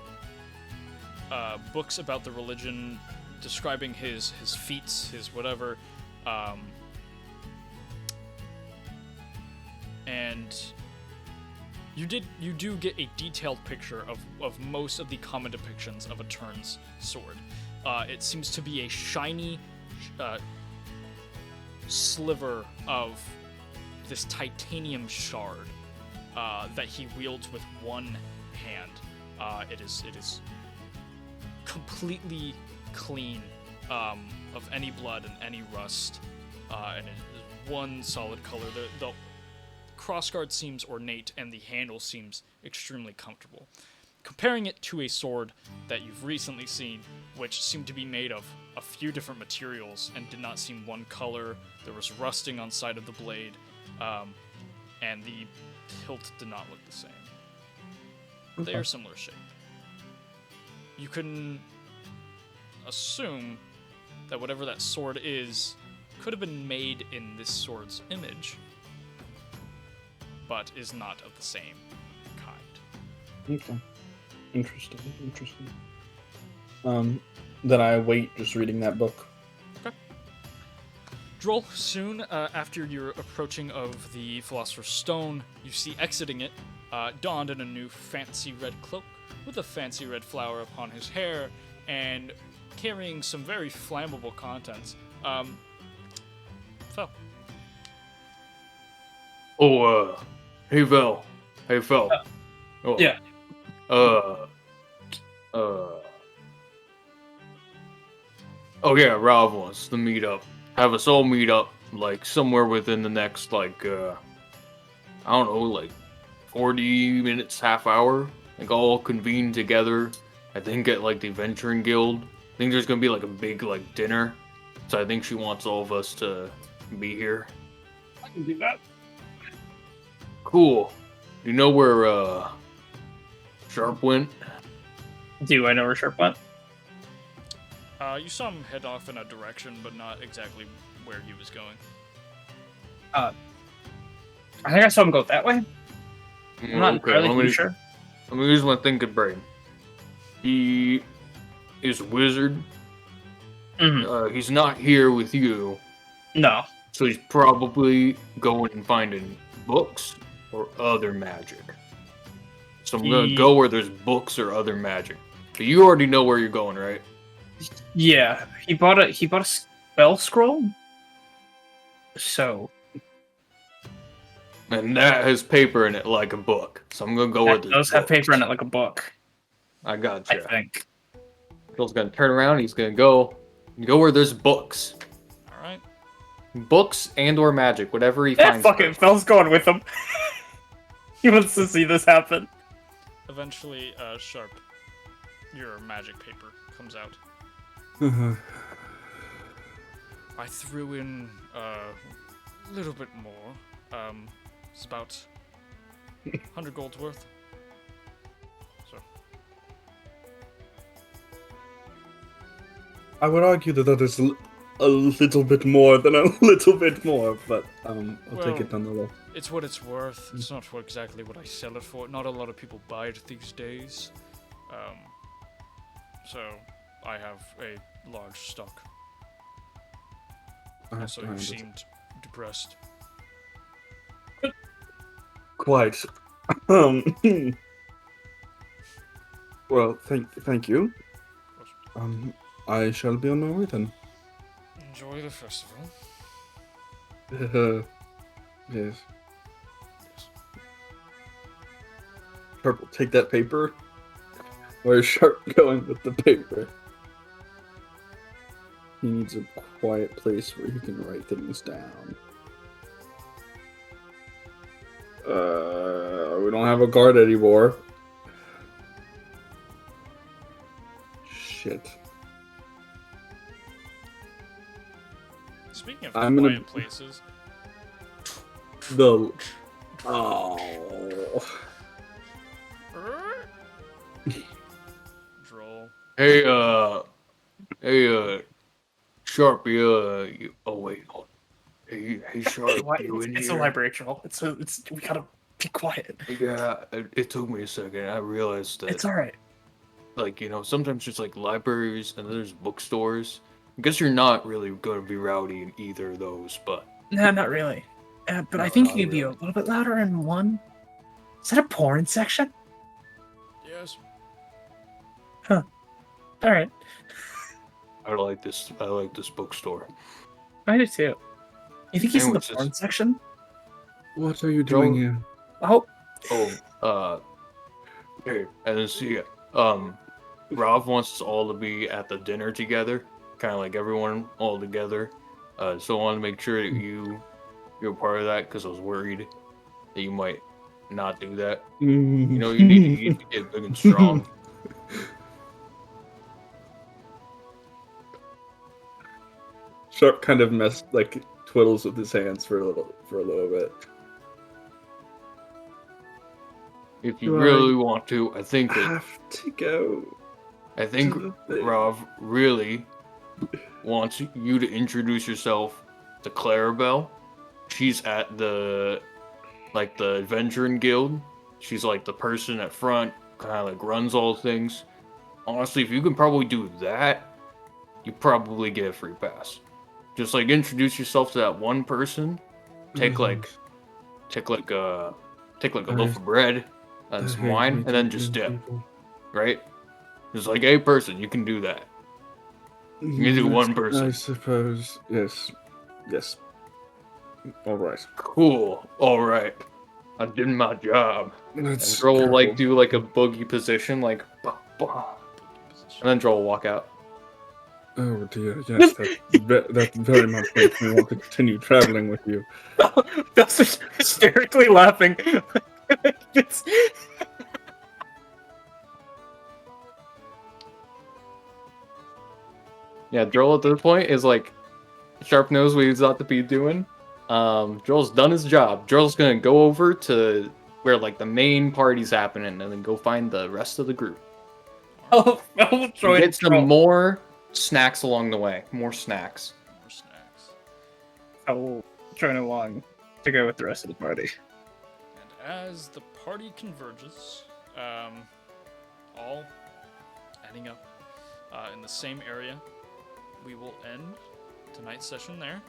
Speaker 1: books about the religion describing his feats, his whatever, and you do get a detailed picture of most of the common depictions of Etern's sword. It seems to be a shiny sliver of this titanium shard that he wields with one hand. It is completely clean of any blood and any rust, and it is one solid color. The crossguard seems ornate, and the handle seems extremely comfortable. Comparing it to a sword that you've recently seen, which seemed to be made of a few different materials and did not seem one color, there was rusting on side of the blade, and the hilt did not look the same. Okay. They are similar shape. You can assume that whatever that sword is could have been made in this sword's image, but is not of the same kind.
Speaker 5: Okay. Interesting. Then I wait just reading that book.
Speaker 1: Okay. Droll, soon after your approaching of the Philosopher's Stone, you see exiting it, donned in a new fancy red cloak, with a fancy red flower upon his hair, and carrying some very flammable contents. Fel.
Speaker 7: Oh, hey Fel. Oh.
Speaker 2: Yeah.
Speaker 7: Oh yeah, Rob wants to meet up. Have us all meet up, like, somewhere within the next, like, I don't know, like, 40 minutes, half hour. Like, all convene together. I think at, like, the Venturing Guild. I think there's gonna be, like, a big, like, dinner. So I think she wants all of us to be here.
Speaker 2: I can do that.
Speaker 7: Cool. You know where, Sharp went?
Speaker 2: Do I know where Sharp went?
Speaker 1: You saw him head off in a direction, but not exactly where he was going.
Speaker 2: I think I saw him go that way. I'm not entirely sure.
Speaker 7: Let me use my thinking brain. He is a wizard.
Speaker 2: Mm-hmm.
Speaker 7: He's not here with you.
Speaker 2: No.
Speaker 7: So he's probably going and finding books or other magic. So I'm gonna go where there's books or other magic. But you already know where you're going, right?
Speaker 2: Yeah. He bought a spell scroll. So.
Speaker 7: And that has paper in it like a book. So I'm gonna go where
Speaker 2: That
Speaker 7: there's
Speaker 2: does have
Speaker 7: books.
Speaker 2: paper in it like a book.
Speaker 7: I gotcha.
Speaker 2: I think.
Speaker 7: Phil's gonna turn around. He's gonna go where there's books.
Speaker 1: All right.
Speaker 7: Books and or magic, whatever he
Speaker 2: Yeah,
Speaker 7: finds.
Speaker 2: fuck it. Fel's going with him. He wants to see this happen.
Speaker 1: Eventually, Sharp, your magic paper comes out. I threw in a little bit more. It's about 100 gold's worth. So.
Speaker 5: I would argue that is a little bit more than a little bit more, but I'll take it nonetheless.
Speaker 1: It's what it's worth. It's not for exactly what I sell it for. Not a lot of people buy it these days. So I have a large stock. Also, you seemed depressed.
Speaker 5: Quite. Well, thank you. I shall be on my way then.
Speaker 1: Enjoy the festival.
Speaker 5: Yes. Sharp will take that paper. Where's Sharp going with the paper? He needs a quiet place where he can write things down. We don't have a guard anymore. Shit.
Speaker 1: Speaking of
Speaker 5: I'm
Speaker 1: quiet places.
Speaker 5: Oh.
Speaker 1: Droll.
Speaker 7: Hey, Sharp, oh wait, hold on. Hey, Sharp, you in
Speaker 2: It's
Speaker 7: here?
Speaker 2: a library troll. We gotta be quiet.
Speaker 7: Yeah, it took me a second. I realized that.
Speaker 2: It's alright.
Speaker 7: Like, sometimes there's like libraries and then there's bookstores. I guess you're not really going to be rowdy in either of those, but.
Speaker 2: Nah, not really. But
Speaker 7: No,
Speaker 2: I think
Speaker 7: not
Speaker 2: you could be a
Speaker 7: really.
Speaker 2: little bit louder in one. Is that a porn section?
Speaker 1: Yes.
Speaker 2: Alright.
Speaker 7: I like this bookstore.
Speaker 2: I do too. You think he's in the
Speaker 7: Anyways,
Speaker 2: porn section?
Speaker 5: What are you doing here?
Speaker 2: Oh,
Speaker 7: Here, and then see, Rob wants us all to be at the dinner together, kind of like everyone all together. So I want to make sure that you're part of that, because I was worried that you might not do that. You need to eat to get big and strong.
Speaker 5: Sharp kind of twiddles with his hands for a little bit.
Speaker 7: If you really want to, I think that
Speaker 5: Have to go.
Speaker 7: I think
Speaker 5: to the thing.
Speaker 7: Rob really wants you to introduce yourself to Clarabelle. She's at the Adventuring Guild. She's like the person at front, kind of like runs all things. Honestly, if you can probably do that, you probably get a free pass. Just like introduce yourself to that one person. Take like a loaf of bread and some wine, and then just dip. Right? Just like a person, you can do that. You can do one person.
Speaker 5: I suppose. Yes. All right.
Speaker 7: Cool. All right. I did my job.
Speaker 5: Let's
Speaker 7: And Droll will
Speaker 5: go.
Speaker 7: do like a boogie position, like, bah, bah. And then Droll will walk out.
Speaker 5: Oh dear, yes, that very much makes me want to continue traveling with you.
Speaker 2: that's hysterically laughing. It's...
Speaker 7: Yeah, Droll at this point is like, Sharp knows what he's about to be doing. Droll's done his job. Droll's gonna go over to where like the main party's happening, and then go find the rest of the group.
Speaker 2: I'll join
Speaker 7: Get some
Speaker 2: Droll.
Speaker 7: more snacks along the way. More snacks.
Speaker 1: More snacks.
Speaker 2: I will join along to go with the rest of the party.
Speaker 1: And as the party converges, all ending up in the same area, we will end tonight's session there.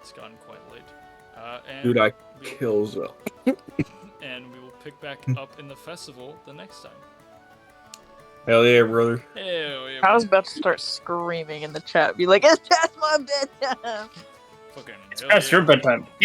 Speaker 1: It's gotten quite late. And
Speaker 5: Dude, I
Speaker 1: we'll-
Speaker 5: kills Will.
Speaker 1: And we will pick back up in the festival the next time.
Speaker 5: Hell yeah, brother.
Speaker 1: Hell yeah.
Speaker 8: I was about to start screaming in the chat, be like, "It's past my bedtime."
Speaker 1: Fucking
Speaker 2: It's past your bedtime.